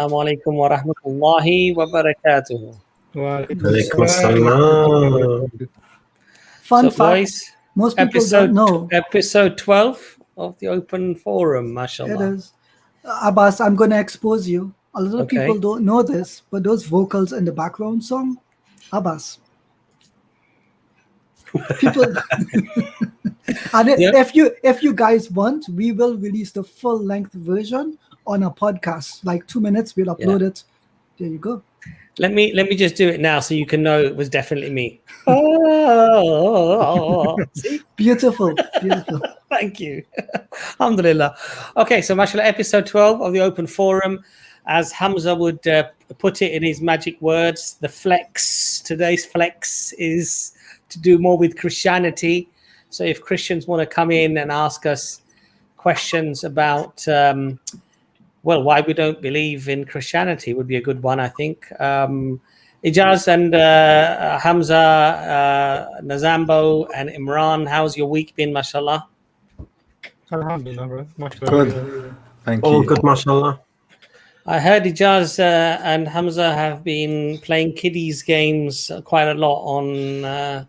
Assalamu alaikum wa rahmatullahi wa barakatuh. Walaikum salam. Fun So, fact, boys, most people don't know. episode 12 of the open forum, It mashallah. is. Abbas, I'm going to expose you. A lot of Okay. people don't know this, but those vocals in the background song, Abbas. People, and if you guys want, we will release the full length version on a podcast. Like 2 minutes, we'll upload it. There you go. Let me just do it now so you can know it was definitely me. Oh, see? Beautiful, beautiful. Thank you. Alhamdulillah. Okay, so mashallah, episode 12 of the open forum. As Hamza would put it in his magic words, the flex, today's flex is to do more with Christianity. So if Christians want to come in and ask us questions about, why we don't believe in Christianity would be a good one, I think. Ijaz and Hamza, Nazambo and Imran, how's your week been, mashallah? Alhamdulillah, bro. Good. Thank All you. good, mashallah. I heard Ijaz and Hamza have been playing kiddies games quite a lot on,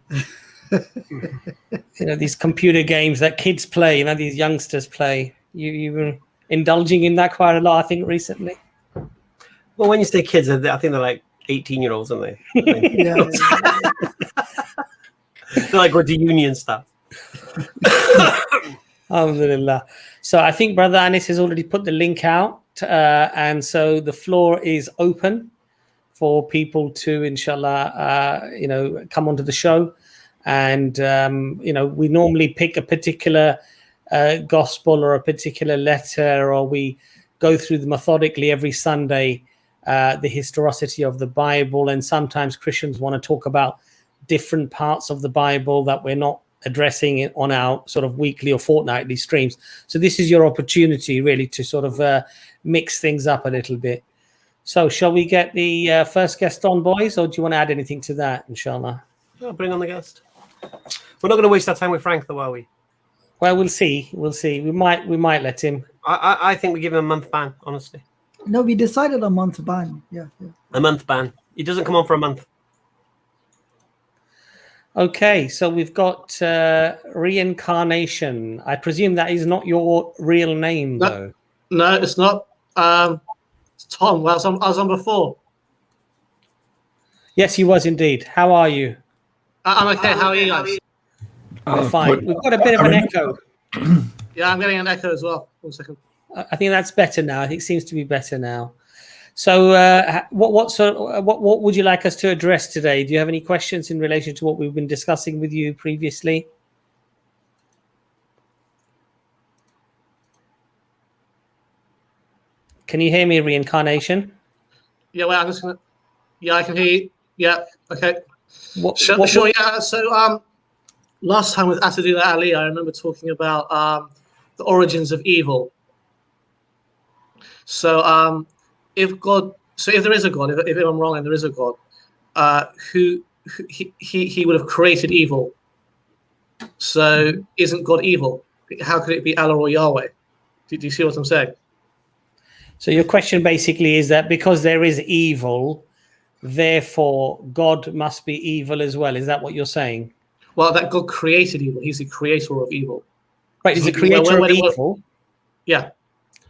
these computer games that kids play, these youngsters play. You've been indulging in that quite a lot, I think, recently. Well, when you say kids, I think they're like 18-year-olds, aren't they? Yeah. They're like with the union stuff. Alhamdulillah. So I think Brother Anis has already put the link out. And so the floor is open for people to, inshallah, come onto the show. And, we normally pick a particular gospel or a particular letter, or we go through them methodically every Sunday, the historicity of the Bible. And sometimes Christians want to talk about different parts of the Bible that we're not addressing it on our sort of weekly or fortnightly streams. So this is your opportunity really to sort of mix things up a little bit. So shall we get the first guest on, boys, or do you want to add anything to that, inshallah? Oh, bring on the guest. We're not going to waste our time with Frank, though, are we? Well, we'll see. We might let him. I think we give him a month ban, honestly. No, we decided a month ban. Yeah. A month ban. He doesn't come on for a month. Okay, so we've got reincarnation. I presume that is not your real name, though. No, it's not. It's Tom. Well, I was on before. Yes, he was indeed. How are you? I'm okay. How are you guys? We're fine. We've got a bit of an echo. Yeah, I'm getting an echo as well. 1 second. I think that's better now. I think it seems to be better now. So, what would you like us to address today? Do you have any questions in relation to what we've been discussing with you previously? Can you hear me, reincarnation? Yeah, well, I'm just gonna. Yeah, I can hear you. Yeah, okay. Sure. Yeah. So, last time with Assadullah Ali, I remember talking about the origins of evil. So, if there is a God, if I'm wrong and there is a God, he would have created evil. So isn't God evil? How could it be Allah or Yahweh? Do you see what I'm saying? So your question basically is that because there is evil, therefore God must be evil as well. Is that what you're saying? Well, that God created evil. He's the creator of evil. Right, he's the creator of evil. Yeah.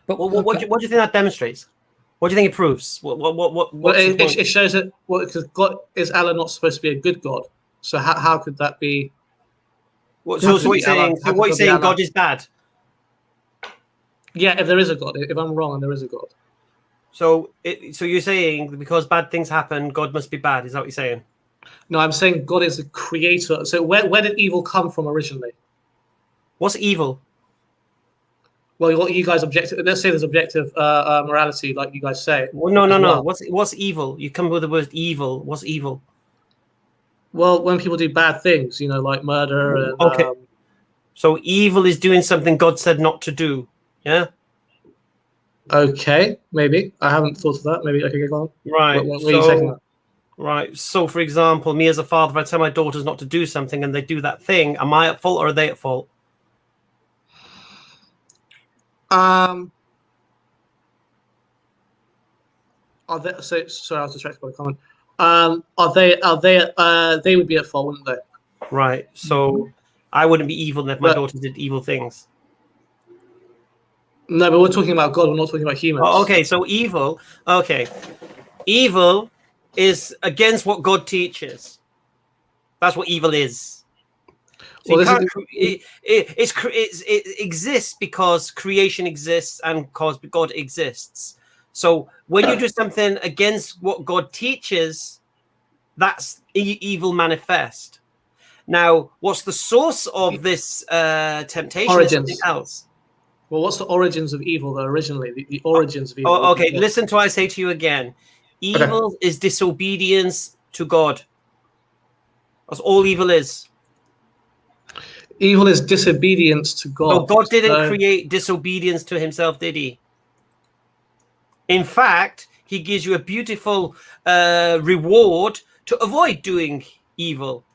But what do you think that demonstrates? What do you think it proves? It shows that because God is Allah not supposed to be a good God. So how could that be? So what you're saying? God is bad. Yeah, if there is a God. If I'm wrong and there is a God. So you're saying because bad things happen, God must be bad. Is that what you're saying? No, I'm saying God is the creator. So where did evil come from originally? What's evil? Well, you guys objective. Let's say there's objective morality, like you guys say. Well, no. What's evil? You come with the word evil. What's evil? Well, when people do bad things, like murder. And, okay. So evil is doing something God said not to do. Yeah. Okay, maybe I haven't thought of that. Maybe okay, go on. Right. Where are you taking that? Right. So, for example, me as a father, if I tell my daughters not to do something and they do that thing, am I at fault or are they at fault? Are they? So sorry, I was distracted by the comment. They would be at fault, wouldn't they? Right. So I wouldn't be evil if my But- daughter did evil things. No, but we're talking about God. We're not talking about humans. Oh, okay. So evil. Okay. Evil is against what God teaches. That's what evil is. So Well, it exists because creation exists and because God exists. So when you do something against what God teaches, that's evil manifest. Now, what's the source of this temptation? Origins. Is something else. Well, what's the origins of evil, though, originally? The origins of evil. Oh, okay, listen to what I say to you again. Evil is disobedience to God. That's all evil is. Evil is disobedience to God. So God didn't create disobedience to himself, did he? In fact, he gives you a beautiful reward to avoid doing evil.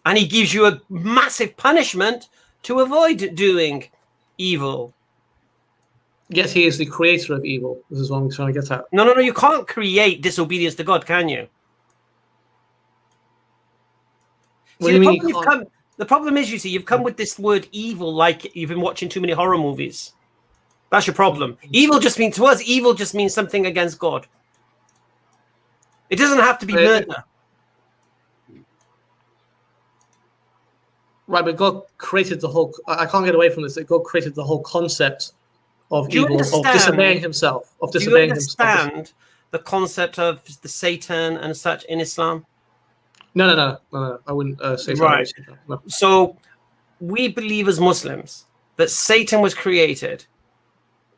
And he gives you a massive punishment to avoid doing evil. Yet he is the creator of evil. This is what I'm trying to get at. No. You can't create disobedience to God, can you? What See, do you mean you can't? the problem is, you see, you've come with this word evil like you've been watching too many horror movies. That's your problem. Evil just means, to us, evil just means something against God. It doesn't have to be murder. Right, but God created the whole... I can't get away from this. That God created the whole concept of evil, of disobeying himself. Do you understand the concept of the Satan and such in Islam? No. I wouldn't say so. Right. No. So we believe as Muslims that Satan was created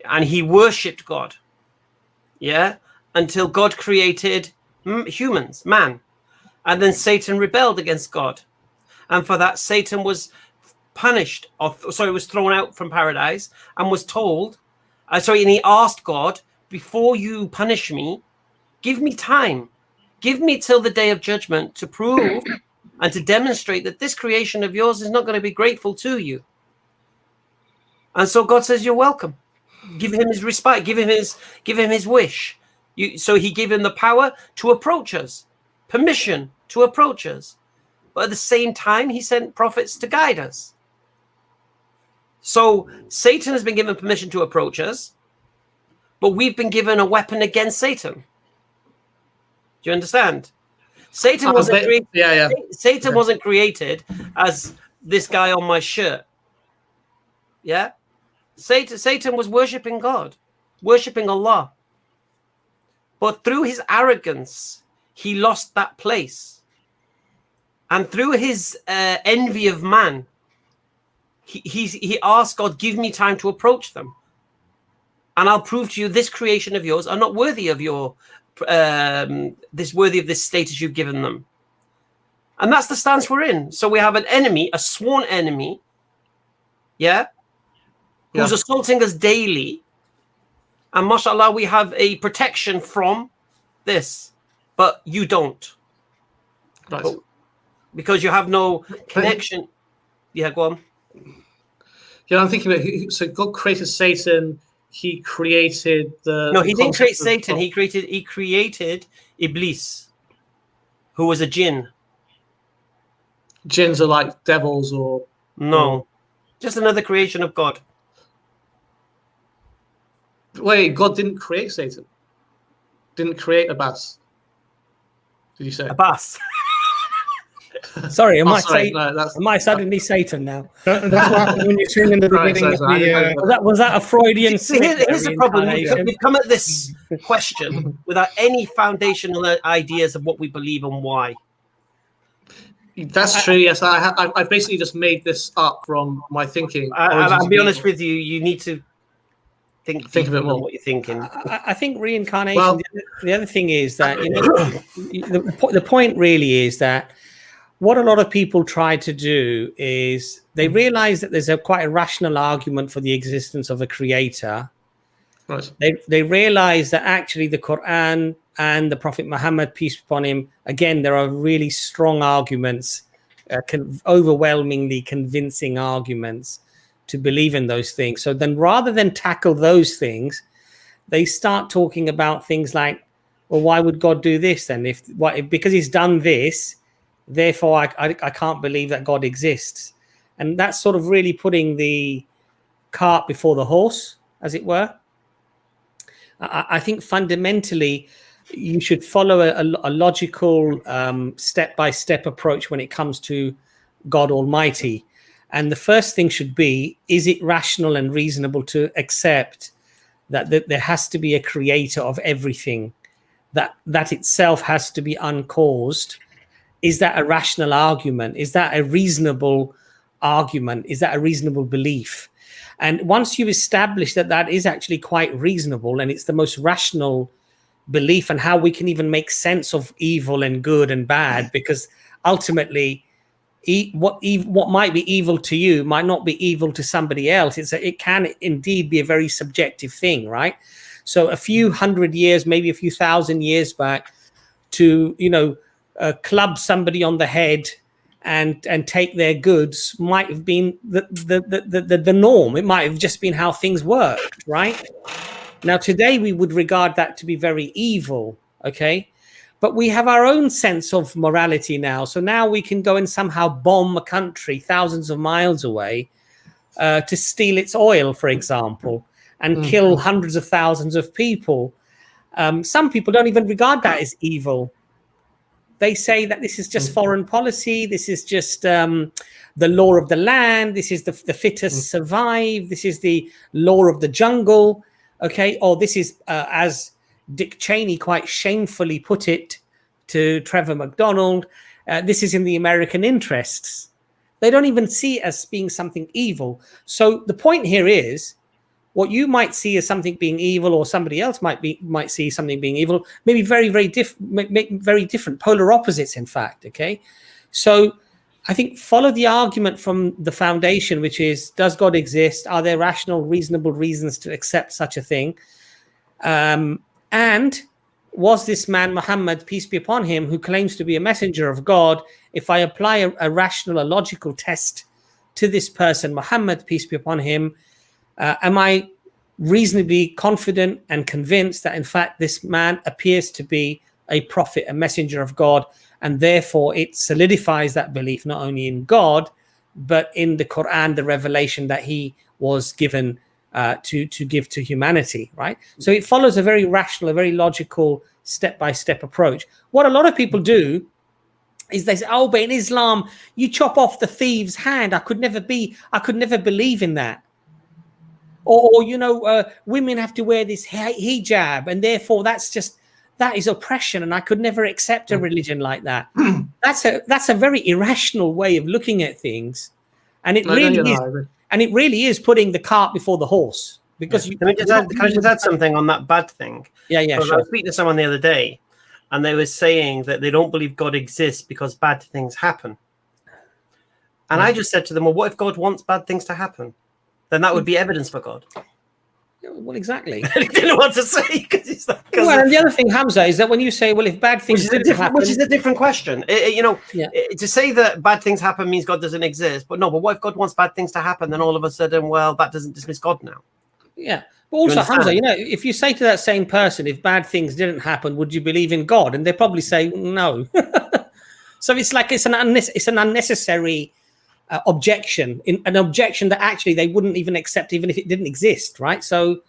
and he worshipped God. Yeah? Until God created humans, man. And then Satan rebelled against God. And for that, Satan was punished, was thrown out from paradise and was told, and he asked God, before you punish me, give me time. Give me till the day of judgment to prove and to demonstrate that this creation of yours is not going to be grateful to you. And so God says, you're welcome. Give him his respite. Give him his wish. So he gave him the power to approach us, permission to approach us. But at the same time, he sent prophets to guide us. So Satan has been given permission to approach us, but we've been given a weapon against Satan. Do you understand? Satan wasn't created. Satan wasn't created as this guy on my shirt. Yeah, Satan was worshiping God, worshiping Allah. But through his arrogance, he lost that place. And through his envy of man, he asked God, give me time to approach them. And I'll prove to you this creation of yours are not worthy of your worthy of this status you've given them. And that's the stance we're in. So we have an enemy, a sworn enemy, who's assaulting us daily. And mashallah, we have a protection from this, but you don't. Right. But because you have no connection. Yeah, go on. Yeah, I'm thinking about so God created Satan. He created the. No, he didn't create Satan. He created Iblis, who was a jinn. Jinns are like devils, or no, just another creation of God. Wait, God didn't create Satan. Didn't create Abbas. Did you say Abbas? Sorry, am I suddenly Satan now? That's what happened when you sing in the beginning. Was that a Freudian slip? Here's the problem. We've come at this question without any foundational ideas of what we believe and why. That's true. Yes, I've basically just made this up from my thinking. I'll be honest with you. You need to think a bit more what you're thinking. I think reincarnation. Well, the other thing is that the point really is that what a lot of people try to do is they realize that there's quite a rational argument for the existence of a creator. Right. They realize that actually the Quran and the Prophet Muhammad, peace be upon him, again, there are really strong arguments, overwhelmingly convincing arguments to believe in those things. So then rather than tackle those things, they start talking about things like well, why would God do this then? Because he's done this, therefore I can't believe that God exists. And that's sort of really putting the cart before the horse, as it were. I think fundamentally you should follow a logical step-by-step approach when it comes to God Almighty. And the first thing should be, is it rational and reasonable to accept that there has to be a creator of everything, that itself has to be uncaused? Is that a rational argument? Is that a reasonable argument? Is that a reasonable belief? And once you establish that that is actually quite reasonable and it's the most rational belief, and how we can even make sense of evil and good and bad, because ultimately what might be evil to you might not be evil to somebody else. It can indeed be a very subjective thing, right? So a few hundred years, maybe a few thousand years back, to club somebody on the head and take their goods might have been the norm. It might have just been how things worked, right? Now today we would regard that to be very evil, okay? But we have our own sense of morality now. So now we can go and somehow bomb a country thousands of miles away to steal its oil, for example, and kill hundreds of thousands of people. Some people don't even regard that as evil. They say that this is just foreign policy. This is just the law of the land. This is the fittest survive. This is the law of the jungle. Okay. Or this is, as Dick Cheney quite shamefully put it to Trevor McDonald, this is in the American interests. They don't even see it as being something evil. So the point here is, what you might see as something being evil, or somebody else might see something being evil, maybe very, very different, polar opposites, in fact. Okay, so I think follow the argument from the foundation, which is: does God exist? Are there rational, reasonable reasons to accept such a thing? And was this man Muhammad, peace be upon him, who claims to be a messenger of God, if I apply a rational, a logical test to this person, Muhammad, peace be upon him, am I reasonably confident and convinced that in fact this man appears to be a prophet, a messenger of God, and therefore it solidifies that belief not only in God but in the Quran, the revelation that he was given to give to humanity, right? So it follows a very rational, a very logical step-by-step approach. What a lot of people do is they say, oh, but in Islam you chop off the thief's hand. I could never believe in that. Or women have to wear this hijab, and therefore that is oppression, and I could never accept a religion like that. That's a very irrational way of looking at things, and it really is putting the cart before the horse. Because can I just add something on that bad thing? Yeah, sure. I was speaking to someone the other day, and they were saying that they don't believe God exists because bad things happen. And I just said to them, well, what if God wants bad things to happen? Then that would be evidence for God. Well, exactly. He didn't know what to say because he's like. Well, and the other thing, Hamza, is that when you say, well, if bad things happen, which is a different question. To say that bad things happen means God doesn't exist, but what if God wants bad things to happen? Then all of a sudden, well, that doesn't dismiss God now. Yeah, but also, Hamza, if you say to that same person, if bad things didn't happen, would you believe in God? And they probably say no. So it's like it's an unnecessary objection, an objection that actually they wouldn't even accept even if it didn't exist, right? So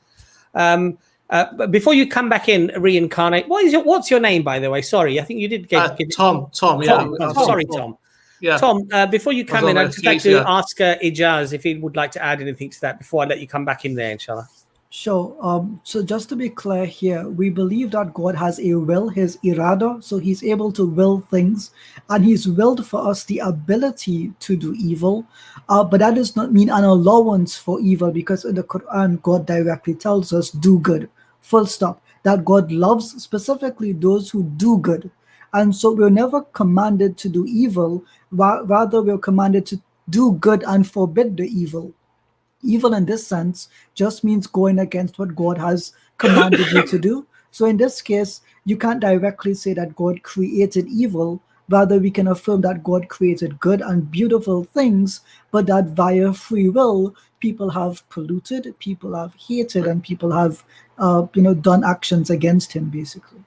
but before you come back in, reincarnate, what's your name, by the way? Sorry, I think you did get Tom. Sorry, Tom. Yeah. Tom, before you come in, I'd just like to ask Ijaz if he would like to add anything to that before I let you come back in there, inshallah. Sure. So just to be clear here, we believe that God has a will, his irada, so he's able to will things, and he's willed for us the ability to do evil. But that does not mean an allowance for evil, because in the Quran, God directly tells us, do good, full stop. That God loves specifically those who do good. And so we're never commanded to do evil, rather we're commanded to do good and forbid the evil. Evil in this sense just means going against what God has commanded you to do. So in this case, you can't directly say that God created evil. Rather, we can affirm that God created good and beautiful things, but that via free will, people have polluted, people have hated, and people have done actions against him, basically.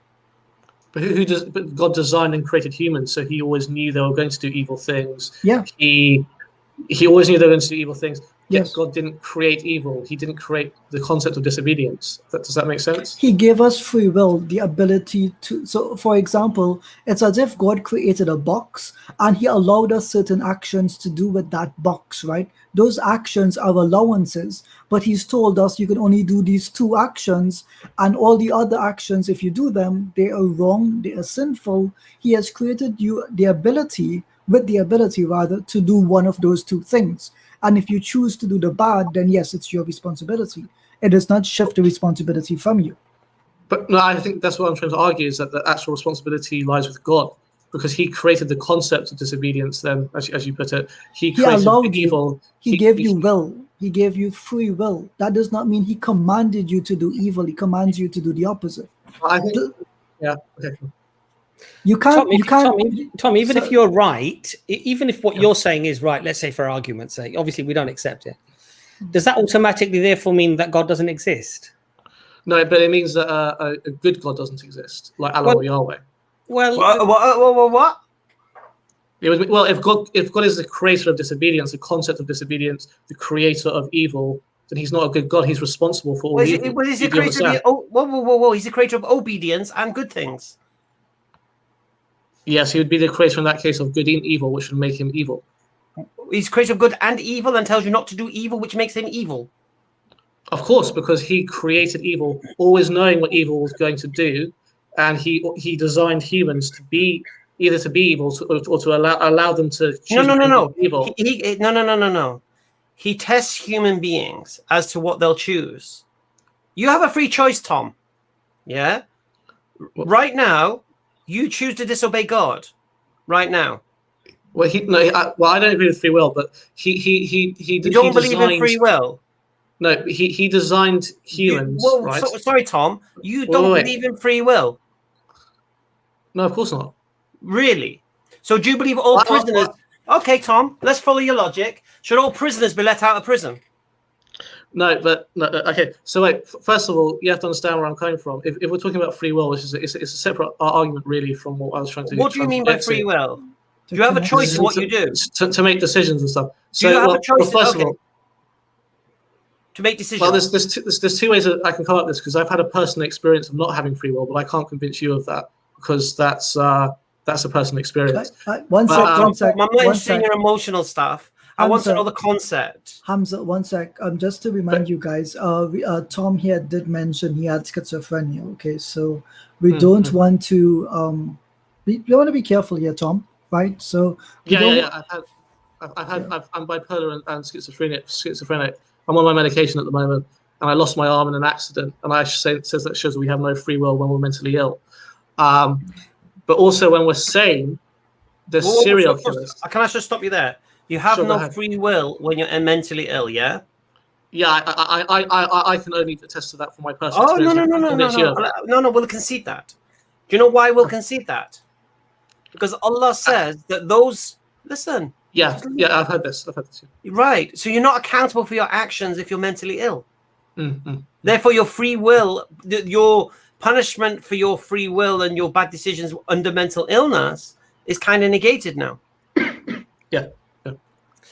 But God designed and created humans, so He always knew they were going to do evil things. Yeah. He always knew they were going to do evil things. Yet Yes. God didn't create evil. He didn't create the concept of disobedience. Does that make sense? He gave us free will, the ability to. So, for example, it's as if God created a box and He allowed us certain actions to do with that box, right? Those actions are allowances, but He's told us you can only do these 2 actions, and all the other actions, if you do them, they are wrong, they are sinful. He has created you the ability, to do one of those 2 things. And if you choose to do the bad, then yes, it's your responsibility. It does not shift the responsibility from you. But no, I think that's what I'm trying to argue, is that the actual responsibility lies with God, because He created the concept of disobedience. Then, as you put it, He created evil. He gave you will. He gave you free will. That does not mean He commanded you to do evil. He commands you to do the opposite. I think, yeah. Okay. You can't. Tom, even if you're right, even if what you're saying is right, let's say for argument's sake, obviously we don't accept it. Does that automatically therefore mean that God doesn't exist? No, but it means that a good God doesn't exist, like Allah or Yahweh. Well, What? If God is the creator of disobedience, the concept of disobedience, the creator of evil, then He's not a good God. He's responsible for all evil. He's the creator of He's the creator of obedience and good things. Yes, He would be the creator in that case of good and evil, which would make Him evil. He's creator of good and evil and tells you not to do evil, which makes Him evil. Of course, because He created evil, always knowing what evil was going to do, and He designed humans to be either evil or to allow them to choose No. evil. No. He tests human beings as to what they'll choose. You have a free choice, Tom. Yeah. Right now, you choose to disobey God. Right now. Well, I don't agree with free will, but he don't believe in free will. No, he designed humans. Right? Sorry, Tom. You don't believe in free will. No, of course not. Really? So do you believe all prisoners? Okay, Tom. Let's follow your logic. Should all prisoners be let out of prison? No, but no, okay. So wait. First of all, you have to understand where I'm coming from. If we're talking about free will, it's a separate argument, really, from what I was trying to. What do you mean by free will? Do you have a choice in what you do? To make decisions and stuff. Do you have a choice? First of all, to make decisions. Well, there's 2 ways that I can come up with this, because I've had a personal experience of not having free will, but I can't convince you of that, because that's a personal experience. One sec. I'm not interested in your emotional stuff. I want to know the concept. Hamza, one sec. Just to remind you guys, Tom here did mention he had schizophrenia. Okay, so we don't want to. We want to be careful here, Tom. Right? So yeah. I'm bipolar and schizophrenic. I'm on my medication at the moment, and I lost my arm in an accident. And it says that shows that we have no free will when we're mentally ill. But also when we're sane, there's serial killers. Can I just stop you there? You have no free will when you're mentally ill, yeah? Yeah, I can only attest to that from my personal experience. No, we'll concede that. Do you know why we'll concede that? Because Allah says that those... Listen. Yeah, I've heard this. Right. So you're not accountable for your actions if you're mentally ill. Mm-hmm. Therefore, your free will, your punishment for your free will and your bad decisions under mental illness is kind of negated now. Yeah.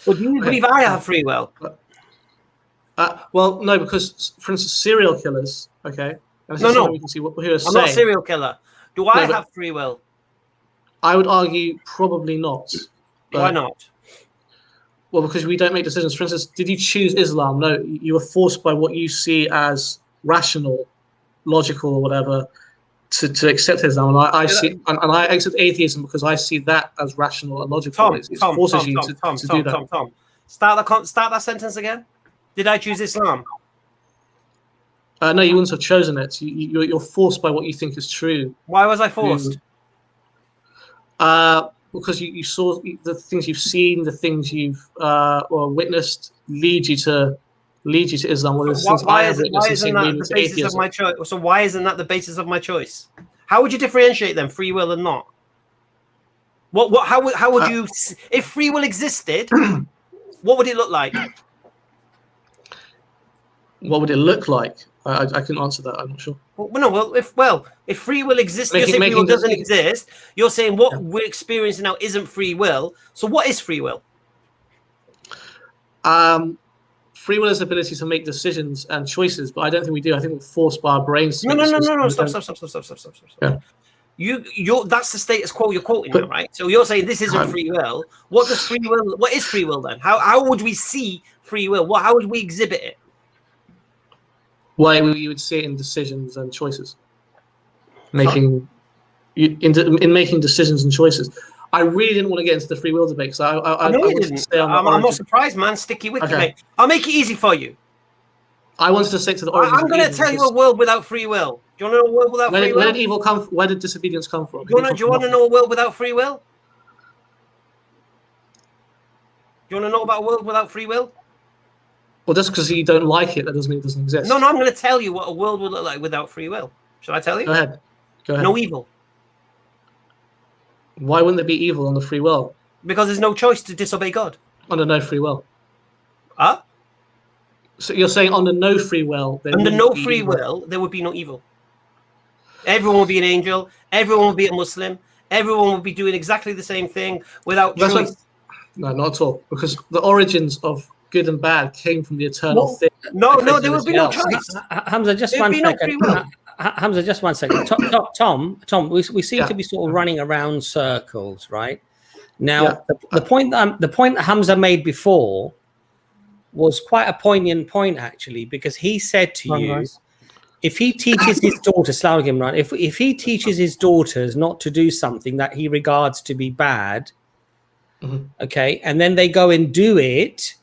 Well, do you believe I have free will? Well, no, because, for instance, serial killers, okay? No. We can see who are I'm not a serial killer. Do I have free will? I would argue probably not. Why not? Well, because we don't make decisions. For instance, did you choose Islam? No, you were forced by what you see as rational, logical, or whatever, to accept Islam. And I accept atheism because I see that as rational and logical. It forces you to do that. Tom, start that sentence again. Did I choose Islam? No, you wouldn't have chosen it. You're forced by what you think is true. Why was I forced? Because you saw the things you've seen, the things you've witnessed lead you to Islam. Why isn't that the basis of my choice? So why isn't that the basis of my choice? How would you differentiate them, free will and not? How would you, if free will existed, what would it look like? What would it look like? I couldn't answer that. I'm not sure. If free will exists, you're saying free will doesn't exist. You're saying what we're experiencing now isn't free will. So what is free will? Free will is the ability to make decisions and choices, but I don't think we do. I think we're forced by our brains to No. Stop. Yeah. You're that's the status quo you're quoting now, right? So you're saying this isn't free will. What is free will then? How would we see free will? How would we exhibit it? Well, you would see it in decisions and choices. In making decisions and choices. I really didn't want to get into the free will debate because I wanted to stay on the I'm not surprised, man. Sticky wicket, mate. I'll make it easy for you. I wanted to stick to the origins. I'm going to tell you a world without free will. Do you want to know a world without free will? Where did evil come from? Where did disobedience come from? Do you want to know a world without free will? Do you want to know about a world without free will? Well, just because you don't like it, that doesn't mean it doesn't exist. No, I'm going to tell you what a world would look like without free will. Shall I tell you? Go ahead. No evil. Why wouldn't there be evil on the free will? Because there's no choice to disobey God. Under no free will. Huh? So you're saying under no free will... Under no free will, there would be no evil. Everyone would be an angel. Everyone would be a Muslim. Everyone would be doing exactly the same thing without choice. No, not at all. Because the origins of good and bad came from the eternal thing. No, there would be no choice. Hamza, just one second. Hamza, just 1 second. Tom, we seem to be sort of running around circles, right? Now, the point that Hamza made before was quite a poignant point, actually, because he said to you, if he teaches his daughters, if he teaches his daughters not to do something that he regards to be bad, okay, and then they go and do it,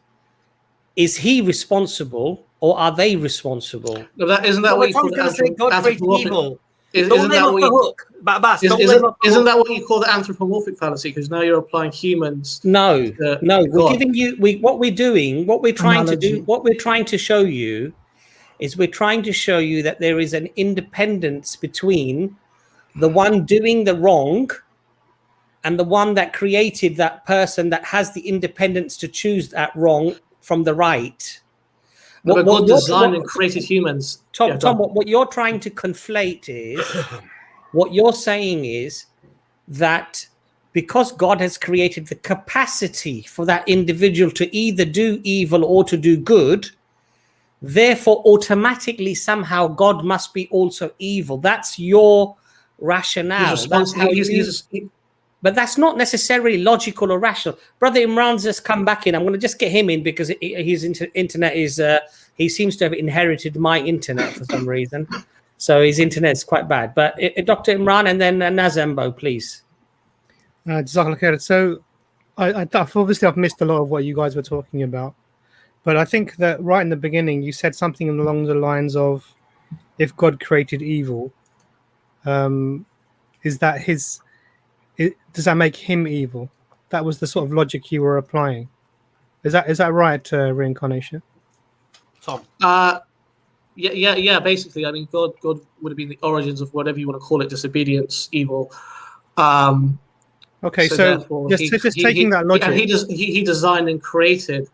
is he responsible? Or are they responsible? No, isn't that what you call the Isn't that what you call the anthropomorphic fallacy? Because now you're applying humans. No. We're giving you what we're doing. What we're trying to do. What we're trying to show you is we're trying to show you that there is an independence between the one doing the wrong and the one that created that person that has the independence to choose that wrong from the right. But God designed and created humans. Tom, what you're trying to conflate is, what you're saying is that because God has created the capacity for that individual to either do evil or to do good, therefore automatically somehow God must be also evil. That's your rationale. But that's not necessarily logical or rational. Brother Imran's just come back in. I'm going to just get him in because his internet is, he seems to have inherited my internet for some reason. So his internet is quite bad. But Dr. Imran and then Nazambo, please. Jazakallah khair. So obviously I've missed a lot of what you guys were talking about. But I think that right in the beginning, you said something along the lines of, if God created evil, is that does that make him evil? That was the sort of logic you were applying. Is that right, reincarnation? Tom? Yeah. Basically, I mean, God would have been the origins of whatever you want to call it, disobedience, evil. Okay, so just taking that logic, and he designed and created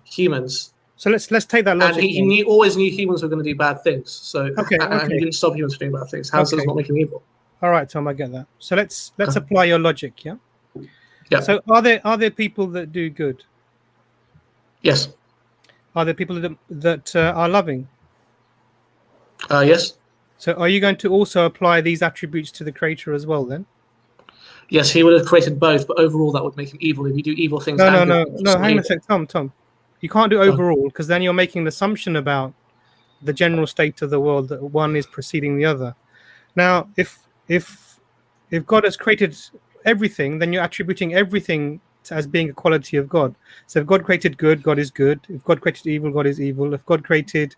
humans. So let's take that logic. And he always knew humans were going to do bad things. So and he didn't stop humans from doing bad things. How does that not make him evil? All right, Tom, I get that. So let's apply your logic, yeah? Yeah. So are there people that do good? Yes. Are there people that are loving? Yes. So are you going to also apply these attributes to the creator as well then? Yes, he would have created both, but overall that would make him evil if you do evil things. No, hang on a sec, Tom. You can't do overall because then you're making an assumption about the general state of the world that one is preceding the other. Now, if God has created everything, then you're attributing everything as being a quality of God. So if God created good, God is good. If God created evil, God is evil. If God created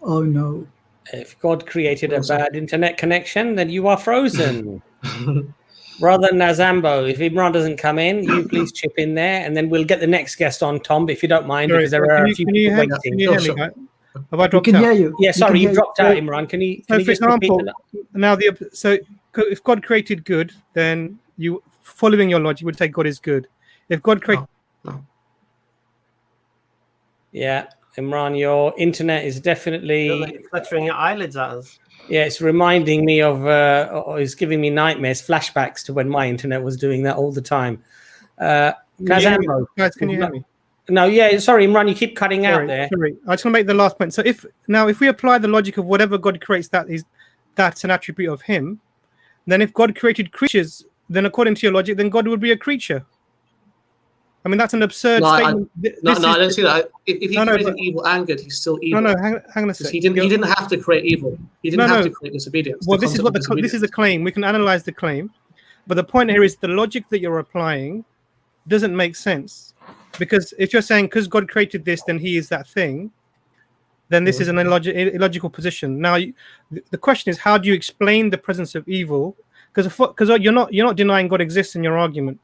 oh no. If God created a bad internet connection, then you are frozen. Brother Nazambo, if Imran doesn't come in, you please chip in there, and then we'll get the next guest on, Tom, if you don't mind, because there are a few people waiting. Can you hear me? Have I dropped out? Hear you. Yeah, sorry, you dropped out, Imran. Can you for just example, now if God created good, then you, following your logic, would say God is good. If God created Yeah, Imran, your internet is definitely You're fluttering your eyelids at us. Yeah, it's reminding me of, it's giving me nightmares, flashbacks to when my internet was doing that all the time. Nazam, Guys, can you hear me? no, yeah, sorry, Imran, you keep cutting out there. Sorry, I just want to make the last point. So if we apply the logic of whatever God creates, that's an attribute of Him, then if God created creatures, then according to your logic, then God would be a creature. I mean, that's an absurd statement. I don't see that. If he created evil and good, he's still evil. No, hang on a second. He didn't have to create evil. He didn't have to create disobedience. Well, this is a claim. We can analyze the claim, but the point here is the logic that you're applying doesn't make sense, because if you're saying because God created this, then He is that thing, then this is an illogical position. Now, the question is, how do you explain the presence of evil? Because you're not denying God exists in your argument.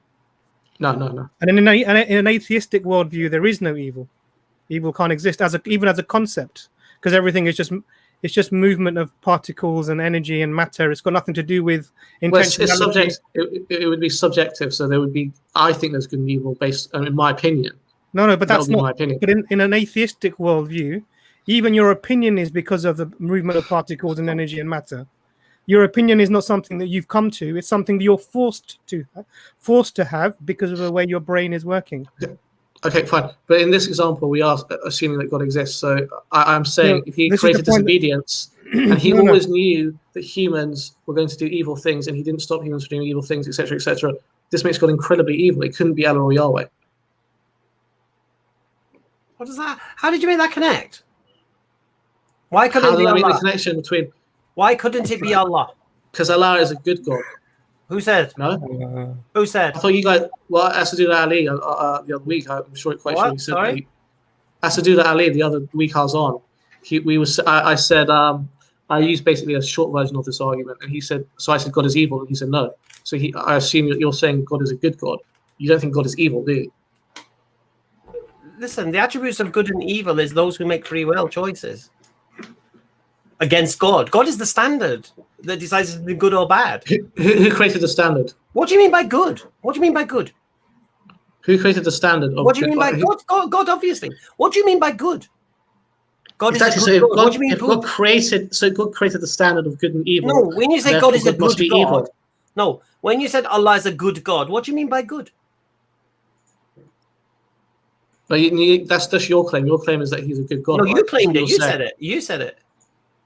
No. And in an atheistic worldview, there is no evil. Evil can't exist even as a concept, because everything is just movement of particles and energy and matter. It's got nothing to do with intentionality. It would be subjective. So there would be. I think there's good and evil based, in my opinion. No, but that's not my opinion. But in an atheistic worldview, even your opinion is because of the movement of particles and energy and matter. Your opinion is not something that you've come to. It's something that you're forced to have because of the way your brain is working. Okay, fine. But in this example, we are assuming that God exists. So I'm saying if He created disobedience and He always knew that humans were going to do evil things and He didn't stop humans from doing evil things, etc., this makes God incredibly evil. It couldn't be Allah or Yahweh. What is that? How did you make that connect? Why couldn't it be Allah? Make the connection between? Why couldn't it be Allah? Because Allah is a good God. Who said? No. Who said? I thought you guys. Well, Asadullah Ali the other week. I'm sure he said. Sorry? Asadullah Ali the other week I was on. I said I used basically a short version of this argument, and he said. So I said God is evil, and he said no. So I assume you're saying God is a good God. You don't think God is evil, do you? Listen, the attributes of good and evil is those who make free will choices against God. God is the standard that decides to be good or bad. Who created the standard? What do you mean by good? What do you mean by good? Who created the standard? What do you mean by God? God, obviously. What do you mean by good? God exactly. is a good God. What do you mean good? God created the standard of good and evil. No, when you say God is a good God, evil. No, when you said Allah is a good God, what do you mean by good? But that's just your claim. Your claim is that He's a good God. No, you claimed it. You said it. You said it.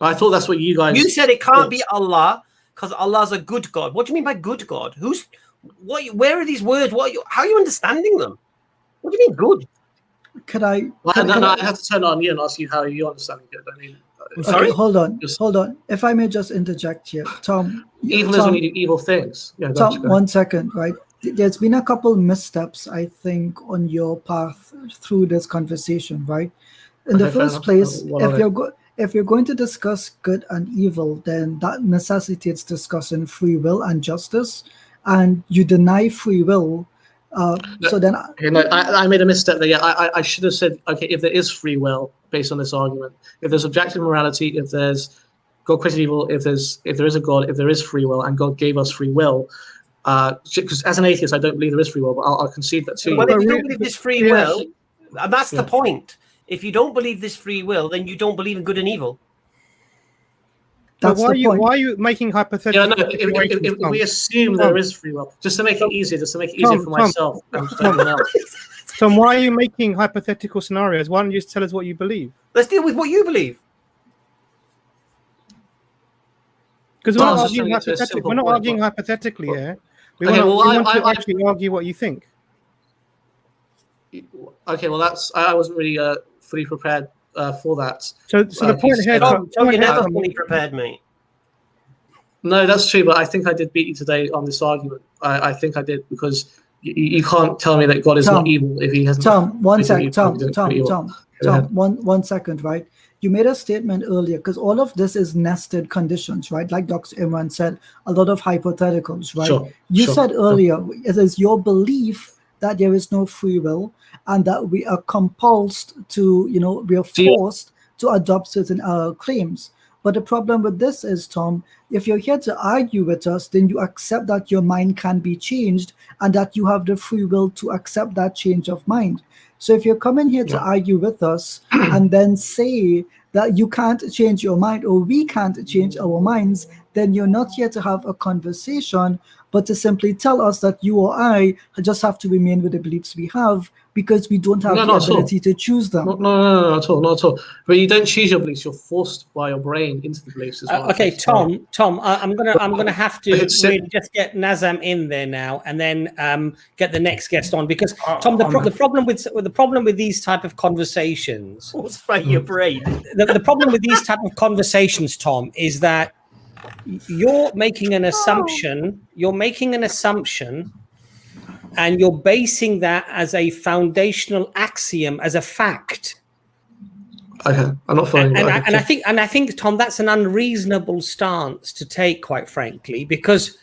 I thought that's what you guys. You said it can't be Allah because Allah's a good God. What do you mean by good God? Where are these words? How are you understanding them? What do you mean good? Could I? I have to turn on you and ask you how you understand good. I mean, sorry. Okay, hold on. If I may just interject here, Tom. Evil is when you do evil things. Yeah, Tom, 1 second, right? There's been a couple missteps, I think, on your path through this conversation, right? In the first place, if you're going to discuss good and evil, then that necessitates discussing free will and justice, and you deny free will. So then, I made a misstep there. Yeah, I should have said, okay, if there is free will based on this argument, if there's objective morality, if there's God created evil, if there is a God, if there is free will, and God gave us free will. Because as an atheist, I don't believe there is free will, but I'll concede that to you. Well, if you don't believe this free will, that's the point. If you don't believe this free will, then you don't believe in good and evil. That's why are you making hypothetical? Yeah, no. If we assume there is free will, just to make it easier, for myself and for everyone else. So why are you making hypothetical scenarios? Why don't you just tell us what you believe? Let's deal with what you believe. Because we're not arguing hypothetically here. We want to actually argue what you think. Okay, well, I wasn't really fully prepared for that. So the point here, you're never fully prepared, mate. No, that's true, but I think I did beat you today on this argument. I think I did, because you can't tell me that God is not evil if He hasn't. Tom, 1 second. Tom, 1 second, right? You made a statement earlier, because all of this is nested conditions, right? Like Dr. Imran said, a lot of hypotheticals, right? Sure, you said earlier, it is your belief that there is no free will and that we are compulsed to, we are forced to adopt certain claims. But the problem with this is, Tom, if you're here to argue with us, then you accept that your mind can be changed and that you have the free will to accept that change of mind. So if you're coming here to argue with us and then say that you can't change your mind or we can't change our minds, then you're not here to have a conversation, but to simply tell us that you or I just have to remain with the beliefs we have because we don't have the ability to choose them. No, not at all, not at all. But you don't choose your beliefs; you're forced by your brain into the beliefs as well. Okay, Tom, I'm gonna have to really just get Nazam in there now, and then get the next guest on, because Tom, the problem with these type of conversations, What's by your brain? the problem with these type of conversations, Tom, is that you're making an assumption. And you're basing that as a foundational axiom, as a fact. Okay, I'm not following. And I think, Tom, that's an unreasonable stance to take, quite frankly, because,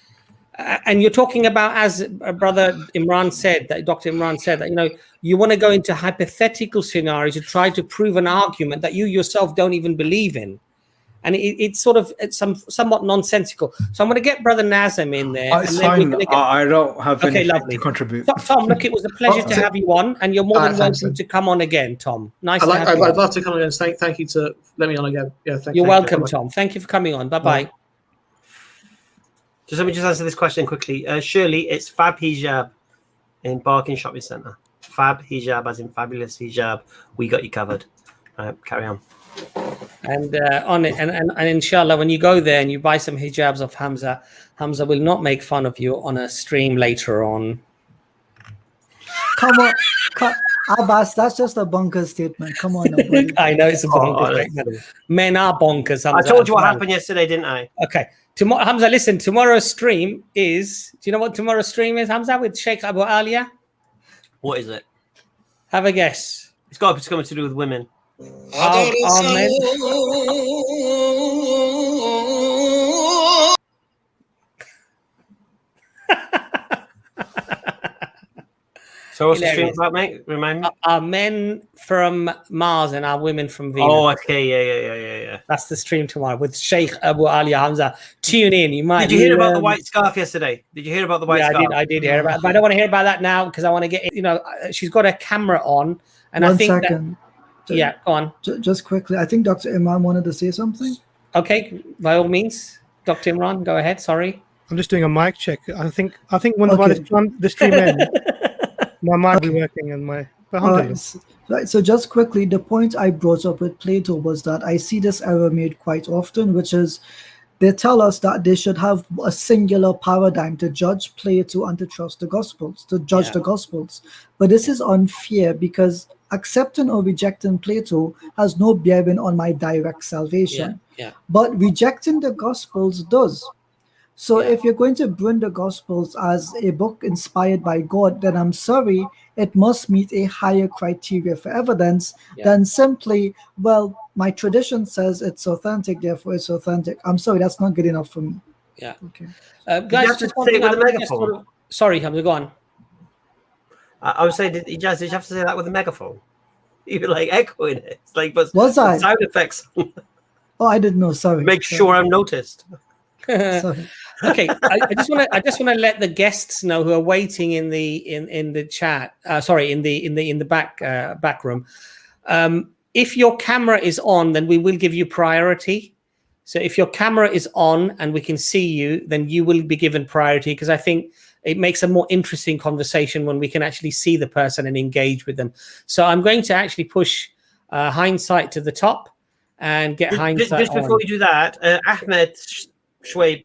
and you're talking about, as Brother Imran said, that Dr. Imran said, that you want to go into hypothetical scenarios to try to prove an argument that you yourself don't even believe in. And it's somewhat nonsensical. So I'm going to get Brother Nazam in there. It's fine. I don't have anything to contribute. Tom, look, it was a pleasure to have you on, and you're more than welcome to come on again, Tom. Nice to have you. I'd love to come again. Thank you to let me on again. Yeah, you're welcome, Tom. Thank you for coming on. Bye-bye. Let me just answer this question quickly. Shirley, it's Fab Hijab in Barking Shopping Centre. Fab Hijab, as in fabulous hijab. We got you covered. Carry on. And on it, and inshallah, when you go there and you buy some hijabs of Hamza will not make fun of you on a stream later on. Come on, Abbas, that's just a bonkers statement. Come on, nobody. I know it's a bonkers statement. Men are bonkers, Hamza. I told you what happened yesterday, didn't I? Okay. Hamza, listen, tomorrow's stream is, do you know what tomorrow's stream is, Hamza, with Sheikh Abu Alia? What is it? Have a guess. It's got something to do with women. Amen. So what's the stream about, mate? Remind me. Our men from Mars and our women from Venus. Oh, okay, yeah. That's the stream tomorrow with Sheikh Abu Ali Hamza. Tune in. You might. Did you hear about the white scarf yesterday? Did you hear about the white scarf? I did hear about it, but I don't want to hear about that now because I want to get. She's got a camera on, and I think. 1 second. Yeah, go on. Just quickly, I think Dr. Imran wanted to say something. Okay, by all means, Dr. Imran, go ahead. Sorry, I'm just doing a mic check. I think when the stream ends, my mic will be working and my. Right. So just quickly, the point I brought up with Plato was that I see this error made quite often, which is they tell us that they should have a singular paradigm to judge Plato and to trust the Gospels, to judge the Gospels. But this is unfair because accepting or rejecting Plato has no bearing on my direct salvation. But rejecting the Gospels does. So if you're going to bring the Gospels as a book inspired by God, then I'm sorry, it must meet a higher criteria for evidence than simply, well, my tradition says it's authentic, therefore it's authentic. I'm sorry, that's not good enough for me. Yeah. Okay. Guys, just one thing. Sorry, Hamza, go on. I was saying, Ijaz, did you have to say that with a megaphone? You were like echoing it. It's like, but was I? Sound effects. Oh, I didn't know. Sorry. Make sure I'm noticed. Sorry. Okay, I just want to let the guests know who are waiting in the chat. In the back room. If your camera is on, then we will give you priority. So if your camera is on and we can see you, then you will be given priority, because I think it makes a more interesting conversation when we can actually see the person and engage with them. So I'm going to actually push hindsight to the top and get hindsight. Just before we do that, Ahmed Shweib.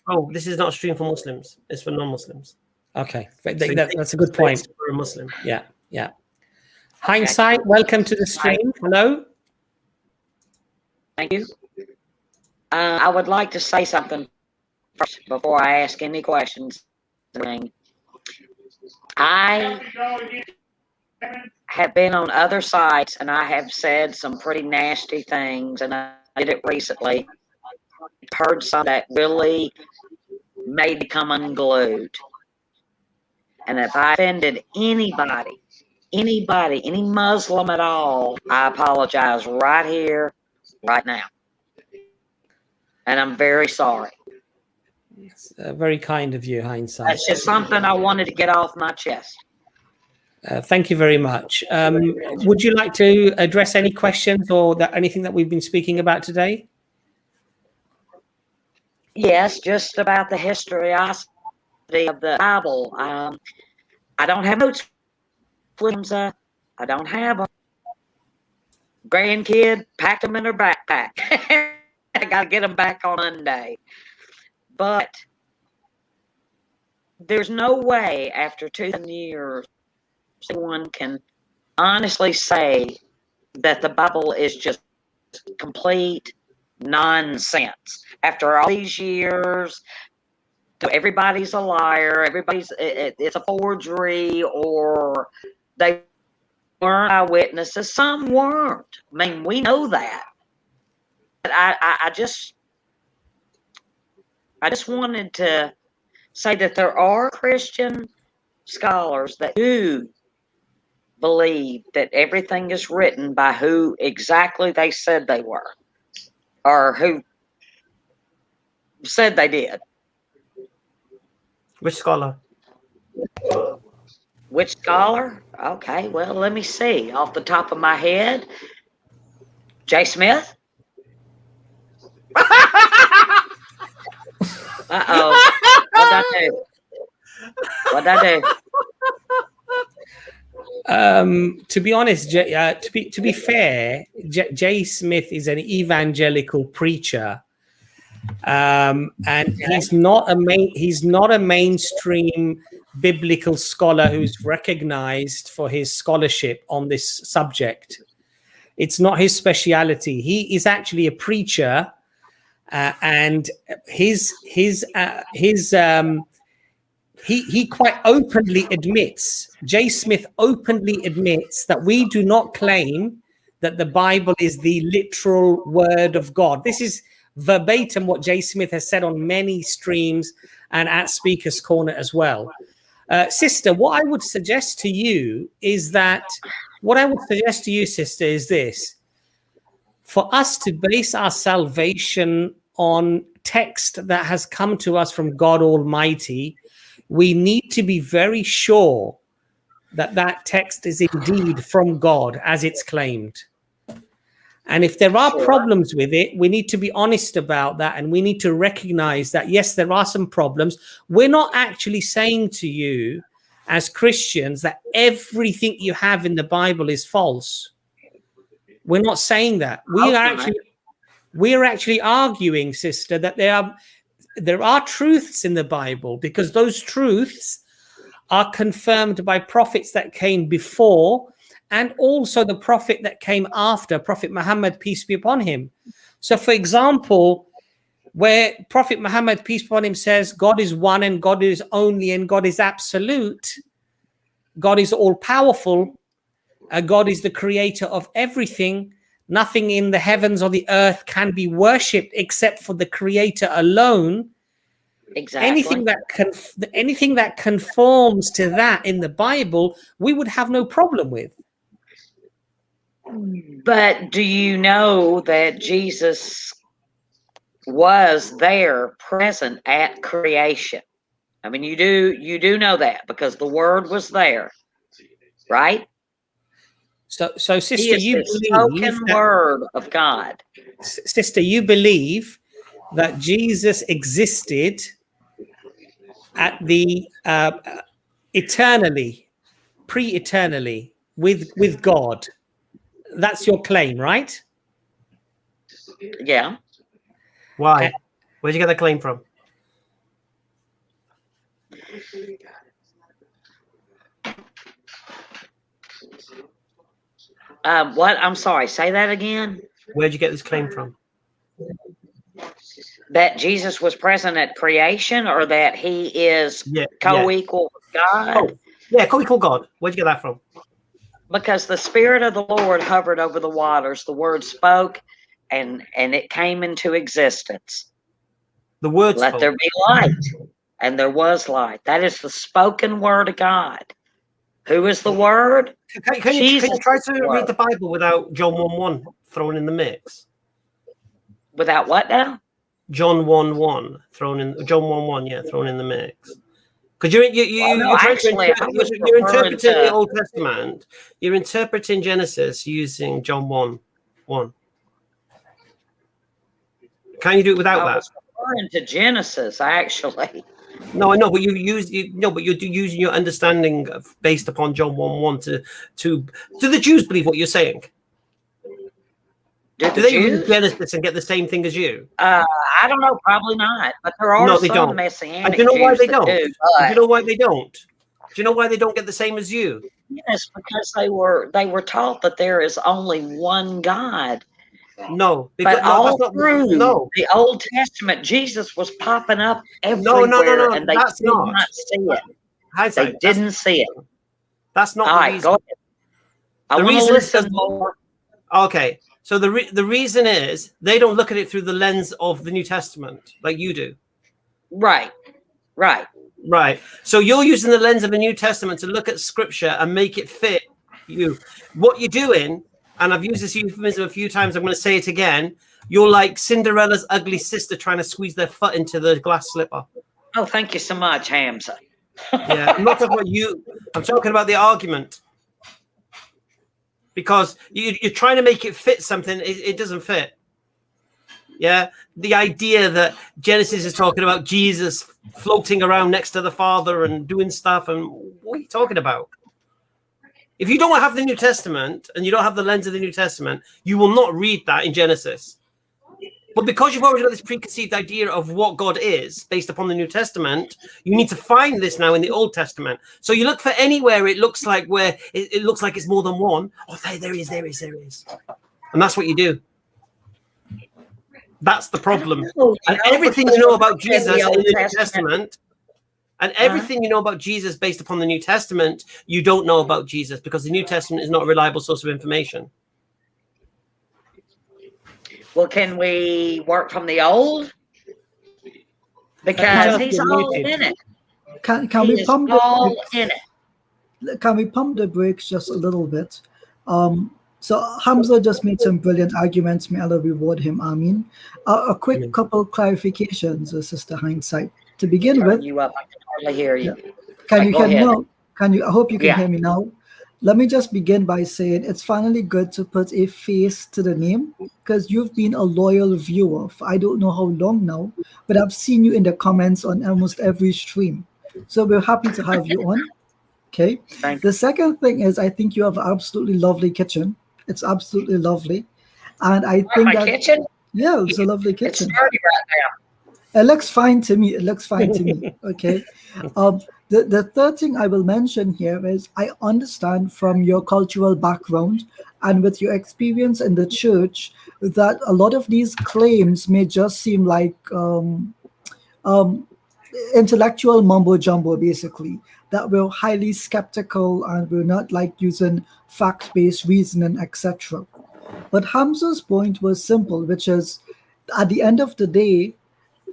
Oh, this is not a stream for Muslims. It's for non-Muslims. Okay, that's a good point. For a Muslim. Yeah. Hindsight, welcome to the stream. Hello. Thank you. I would like to say something first before I ask any questions. I have been on other sites and I have said some pretty nasty things, and I did it recently. Heard some that really made me come unglued. And if I offended anybody, any Muslim at all, I apologize right here, right now. and I'm very sorry. It's very kind of you, Hindsight. That's just something I wanted to get off my chest. Thank you very much. Would you like to address any questions or anything that we've been speaking about today? Yes, just about the historicity of the Bible. I don't have notes, Hamza. I don't have them. Grandkid packed them in her backpack. I got to get them back on Monday. But there's no way after 2,000 years someone can honestly say that the Bible is just complete nonsense. After all these years, everybody's a liar, it's a forgery, or they weren't eyewitnesses. Some weren't. I mean, we know that. But I just wanted to say that there are Christian scholars that do believe that everything is written by who exactly they said they were, or who said they did. Which scholar? Which scholar? Okay, well, let me see. Off the top of my head, J. Smith? Uh-oh. What'd I do? What'd I do? To be honest, to be fair, J. Smith is an evangelical preacher, and he's not a mainstream biblical scholar who's recognized for his scholarship on this subject. It's not his speciality. He is actually a preacher, and he quite openly admits, J. Smith openly admits that we do not claim that the Bible is the literal word of God. This is verbatim what J. Smith has said on many streams and at Speaker's Corner as well. Sister, what I would suggest to you, sister, is this. For us to base our salvation on text that has come to us from God Almighty, we need to be very sure that that text is indeed from God as it's claimed. And if there are problems with it, we need to be honest about that, and we need to recognize that, yes, there are some problems. We're not actually saying to you as Christians that everything you have in the Bible is false. We're not saying that. We're actually arguing, sister, that there are truths in the Bible, because those truths are confirmed by prophets that came before, and also the prophet that came after, Prophet Muhammad, peace be upon him. So, for example, where Prophet Muhammad, peace be upon him, says God is one and God is only and God is absolute, God is all-powerful, God is the creator of everything, nothing in the heavens or the earth can be worshipped except for the creator alone. Exactly. Anything that conforms to that in the Bible, we would have no problem with. But do you know that Jesus was there, present at creation? I mean, you do know that, because the Word was there, right? So sister, you believe spoken word of God. Sister, you believe that Jesus existed at the eternally, pre-eternally with God. That's your claim, right? Yeah. Why? Where'd you get that claim from? What? I'm sorry. Say that again. Where'd you get this claim from? That Jesus was present at creation, or that he is co-equal with God? Oh, yeah, co-equal God. Where'd you get that from? Because the Spirit of the Lord hovered over the waters. The Word spoke, and it came into existence. The Word spoke. Let there be light, and there was light. That is the spoken word of God. Who is the Word? Can you try to read the Bible without John 1:1 thrown in the mix? Without what now? John 1:1 thrown in the mix? Because you're interpreting the Old Testament. You're interpreting Genesis using John 1:1. Can you do it without that? I was referring to Genesis, actually. No, I know, but you're using your understanding based upon John 1:1 to the Jews believe what you're saying. Do they read Genesis and get the same thing as you? I don't know, probably not. But there are some Messianic Jews. Do you know why they don't? Do you know why they don't? Do you know why they don't get the same as you? Yes, because they were taught that there is only one God. No, because, but all through the Old Testament, Jesus was popping up everywhere, and they did not see it. They didn't see it. That's not the reason. Go ahead. I want to listen more. Okay, so the reason is they don't look at it through the lens of the New Testament like you do. Right. So you're using the lens of the New Testament to look at Scripture and make it fit you. What you're doing, and I've used this euphemism a few times, I'm going to say it again. You're like Cinderella's ugly sister trying to squeeze their foot into the glass slipper. Oh, thank you so much, Hamza. Yeah, I'm not talking about you. I'm talking about the argument. Because you're trying to make it fit something, it doesn't fit. Yeah, the idea that Genesis is talking about Jesus floating around next to the Father and doing stuff, and what are you talking about? If you don't have the New Testament and you don't have the lens of the New Testament, you will not read that in Genesis. But because you've already got this preconceived idea of what God is based upon the New Testament, you need to find this now in the Old Testament. So you look for anywhere it looks like where it looks like it's more than one. Oh, there is. And that's what you do. That's the problem. And everything you know about Jesus in the New Testament, and everything you know about Jesus based upon the New Testament, you don't know about Jesus because the New Testament is not a reliable source of information. Well, can we work from the old? Because he's all in it. Can we pump the brakes just a little bit? So Hamza just made some brilliant arguments. May Allah reward him. Ameen. A quick couple clarifications, Sister Hindsight. To begin with, you up. I can hardly hear you. Can you I hope you can hear me now. Let me just begin by saying it's finally good to put a face to the name, because you've been a loyal viewer for I don't know how long now, but I've seen you in the comments on almost every stream. So we're happy to have you on. Okay. The second thing is I think you have an absolutely lovely kitchen. It's absolutely lovely. And I think that kitchen? Yeah, it's a lovely kitchen. It's dirty right now. It looks fine to me. Okay. The third thing I will mention here is I understand from your cultural background and with your experience in the church that a lot of these claims may just seem like intellectual mumbo jumbo, basically, that we're highly skeptical and we're not like using fact-based reasoning, etc. But Hamza's point was simple, which is at the end of the day,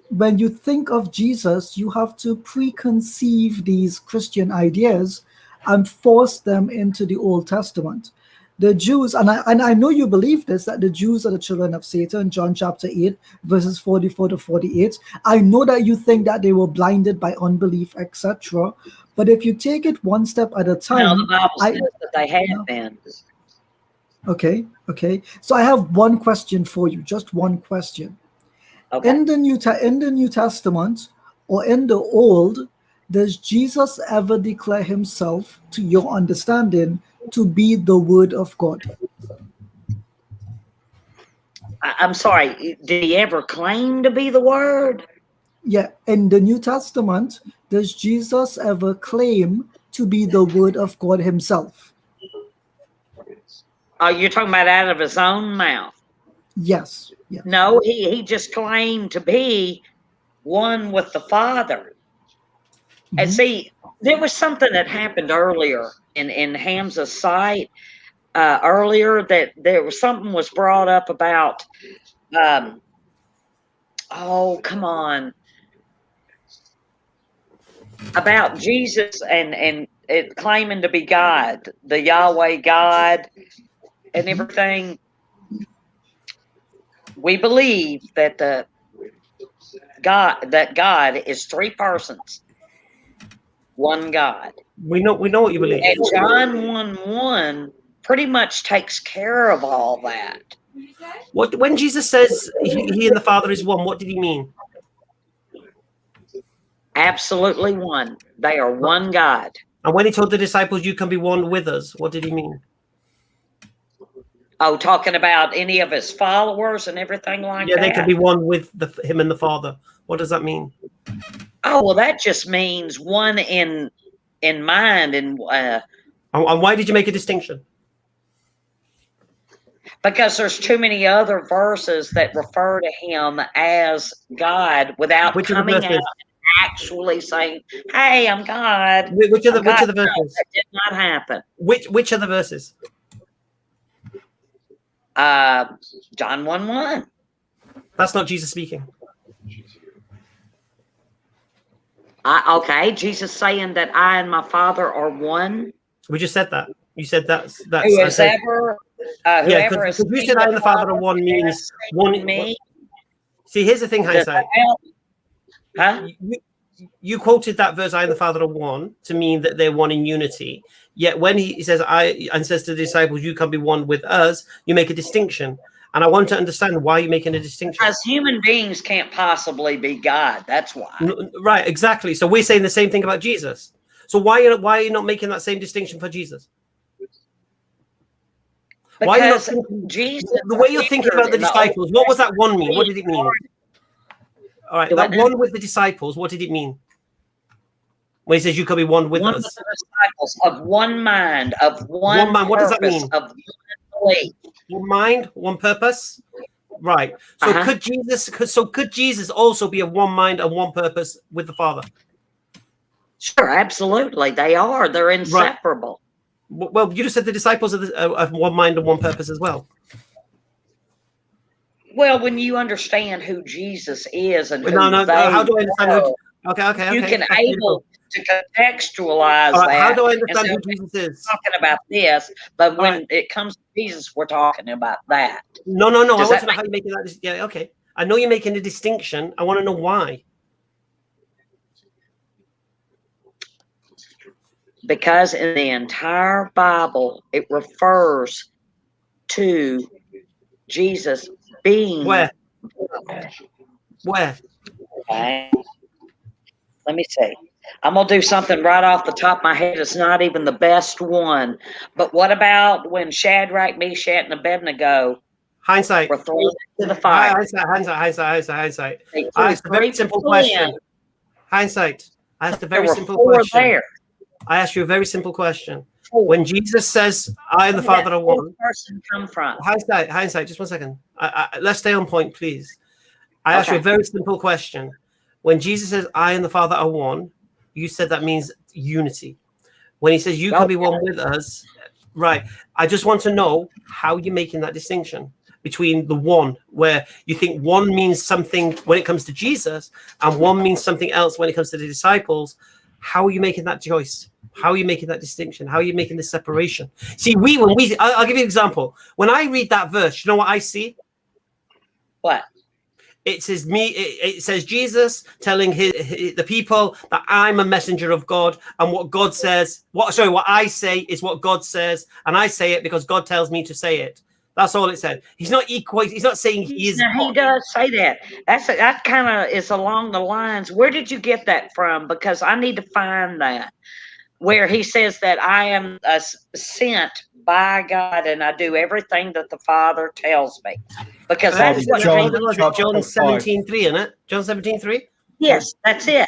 when you think of Jesus, you have to preconceive these Christian ideas and force them into the Old Testament. The Jews, and I know you believe this, that the Jews are the children of Satan, John chapter 8, verses 44 to 48. I know that you think that they were blinded by unbelief, etc. But if you take it one step at a time... No, the Bible says that they have been. Okay. So I have one question for you, just one question. Okay. In the New Testament or in the Old, does Jesus ever declare himself, to your understanding, to be the Word of God? I'm sorry, did he ever claim to be the Word? Yeah, in the New Testament, does Jesus ever claim to be the Word of God himself? You're talking about out of his own mouth? Yes. No, he just claimed to be one with the Father. Mm-hmm. And see, there was something that happened earlier in Hamza's site earlier, that there was something was brought up about about Jesus and it claiming to be God, the Yahweh God and everything. We believe that the God is three persons, one God. We know what you believe. And John 1:1 pretty much takes care of all that. When Jesus says he and the Father is one, what did he mean? Absolutely one. They are one God. And when he told the disciples, you can be one with us, what did he mean? Oh, talking about any of his followers and everything like that? Yeah, they could be one with him and the Father. What does that mean? Oh, well, that just means one in mind. And why did you make a distinction? Because there's too many other verses that refer to him as God without coming out and actually saying, "Hey, I'm God." Which are the verses? That did not happen. Which are the verses? John 1:1. That's not Jesus speaking. Okay, Jesus saying that I and my Father are one. We just said that. You said that's Whoever has you said I and the Father are one means one. Me. See, here's the thing, hindsight. Huh? You quoted that verse, I and the Father are one, to mean that they're one in unity. Yet when he says and says to the disciples, you can be one with us, you make a distinction. And I want to understand why you're making a distinction. Because human beings can't possibly be God. That's why. Right, exactly. So we're saying the same thing about Jesus. So why are you not making that same distinction for Jesus? Because why are you not thinking, Jesus, the way you're thinking about the disciples, what was that one mean? What did it mean? All right, that one with the disciples, what did it mean? When he says you can be one with us. With the disciples, of one mind, of one mind. What does that mean? Of one belief. One mind, one purpose. Right. So could Jesus also be of one mind and one purpose with the Father? Sure, absolutely. They are. They're inseparable. Right. Well, you just said the disciples are of one mind and one purpose as well. Well, when you understand who Jesus is and who how do I understand who? Okay. You can able to contextualize that. How do I understand who Jesus is? Talking about this, but when it comes to Jesus, we're talking about that. No. I want to know how you're making that. Yeah, okay. I know you're making a distinction. I want to know why. Because in the entire Bible, it refers to Jesus being where? Okay. Let me see. I'm going to do something right off the top of my head. It's not even the best one. But what about when Shadrach, Meshach, and Abednego hindsight were thrown into the fire? Hindsight. I asked a very simple question. Hindsight. I asked a very simple question. There. I asked you a very simple question. When Jesus says, I and the Father are one. Where did that person come from? Hindsight, just 1 second. Let's stay on point, please. I asked you a very simple question. When Jesus says, I and the Father are one, you said that means unity. When he says, you can be one with us, right. I just want to know how you're making that distinction between the one, where you think one means something when it comes to Jesus, and one means something else when it comes to the disciples. How are you making that choice? How are you making that distinction? How are you making this separation? See, I'll give you an example. When I read that verse, you know what I see? What? It says Jesus telling the people that I'm a messenger of God, and what God says, what I say is what God says, and I say it because God tells me to say it. That's all it said. He's not saying he is. Now, he does say that. That kind of is along the lines. Where did you get that from? Because I need to find that. Where he says that I am sent by God and I do everything that the Father tells me. Because that's what John 17:3, isn't it? John 17:3? Yes, that's it.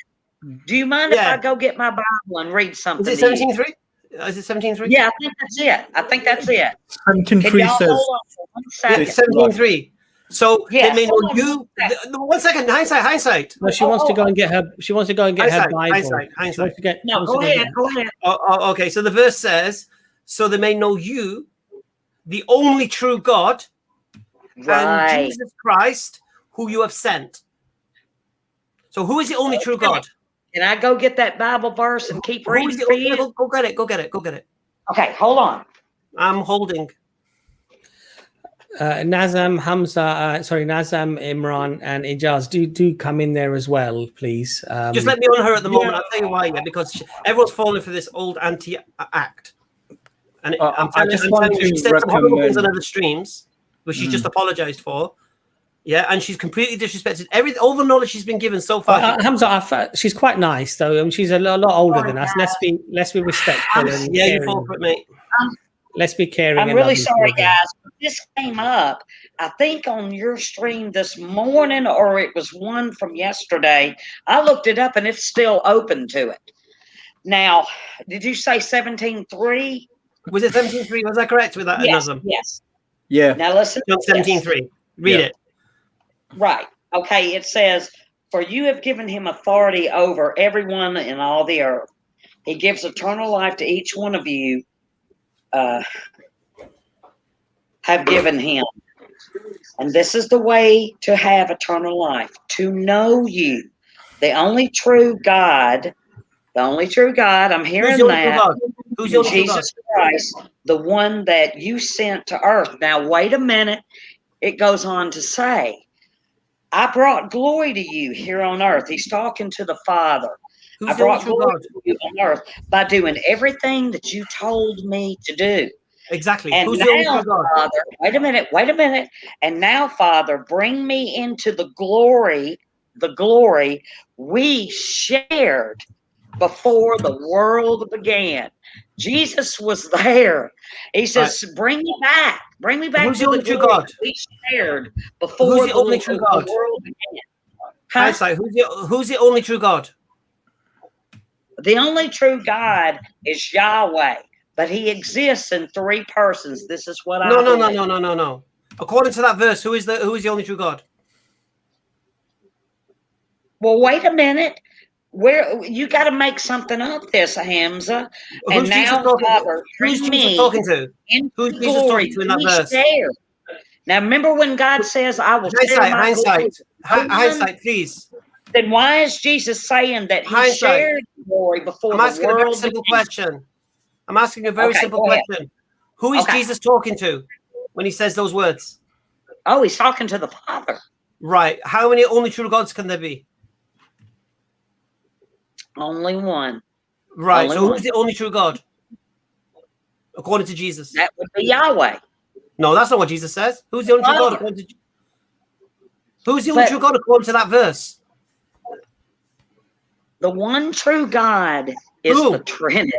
Do you mind if I go get my Bible and read something? Is it 17:3? Is it 17:3? Yeah, I think that's it. 17:3 says. It's 17:3. So they may know you. 1 second, hindsight. No, she wants to go and get her. She wants to go and get her Bible. Hindsight. Go ahead. Okay, so the verse says, "So they may know you, the only true God, and Jesus Christ, who you have sent." So, who is the only true God? Can I go get that Bible verse and keep reading for you? Go get it. Okay, hold on. I'm holding. Nazam, Hamza, Nazam, Imran, and Ijaz, do come in there as well, please. Just let me on her at the moment. I'll tell you why. Because everyone's falling for this old anti-act. And I just wanted to she said some horrible things on other streams, which she just apologized for. Yeah, and she's completely disrespected all the knowledge she's been given so far. Hamza, she's quite nice though. I mean, she's a lot older than us. Let's be respectful. Yeah, you fall for it, mate. Let's be caring. I'm really sorry, guys. This came up, I think, on your stream this morning, or it was one from yesterday. I looked it up, and it's still open to it. Now, did you say 17:3? Was it 17:3? Was that correct with that? Yes. Nazam? Yes. Yeah. Now listen. John 17:3. Read it. Right. Okay. It says, "For you have given him authority over everyone in all the earth. He gives eternal life to each one of you. Have given him. And this is the way to have eternal life, to know you, the only true God, I'm hearing that, Who's your Jesus Christ, the one that you sent to earth." Now, wait a minute. It goes on to say, "I brought glory to you here on earth." He's talking to the Father. I brought glory to you on earth by doing everything that you told me to do. Exactly. And who's now, Father, wait a minute. And now, Father, bring me into the glory we shared before the world began. Jesus was there. He says, "Bring me back. Bring me back who's to the true glory God? we shared before the only true God? World began." Hindsight. Who's the only true God? The only true God is Yahweh, but he exists in three persons. This is what I believe. No. According to that verse, who is the only true God? Well, wait a minute. Where you got to make something of this, Hamza. Who's Jesus talking to? Who's Jesus talking to? Who's Jesus talking to in that verse? Now, remember when God says, "I will share my glory." Hindsight, please. Then why is Jesus saying that he shared glory before the world? I'm asking a very simple question. I'm asking a very simple question. Who is Jesus talking to when he says those words? Oh, he's talking to the Father. Right. How many only true gods can there be? Only one. Right. So who's the only true God? According to Jesus. That would be Yahweh. No, that's not what Jesus says. Who's the only true God according to Who's the only true God according to that verse? The one true God is the Trinity.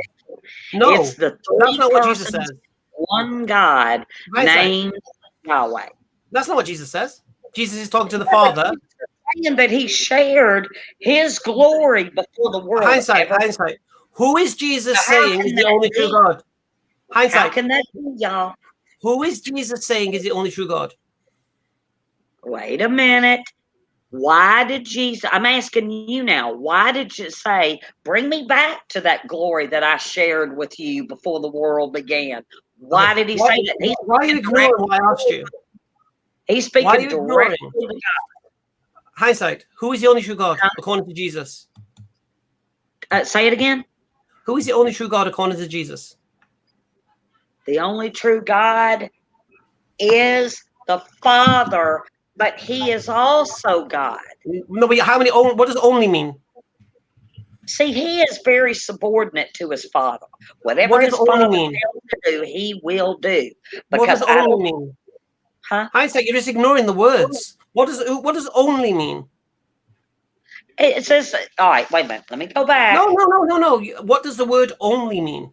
No, it's the that's not what Jesus says. One God named Yahweh. That's not what Jesus says. Jesus is talking to the Father. Saying that he shared his glory before the world. Hindsight. Who is Jesus saying is the only true God? Hindsight. How can that be, y'all? Who is Jesus saying is the only true God? Wait a minute. Why did Jesus, I'm asking you now, why did you say, "Bring me back to that glory that I shared with you before the world began"? Why did he say that? Why are you ignoring what I asked you? He's speaking directly to God. Hindsight. Who is the only true God according to Jesus? Say it again. Who is the only true God according to Jesus? The only true God is the Father, but he is also God. No, but how many? What does "only" mean? See, he is very subordinate to his Father. Whatever his Father tells him to do, he will do. What does "only" mean? Huh? Hindsight, you're just ignoring the words. What does "only" mean? It says, all right, wait a minute. Let me go back. No. What does the word "only" mean?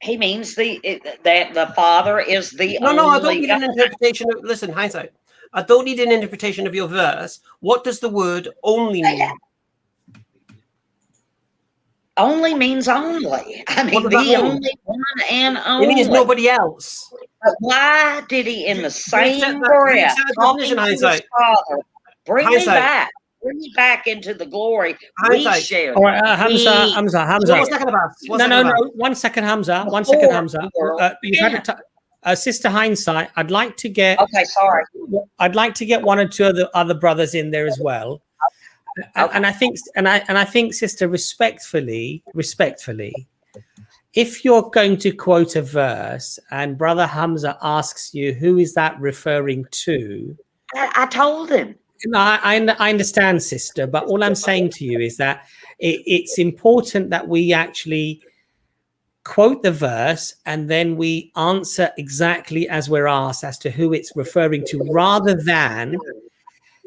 He means that the Father is the only. No, I don't need an interpretation. Listen, Hindsight. I don't need an interpretation of your verse. What does the word "only" mean? Only means only. I mean, the only one and only. It means nobody else. But why did he, in the same breath, talking to his Father, bring me back? Bring me back into the glory we shared. All right, Hamza. 1 second, Abbas. No. 1 second, Hamza. 1 second, Hamza. You've had Sister Hindsight. I'd like to get. Okay, sorry. I'd like to get one or two other brothers in there as well. Okay. And I think, Sister, respectfully, if you're going to quote a verse and Brother Hamza asks you, who is that referring to? I told him. No, I understand, sister, but all I'm saying to you is that it's important that we actually quote the verse and then we answer exactly as we're asked as to who it's referring to, rather than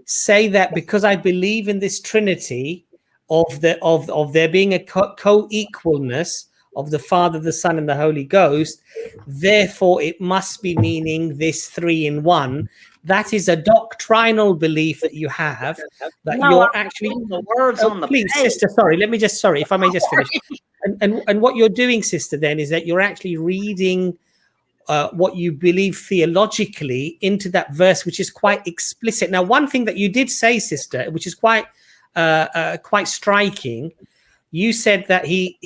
say that because I believe in this Trinity of there being a co-equalness of the Father, the Son, and the Holy Ghost, therefore it must be meaning this 3 in 1. That is a doctrinal belief that you have, that you're actually the words on the please, page. sister, sorry, if I may just finish. And what you're doing, sister, then is that you're actually reading what you believe theologically into that verse, which is quite explicit. Now, one thing that you did say, sister, which is quite striking, you said that he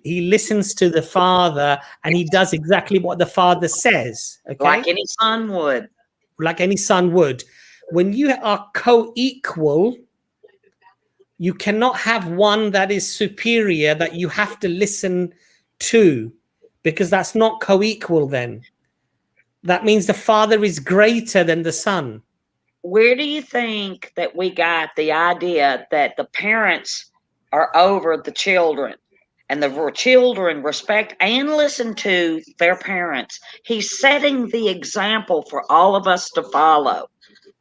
listens to the Father and he does exactly what the Father says. Okay? Like any son would. Like any son would. When you are co-equal, you cannot have one that is superior that you have to listen to, because that's not co-equal then. That means the Father is greater than the Son. Where do you think that we got the idea that the parents are over the children and the children respect and listen to their parents? He's setting the example for all of us to follow.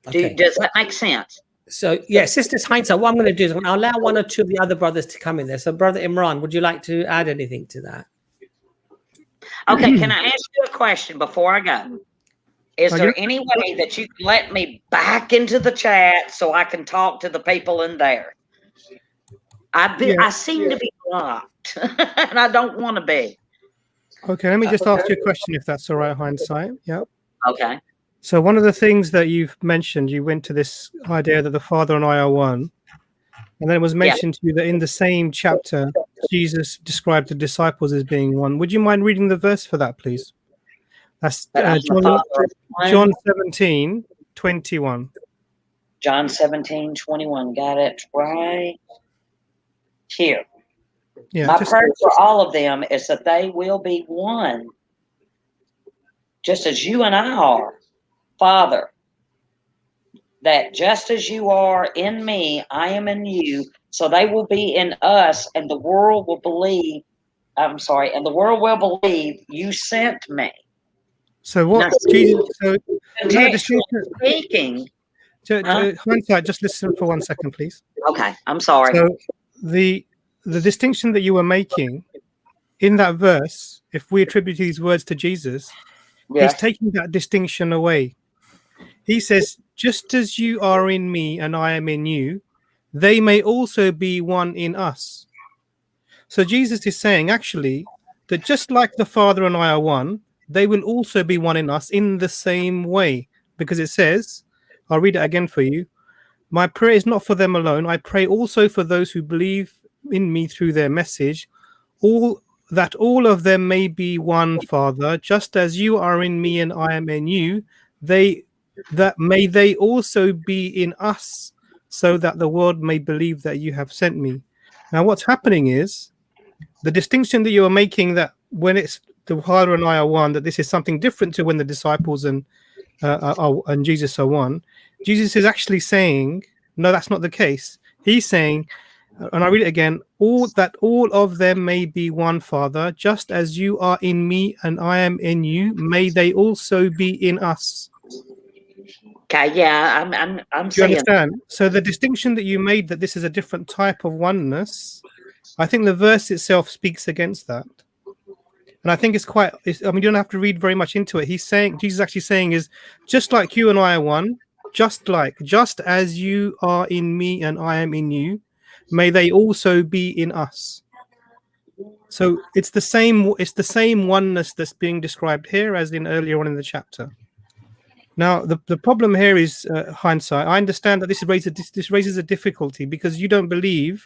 Okay. Does that make sense? So, yeah, Sister's hindsight, what I'm going to do is I'll allow one or two of the other brothers to come in there. So, Brother Imran, would you like to add anything to that? Okay, can I ask you a question before I go? Is there any way that you can let me back into the chat so I can talk to the people in there? I seem to be blocked, and I don't want to be. Okay, let me just ask you a question, if that's all right, hindsight. Yeah. Okay. So one of the things that you've mentioned, you went to this idea that the Father and I are one. And then it was mentioned to you that in the same chapter, Jesus described the disciples as being one. Would you mind reading the verse for that, please? That's John 17:21. John 17:21. Got it right here. Yeah, my prayer for all of them is that they will be one, just as you and I are, Father. That just as you are in me, I am in you, so they will be in us, and the world will believe. And the world will believe you sent me. So what Jesus? So speaking. Hindsight, just listen for 1 second, please. Okay, I'm sorry. So the distinction that you were making in that verse, if we attribute these words to Jesus, he's taking that distinction away. He says, just as you are in me and I am in you, they may also be one in us. So Jesus is saying actually that just like the Father and I are one, they will also be one in us in the same way. Because it says, I'll read it again for you. My prayer is not for them alone. I pray also for those who believe in me through their message, that all of them may be one, Father, just as you are in me and I am in you, that may they also be in us, so that the world may believe that you have sent me. Now what's happening is the distinction that you are making, that when it's the Father and I are one, that this is something different to when the disciples and Jesus are one. Jesus is actually saying, no, that's not the case. He's saying, and I read it again, all of them may be one, Father, just as you are in me and I am in you, may they also be in us. Okay, yeah, I'm Do you understand? So the distinction that you made, that this is a different type of oneness, I think the verse itself speaks against that. And I think it's you don't have to read very much into it. Jesus is actually saying is, just like you and I are one, just as you are in me and I am in you, may they also be in us. So it's the same oneness that's being described here as in earlier on in the chapter. Now, the problem here is hindsight. I understand that this raises a difficulty, because you don't believe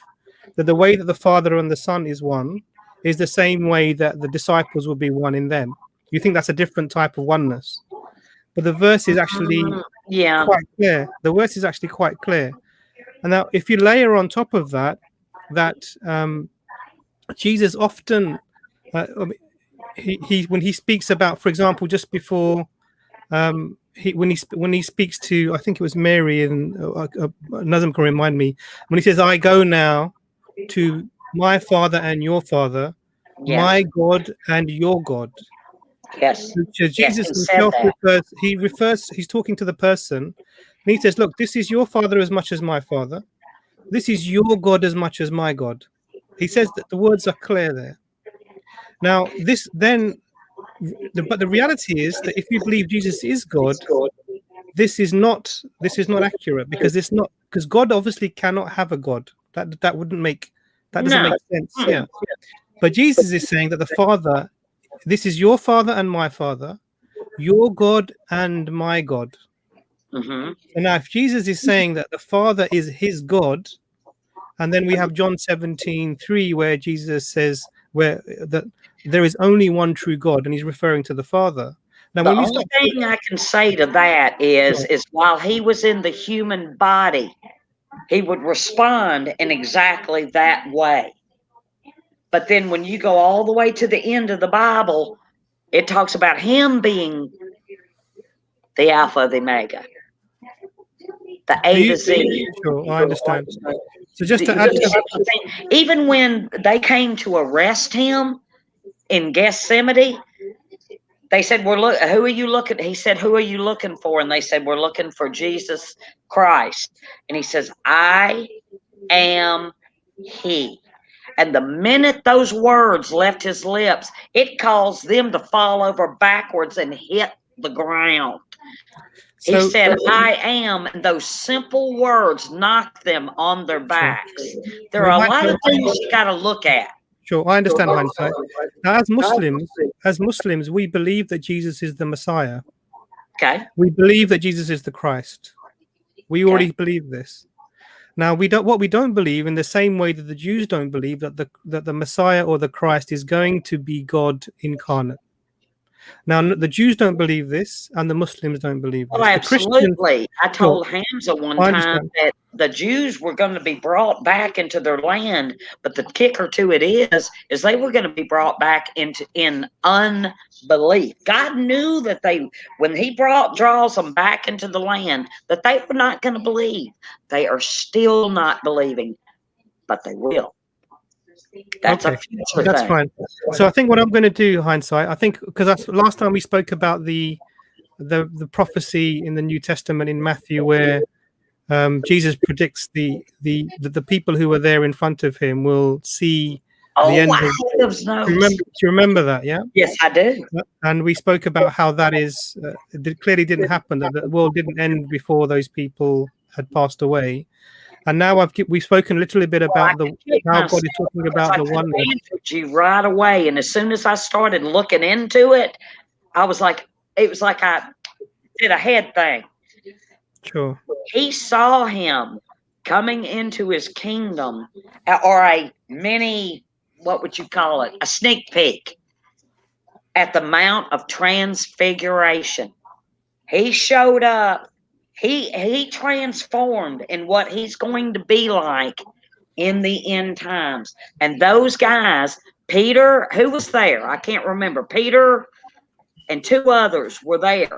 that the way that the Father and the Son is one is the same way that the disciples will be one in them. You think that's a different type of oneness. But the verse is actually quite clear. The verse is actually quite clear. And now, if you layer on top of that, Jesus often, he when he speaks about, for example, just before when he speaks to, I think it was Mary, and Nazam can remind me, when he says, "I go now to my Father and your Father, my God and your God." Yes. Jesus himself he's talking to the person, and he says, "Look, this is your Father as much as my Father. This is your God as much as my God." He says that the words are clear there. Now, but the reality is that if you believe Jesus is God, this is not accurate, because God obviously cannot have a God. That doesn't make sense. Yeah. But Jesus is saying that the Father, this is your Father and my Father, your God and my God. And now if Jesus is saying that the Father is his God, and then we have John 17:3, where Jesus says that there is only one true God, and he's referring to the Father. Now, the only thing I can say to that is while he was in the human body, he would respond in exactly that way. But then when you go all the way to the end of the Bible, it talks about him being the Alpha, the Omega, the A to Z. Sure, I understand. So just to add to even when they came to arrest him in Gethsemane, they said, who are you looking? He said, who are you looking for? And they said, we're looking for Jesus Christ. And he says, I am he. And the minute those words left his lips, it caused them to fall over backwards and hit the ground. He said, I am, and those simple words knocked them on their backs. There are a lot of things you got to look at. Sure, I understand hindsight. Now, as Muslims, we believe that Jesus is the Messiah. Okay. We believe that Jesus is the Christ. We already believe this. Now, what we don't believe, in the same way that the Jews don't believe, that the Messiah or the Christ is going to be God incarnate. Now, the Jews don't believe this, and the Muslims don't believe this. Oh, absolutely. I told Hamza one time that the Jews were going to be brought back into their land, but the kicker to it is they were going to be brought back in unbelief. God knew that when he draws them back into the land, that they were not going to believe. They are still not believing, but they will. That's a future thing. Fine. So I think what I'm going to do, hindsight, I think, because last time we spoke about the prophecy in the New Testament in Matthew, where Jesus predicts the people who were there in front of him will see the end. Do you remember that? Yeah. Yes, I do. And we spoke about how that is it clearly didn't happen. That the world didn't end before those people had passed away. And now we've spoken a little bit about how God is talking about the oneness. I answered you right away, and as soon as I started looking into it, it was like I did a head thing. Sure. He saw him coming into his kingdom, or a mini, what would you call it? A sneak peek at the Mount of Transfiguration. He showed up. He transformed in what he's going to be like in the end times. And those guys, Peter, who was there? I can't remember. Peter and two others were there.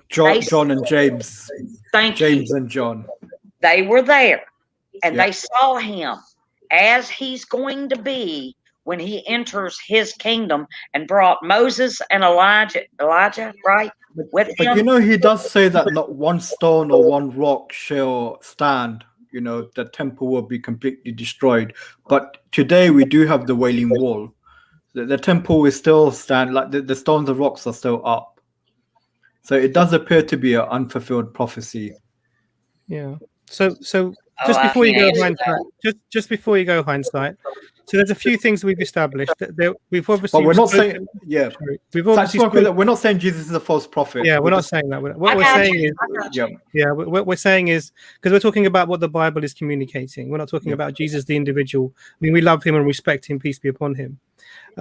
John and James. James and John. They were there. And they saw him as he's going to be when he enters his kingdom, and brought Moses and Elijah, right? With him. You know, he does say that not one stone or one rock shall stand. You know, the temple will be completely destroyed. But today we do have the Wailing Wall. The temple will still stand, like the stones and rocks are still up. So it does appear to be an unfulfilled prophecy. Yeah. So just before you go hindsight, just before you go hindsight. So there's a few things we've established. We've obviously. But we're not saying. Yeah. Sorry, we've obviously. We're not saying Jesus is a false prophet. Yeah, we're not saying that. What we're saying is. Yeah. What we're saying is, because we're talking about what the Bible is communicating. We're not talking about Jesus the individual. I mean, we love him and respect him. Peace be upon him.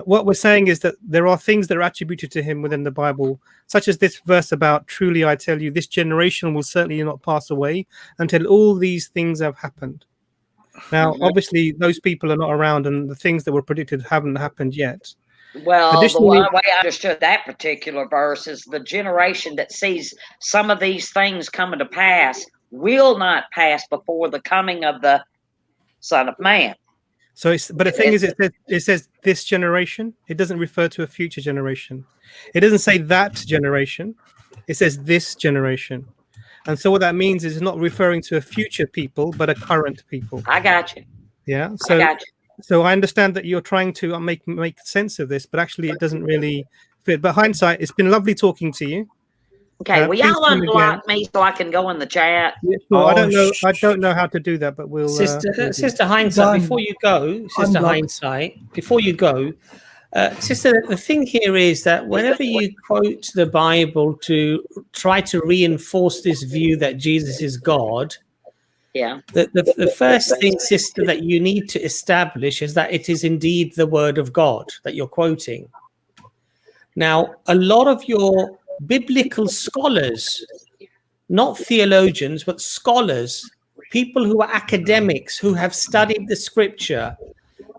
What we're saying is that there are things that are attributed to him within the Bible, such as this verse about, truly I tell you, this generation will certainly not pass away until all these things have happened. Now, obviously, those people are not around, and the things that were predicted haven't happened yet. Well, the Additionally- way I understood that particular verse is the generation that sees some of these things coming to pass will not pass before the coming of the Son of Man. So, but the thing is, it says this generation. It doesn't refer to a future generation. It doesn't say that generation. It says this generation. And so what that means is it's not referring to a future people, but a current people. I got you. Yeah. I got you. So I understand that you're trying to make sense of this, but actually it doesn't really fit. But hindsight, it's been lovely talking to you. Okay, will please y'all come unblock me so I can go in the chat? Yeah, well, I don't know how to do that, but we'll. Sister Hindsight, Done. before you go, Sister Unblock. Hindsight, before you go, Sister, the thing here is that whenever you quote the Bible to try to reinforce this view that Jesus is God, Yeah. the first thing, Sister, that you need to establish is that it is indeed the Word of God that you're quoting. Now, a lot of your biblical scholars, not theologians, but scholars, people who are academics, who have studied the scripture,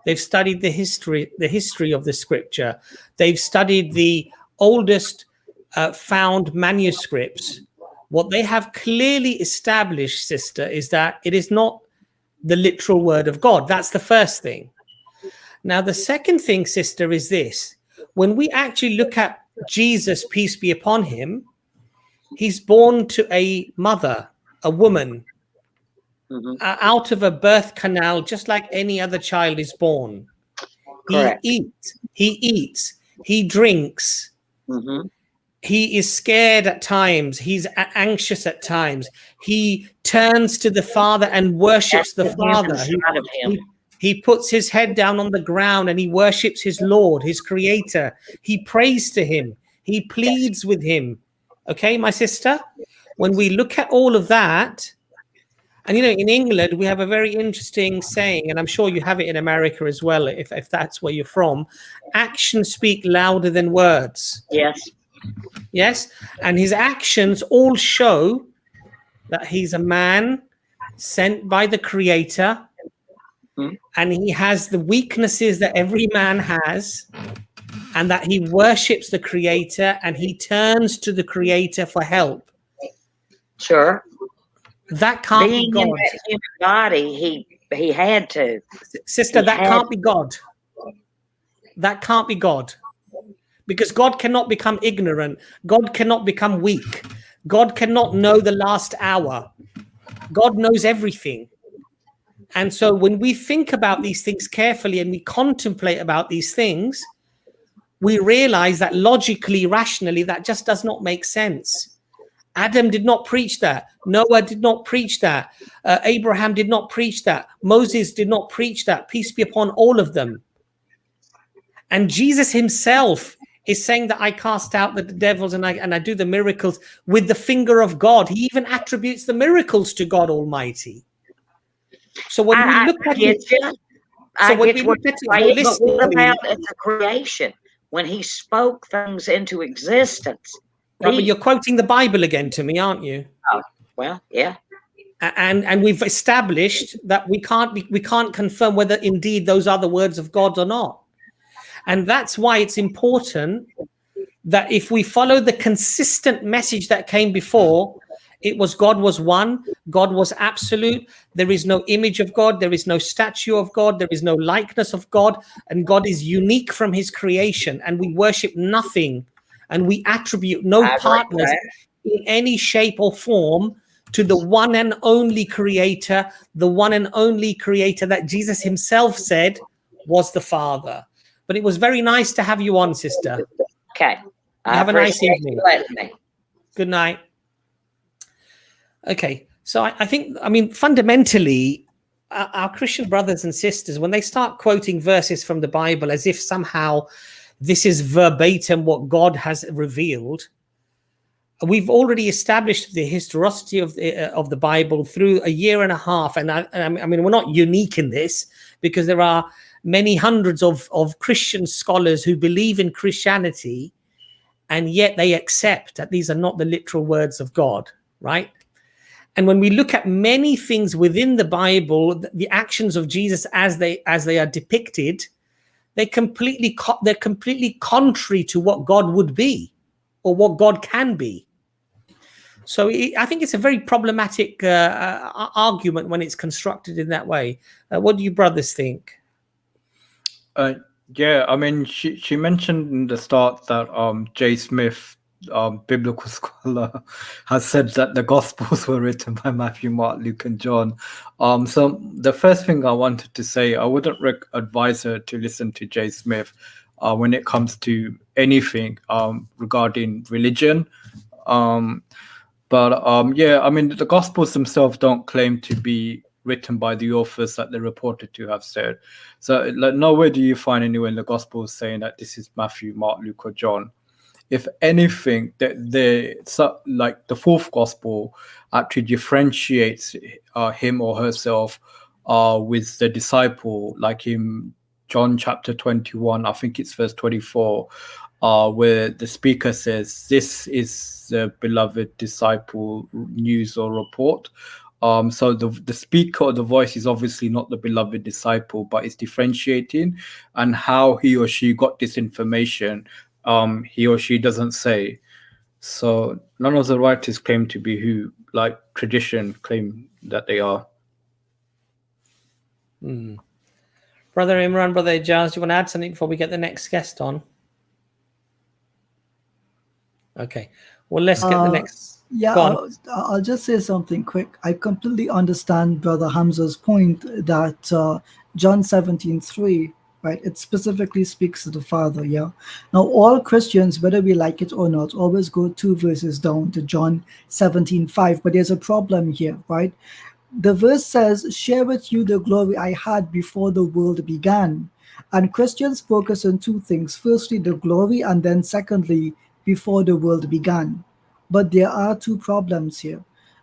they've studied the history of the scripture, they've studied the oldest found manuscripts. What they have clearly established, Sister, is that it is not the literal word of God. That's the first thing. Now, the second thing, Sister, is this. When we actually look at Jesus, peace be upon him, he's born to a mother, a woman, out of a birth canal, just like any other child is born. Correct. He eats, he drinks, he is scared at times, he's anxious at times, he turns to the Father and worships the Father. He puts his head down on the ground and he worships his Lord, his Creator. He prays to him. He pleads with him. Okay, my sister? When we look at all of that, and you know, in England, we have a very interesting saying, and I'm sure you have it in America as well, if that's where you're from. Actions speak louder than words. Yes. Yes? And his actions all show that he's a man sent by the Creator, and he has the weaknesses that every man has, and that he worships the Creator and he turns to the Creator for help. Sure. That can't Being be God. in that human body, he had to. Sister, that can't be God. That can't be God. Because God cannot become ignorant. God cannot become weak. God cannot know the last hour. God knows everything. And so when we think about these things carefully and we contemplate about these things, we realize that logically, rationally, that just does not make sense. Adam did not preach that. Noah did not preach that. Abraham did not preach that. Moses did not preach that. Peace be upon all of them. And Jesus himself is saying that I cast out the devils and I do the miracles with the finger of God. He even attributes the miracles to God Almighty. So when we look at it, but what about at the creation when he spoke things into existence? Right, but you're quoting the Bible again to me, aren't you? Oh, well, yeah. And we've established that we can't confirm whether indeed those are the words of God or not. And that's why it's important that if we follow the consistent message that came before, it was God was one, God was absolute, there is no image of God, there is no statue of God, there is no likeness of God, and God is unique from his creation, and we worship nothing, and we attribute no partners in any shape or form to the one and only creator, the one and only creator that Jesus himself said was the Father. But it was very nice to have you on, sister. Okay. Have a nice evening. Me. Good night. Okay, so I think, fundamentally, our Christian brothers and sisters, when they start quoting verses from the Bible as if somehow this is verbatim what God has revealed, we've already established the historicity of the Bible through a year and a half. And we're not unique in this, because there are many hundreds of Christian scholars who believe in Christianity, and yet they accept that these are not the literal words of God, right? And when we look at many things within the Bible, the actions of Jesus as they are depicted, they're completely contrary to what God would be or what God can be. So I think it's a very problematic argument when it's constructed in that way. What do you brothers think? Yeah, I mean, she mentioned in the start that J. Smith, biblical scholar, has said that the Gospels were written by Matthew, Mark, Luke, and John. So the first thing I wanted to say, I wouldn't advise her to listen to J. Smith when it comes to anything regarding religion. But yeah, I mean, the Gospels themselves don't claim to be written by the authors that they're reported to have said. So like, nowhere do you find anywhere in the Gospels saying that this is Matthew, Mark, Luke, or John. If anything, like the fourth Gospel actually differentiates him or herself with the disciple, like in John chapter 21, I think it's verse 24, where the speaker says, "This is the beloved disciple news or report." So the speaker or the voice is obviously not the beloved disciple, but it's differentiating, and how he or she got this information, he or she doesn't say. So none of the writers claim to be who, like tradition, claim that they are. Brother Imran, Brother Ijaz, do you want to add something before we get the next guest on? Okay. Well, let's get the next. Yeah, I'll just say something quick. I completely understand Brother Hamza's point that John 17:3, right? It specifically speaks to the Father, yeah? Now, all Christians, whether we like it or not, always go 2 verses down to John 17:5, but there's a problem here, right? The verse says, "Share with you the glory I had before the world began." And Christians focus on 2 things. Firstly, the glory, and then secondly, before the world began. But there are 2 problems here.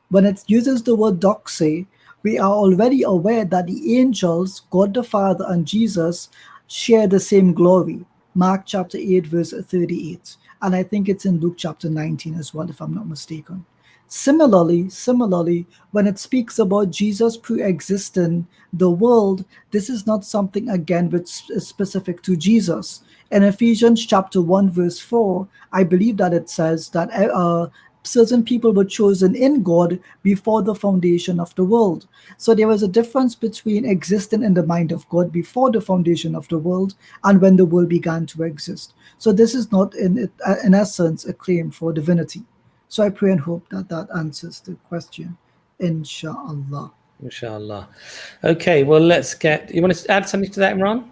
When it uses the word doxe, we are already aware that the angels, God the Father, and Jesus share the same glory. Mark chapter 8, verse 38. And I think it's in Luke chapter 19 as well, if I'm not mistaken. Similarly, when it speaks about Jesus pre-existing the world, this is not something, again, which is specific to Jesus. In Ephesians chapter 1, verse 4, I believe that it says that certain people were chosen in God before the foundation of the world. So there was a difference between existing in the mind of God before the foundation of the world and when the world began to exist. So this is not, in essence, a claim for divinity. So I pray and hope that that answers the question, inshallah. Inshallah. Okay, well, let's get... You want to add something to that, Imran?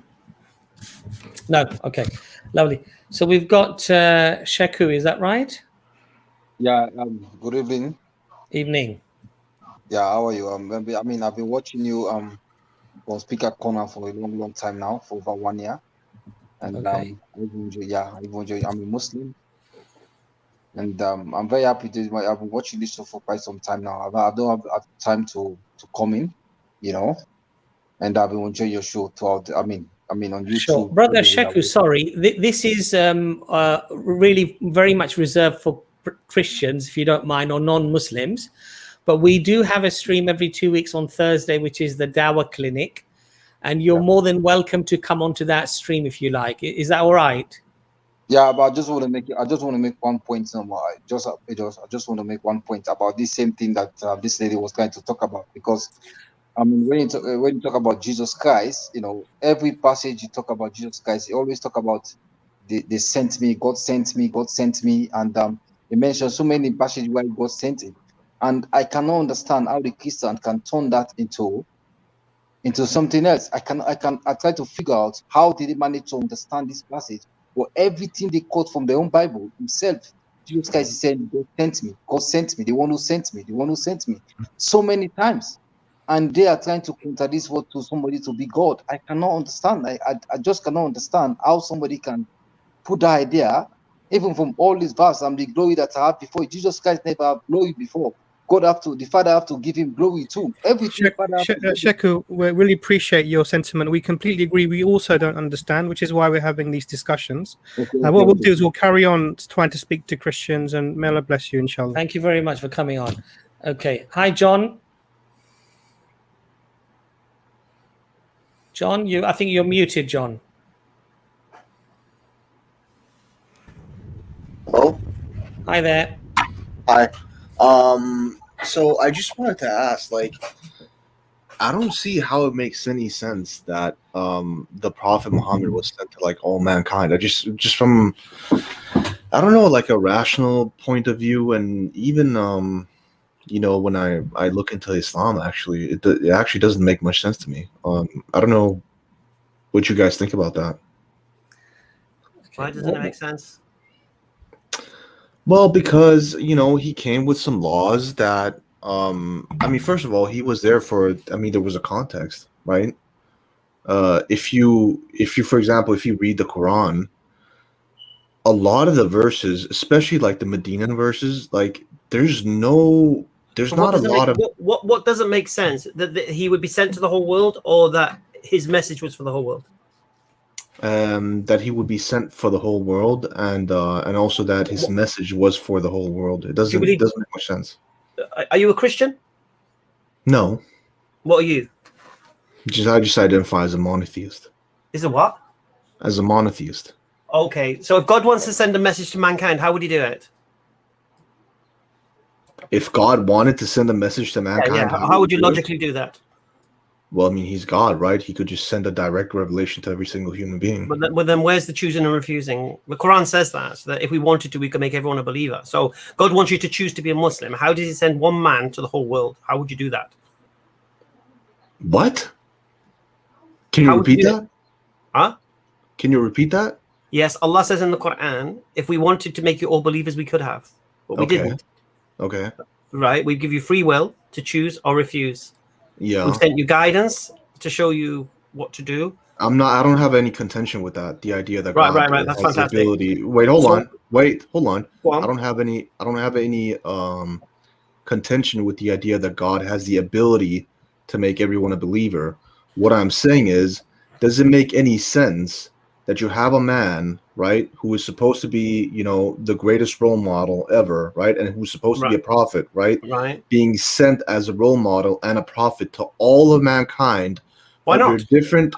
No? Okay, lovely. So we've got Sheku, is that right? Yeah, good evening. Evening. Yeah, how are you? I mean, I've been watching you on Speaker Corner for a long time now, for over 1 year. And Okay. I'm a Muslim. And I'm very happy I've been watching this show for quite some time now. I don't have time to come in, you know. And I've been enjoying your show throughout. I mean on YouTube. Sure. Brother Sheku, sorry. This is really very much reserved for Christians, if you don't mind, or non-Muslims. But we do have a stream every 2 weeks on Thursday, which is the Dawah Clinic. And you're more than welcome to come onto that stream if you like. Is that all right? Yeah, but I just want to make one point. I just want to make one point about this same thing that this lady was trying to talk about, because I mean, when you talk about Jesus Christ, you know, every passage you talk about Jesus Christ, you always talk about they sent me, God sent me, God sent me, and you mentioned so many passages where God sent him, and I cannot understand how the Christian can turn that into something else. I try to figure out how did he manage to understand this passage. But everything they quote from their own Bible himself, Jesus Christ is saying, God sent me, God sent me, the one who sent me, the one who sent me, so many times. And they are trying to counter this word to somebody to be God. I cannot understand. I just cannot understand how somebody can put that idea, even from all these verses and the glory that I have before. Jesus Christ never had glory before. The Father have to give him glory too. Everything. Sheku, we really appreciate your sentiment. We completely agree. We also don't understand, which is why we're having these discussions. What we'll do is we'll carry on trying to speak to Christians, and may Allah bless you, inshallah. Thank you very much for coming on. Okay. Hi, John. John, I think you're muted, John. Hi there. Hi. So I just wanted to ask, like, I don't see how it makes any sense that the Prophet Muhammad was sent to like all mankind. I just from I don't know, like a rational point of view, and even you know, when I look into Islam, actually, it actually doesn't make much sense to me. I don't know what you guys think about that. Why doesn't it make sense? Well, because you know he came with some laws that I mean, first of all, he was there for. I mean, there was a context, right? If you, for example, if you read the Quran, a lot of the verses, especially like the Medina verses, like there's not a lot of what doesn't make sense that he would be sent to the whole world, or that his message was for the whole world. That he would be sent for the whole world, and also that his message was for the whole world. It doesn't make much sense. Are you a Christian? No. What are you? I just identify as a monotheist. Is a what? As a monotheist. Okay, so if God wants to send a message to mankind, how would he do it? If God wanted to send a message to mankind, how would you logically do that? Well, I mean, he's God, right? He could just send a direct revelation to every single human being. But then where's the choosing and refusing? The Quran says that if we wanted to, we could make everyone a believer. So God wants you to choose to be a Muslim. How does he send one man to the whole world? How would you do that? What? Can you repeat that? Huh? Can you repeat that? Yes, Allah says in the Quran, if we wanted to make you all believers, we could have. But we didn't. Okay. Right? We give you free will to choose or refuse. Yeah. We sent you guidance to show you what to do. I don't have any contention with that. The idea that right. God That's has the fantastic. ability. Wait, hold on. Go on. I don't have any contention with the idea that God has the ability to make everyone a believer. What I'm saying is, does it make any sense that you have a man, right, who is supposed to be, you know, the greatest role model ever, right, and who's supposed to be a prophet, right, being sent as a role model and a prophet to all of mankind? Why not? Different.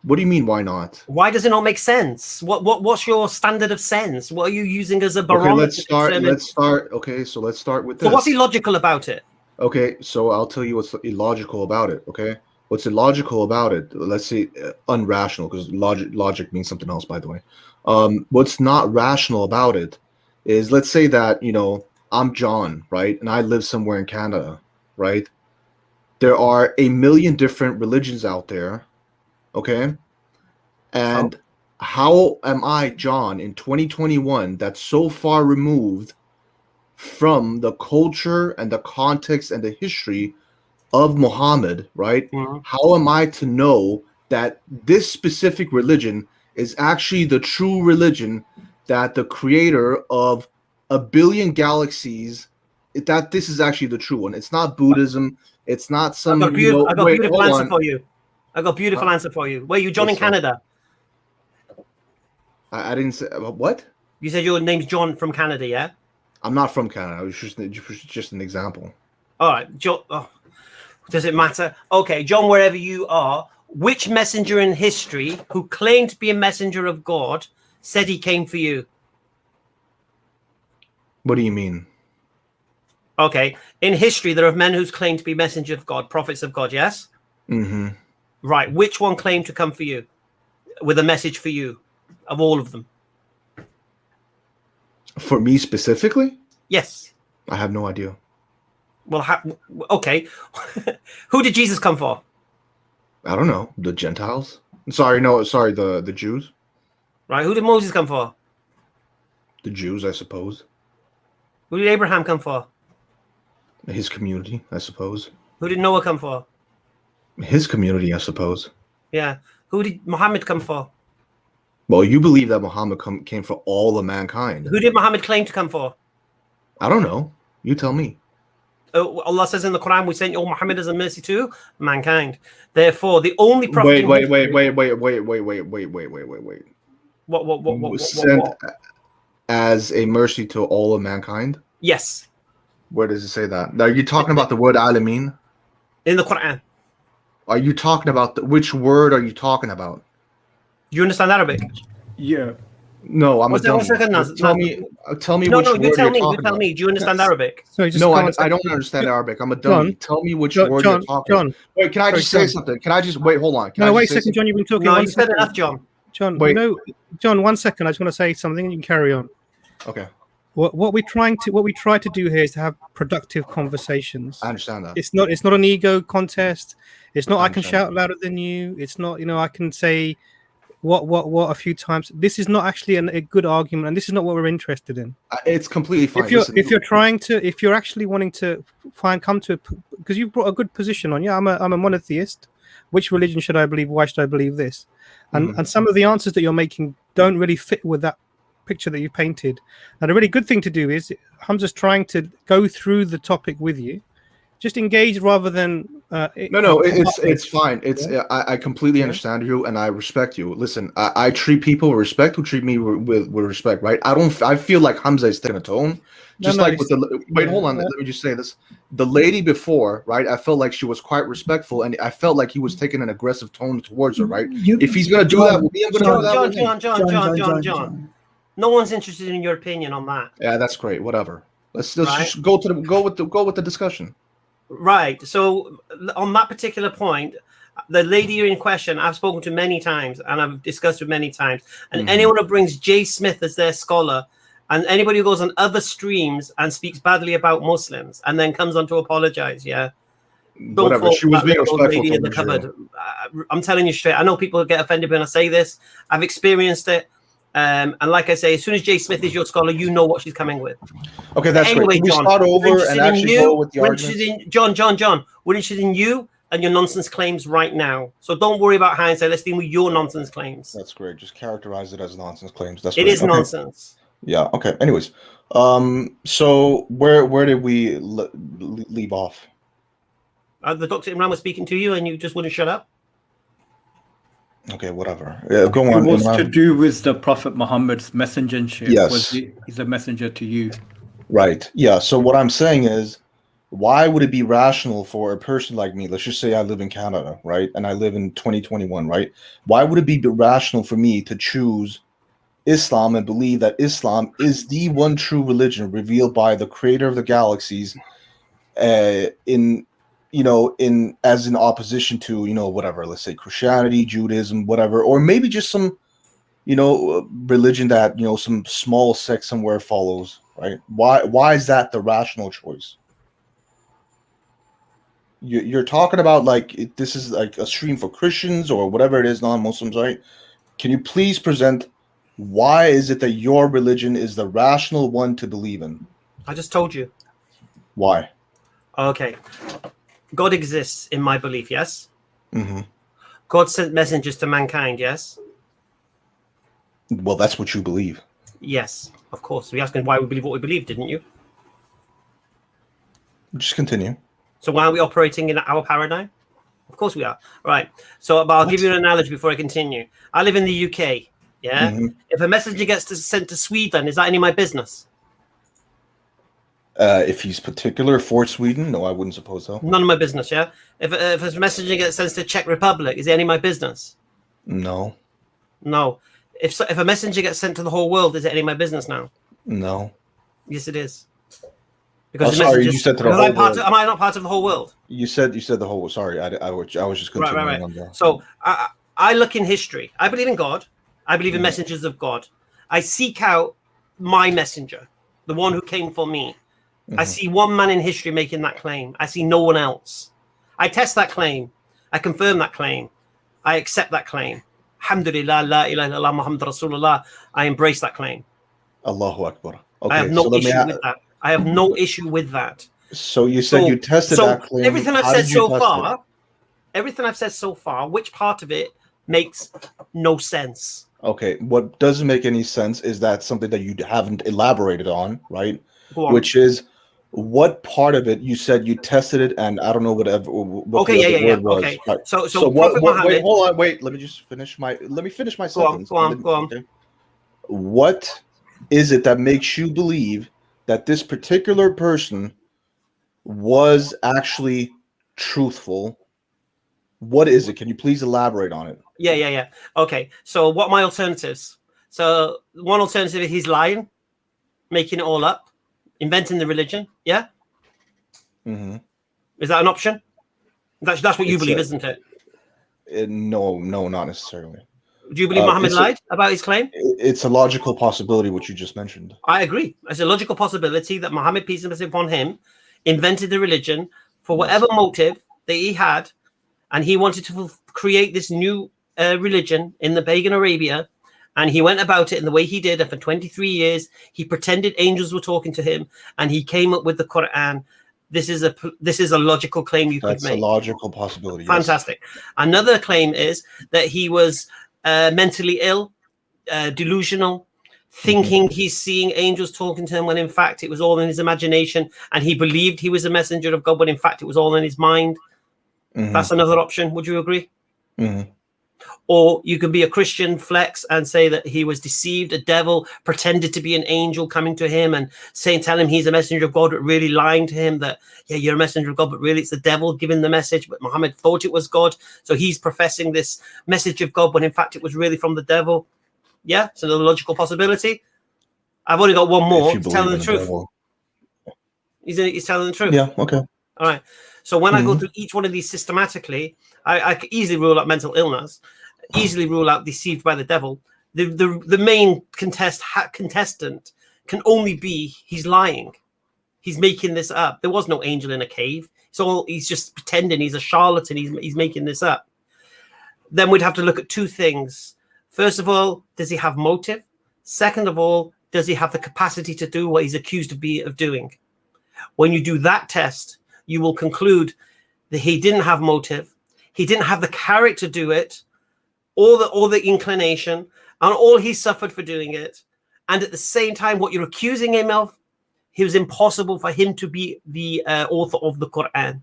What do you mean? Why not? Why does it not make sense? What's your standard of sense? What are you using as a barometer? Okay, let's start. Okay, so let's start with this. So what's illogical about it? Okay, so I'll tell you what's illogical about it. Okay, what's illogical about it? Let's say unrational, because logic means something else, by the way. What's not rational about it is, let's say that, you know, I'm John, right, and I live somewhere in Canada, right? There are a million different religions out there, okay? And how am I, John, in 2021, that's so far removed from the culture and the context and the history of Muhammad, right? Mm-hmm. How am I to know that this specific religion is actually the true religion, that the creator of a billion galaxies, that this is actually the true one? It's not Buddhism. It's not some. I got a beautiful answer for you. I got a beautiful answer for you. Where are you, John in Canada? I didn't say what. You said your name's John from Canada, yeah? I'm not from Canada. It was just an example. All right, John. Oh, does it matter? Okay, John, wherever you are, which messenger in history who claimed to be a messenger of God said he came for you? What do you mean? Okay, in history, there are men who's claimed to be messengers of God, prophets of God, yes? Mm-hmm. Right, which one claimed to come for you with a message for you of all of them? For me specifically? Yes. I have no idea. Well, okay. Who did Jesus come for? I don't know. The Gentiles? The Jews. Right. Who did Moses come for? The Jews, I suppose. Who did Abraham come for? His community, I suppose. Who did Noah come for? His community, I suppose. Yeah. Who did Muhammad come for? Well, you believe that Muhammad came for all of mankind. Who did Muhammad claim to come for? I don't know. You tell me. Allah says in the Quran, we sent you, Muhammad, as a mercy to mankind. Therefore, the only prophet. Wait. What? Sent as a mercy to all of mankind? Yes. Where does it say that? Are you talking about the word alamin? In the Quran. Are you talking about which word are you talking about? You understand Arabic? Yeah. No, I'm a One dummy. second, Naz. Tell me No, which no, word you tell you're me. You talking tell about. me. Do you understand Arabic? Sorry, just No, can't- I don't understand Arabic. I'm a John, dummy. Tell me which John, word John, you're talking about. John. Wait, can I Sorry, just say John. something? Can I just wait? Hold on. Can No, I wait a just say second, John. You've been talking. No, One you said second. enough, John. John, Wait. John, 1 second. I just want to say something, and you can carry on. Okay, What we try to do here is to have productive conversations. I understand that. It's not an ego contest. It's not I I can understand. shout louder than you. It's not I can say what a few times. This is not actually a good argument, and this is not what we're interested in. It's completely fine. If you're actually wanting to come to because you've brought a good position on. Yeah, I'm a monotheist. Which religion should I believe? Why should I believe this? And some of the answers that you're making don't really fit with that picture that you painted. And a really good thing to do is Hamza's trying to go through the topic with you. Just engage rather than it's fine. I completely understand you and I respect you. Listen, I treat people with respect who treat me with respect, right? I feel like Hamza is taking a tone. Hold on, let me just say this. The lady before, right? I felt like she was quite respectful, and I felt like he was taking an aggressive tone towards her, right? If he's gonna do that with me, I'm gonna do that with him. John. No one's interested in your opinion on that. Yeah, that's great. Whatever. Let's just go with the discussion. Right. So on that particular point, the lady in question, I've spoken to many times and I've discussed with many times. And anyone who brings Jay Smith as their scholar, and anybody who goes on other streams and speaks badly about Muslims and then comes on to apologize, Whatever. She was being respectful in the cupboard. I'm telling you straight. I know people get offended when I say this. I've experienced it. And like I say, as soon as Jay Smith is your scholar, you know what she's coming with. Okay, that's anyway, great. Can we John, start over and actually go with the arguments? John, we're interested in you and your nonsense claims right now. So don't worry about hindsight. Let's deal with your nonsense claims. That's great. Just characterize it as nonsense claims. It is nonsense. Yeah. Okay. Anyways, so where did we leave off? The Dr. Imran was speaking to you, and you just wouldn't shut up. Okay, whatever. Yeah, go on. It was to do with the Prophet Muhammad's messengership. Yes. He's a messenger to you. Right. Yeah. So what I'm saying is, why would it be rational for a person like me? Let's just say I live in Canada, right? And I live in 2021, right? Why would it be rational for me to choose Islam and believe that Islam is the one true religion revealed by the creator of the galaxies in opposition to, whatever, let's say Christianity, Judaism, whatever, or maybe just some, religion that, some small sect somewhere follows, right? Why is that the rational choice? You're talking about like this is like a stream for Christians or whatever it is, non-Muslims, right? Can you please present why is it that your religion is the rational one to believe in? I just told you. Why? Okay. God exists in my belief, yes? Mm-hmm. God sent messengers to mankind, yes? Well, that's what you believe. Yes, of course. We asked why we believe what we believe, didn't you? Just continue. So why aren't we operating in our paradigm? Of course we are. Right. So, but I'll give you an analogy before I continue. I live in the UK, yeah? Mm-hmm. If a messenger gets sent to Sweden, is that any of my business? If he's particular for Sweden, no, I wouldn't suppose so. None of my business, yeah? If a messenger gets sent to Czech Republic, is it any of my business? No. No. If a messenger gets sent to the whole world, is it any of my business now? No. Yes, it is. Because sorry, you said to the whole world. Am I not part of the whole world? You said the whole world. Sorry, I was just continuing right. on that. So I look in history. I believe in God. I believe in messengers of God. I seek out my messenger, the one who came for me. Mm-hmm. I see one man in history making that claim. I see no one else. I test that claim. I confirm that claim. I accept that claim. Alhamdulillah, la ilaha illallah, Muhammad Rasulullah. I embrace that claim. Allahu Akbar. Okay, I have no issue with that. I have no issue with that. So you said you tested that claim. Everything I've said so far, which part of it makes no sense? Okay, what doesn't make any sense is that something that you haven't elaborated on, right? Which is what part of it you said you tested it, and I don't know what the word was. Okay, right. so what? Wait, hold on, wait. Let me finish my sentence. Go on. Okay. What is it that makes you believe that this particular person was actually truthful? What is it? Can you please elaborate on it? Yeah. Okay. So what are my alternatives? So one alternative is he's lying, making it all up, inventing the religion. Yeah. Mm-hmm. Is that an option? That's what you believe, isn't it? No, not necessarily. Do you believe Muhammad lied about his claim? It's a logical possibility, what you just mentioned. I agree. It's a logical possibility that Muhammad, peace and blessings upon him, invented the religion for whatever motive that he had, and he wanted to create this new religion in the pagan Arabia, and he went about it in the way he did, and for 23 years he pretended angels were talking to him, and he came up with the Quran. This is a logical claim you could make. That's a logical possibility. Fantastic. Yes. Another claim is that he was mentally ill, delusional, thinking he's seeing angels talking to him when in fact it was all in his imagination, and he believed he was a messenger of God when in fact it was all in his mind. That's another option. Would you agree? Or you can be a Christian flex and say that he was deceived, a devil pretended to be an angel coming to him and tell him he's a messenger of God, but really lying to him that, yeah, you're a messenger of God, but really it's the devil giving the message, but Muhammad thought it was God. So he's professing this message of God when in fact it was really from the devil. Yeah, it's another logical possibility. I've only got one more. He's telling the truth. He's telling the truth. Yeah, okay. All right. So when I go through each one of these systematically, I could easily rule out mental illness, easily rule out deceived by the devil. The main contestant can only be he's lying. He's making this up. There was no angel in a cave. So he's just pretending he's a charlatan. He's making this up. Then we'd have to look at two things. First of all, does he have motive? Second of all, does he have the capacity to do what he's accused of doing? When you do that test, you will conclude that he didn't have motive, he didn't have the character to do it, or the inclination, and all he suffered for doing it. And at the same time, what you're accusing him of, it was impossible for him to be the author of the Quran.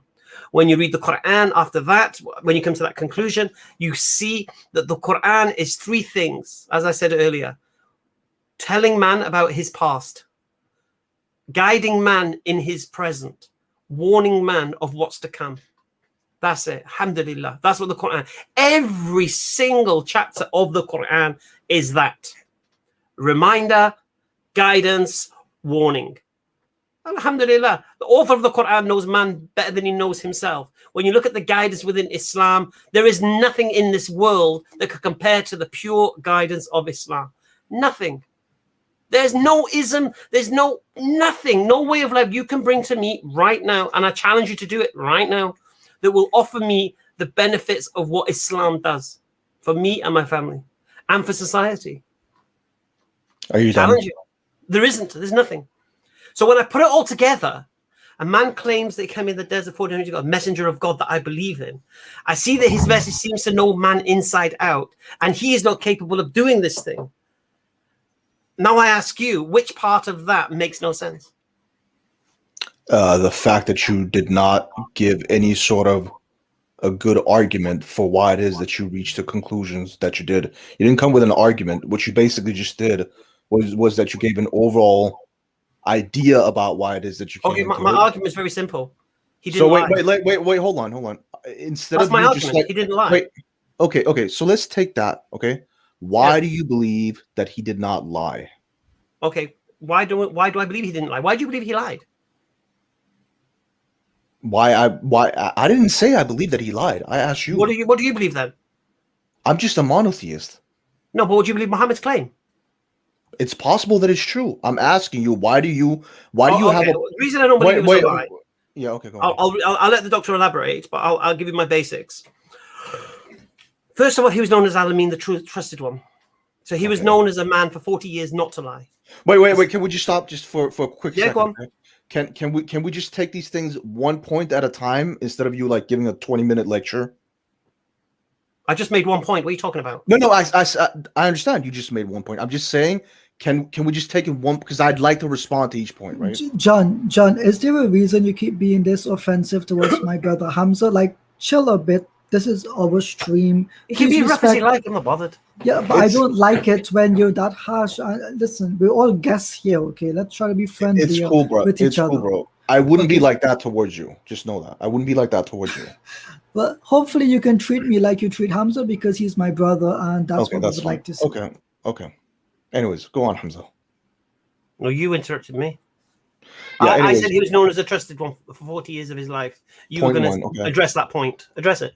When you read the Quran after that, when you come to that conclusion, you see that the Quran is three things, as I said earlier: telling man about his past, guiding man in his present, warning man of what's to come. That's it. Alhamdulillah. That's what the Quran, every single chapter of the Quran is that. Reminder, guidance, warning. Alhamdulillah. The author of the Quran knows man better than he knows himself. When you look at the guidance within Islam, there is nothing in this world that could compare to the pure guidance of Islam. Nothing. There's no ism, there's nothing, no way of life you can bring to me right now, and I challenge you to do it right now, that will offer me the benefits of what Islam does for me and my family and for society. Are you challenge you? There isn't, there's nothing. So when I put it all together, a man claims that he came in the desert 400 years ago, a messenger of God that I believe in. I see that his message seems to know man inside out, and he is not capable of doing this thing. Now I ask you, which part of that makes no sense? The fact that you did not give any sort of a good argument for why it is that you reached the conclusions that you did. You didn't come with an argument. What you basically just did was that you gave an overall idea about why it is that you came. Okay, my argument is very simple. He didn't lie. Wait, hold on. Instead That's of my you argument. just like, he didn't lie. Okay. So let's take that. Okay. Why do you believe that he did not lie? Okay. Why do I believe he didn't lie? Why do you believe he lied? Why I didn't say I believe that he lied. I asked you. What do you believe then? I'm just a monotheist. No, but what do you believe Muhammad's claim? It's possible that it's true. I'm asking you, why do you have a the reason I don't believe it was a lie. Yeah, okay, go on. I'll let the doctor elaborate, but I'll give you my basics. First of all, he was known as Al-Amin, the trusted one. So he was known as a man for 40 years not to lie. Wait. Can we just stop just for a quick second? Go on. Okay? Can we just take these things one point at a time instead of you like giving a 20-minute lecture? I just made one point. What are you talking about? No. I understand. You just made one point. I'm just saying, can we just take it one, because I'd like to respond to each point, right? John, is there a reason you keep being this offensive towards my brother Hamza? Like, chill a bit. This is our stream. You can be rough as you like. I'm not bothered. Yeah, but I don't like it when you're that harsh. Listen, we're all guests here, okay? Let's try to be friendly it's cool, bro. with each other. Cool, bro. I wouldn't be like that towards you. Just know that. I wouldn't be like that towards you. Well, hopefully you can treat me like you treat Hamza, because he's my brother, and that's what I would like to see. Okay. Anyways, go on, Hamza. No, you interrupted me. Yeah, I anyways. said he was known as a trusted one for 40 years of his life. You were Point going one, to okay. address that point. Address it.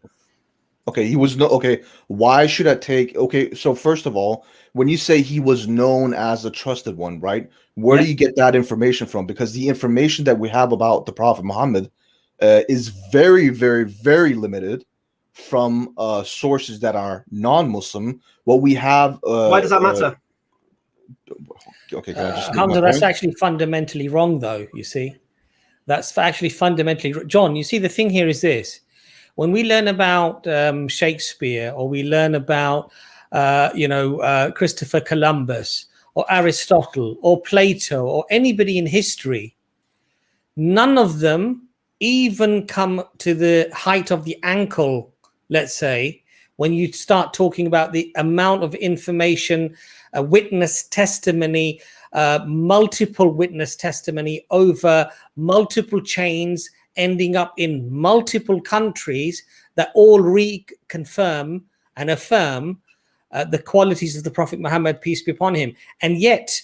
Okay, he was no. Okay, why should I take? Okay, so first of all, when you say he was known as a trusted one, right? Where do Yeah. you get that information from? Because the information that we have about the Prophet Muhammad is very, very, very limited from sources that are non-Muslim. What we have. Why does that matter? Okay, can I just make Hamza, my that's point? actually fundamentally wrong, though. You see, that's actually fundamentally John. You see, the thing here is this: when we learn about Shakespeare, or we learn about Christopher Columbus, or Aristotle, or Plato, or anybody in history, none of them even come to the height of the ankle, let's say, when you start talking about the amount of information, witness testimony, multiple witness testimony over multiple chains, ending up in multiple countries that all reconfirm and affirm the qualities of the Prophet Muhammad, peace be upon him. And yet,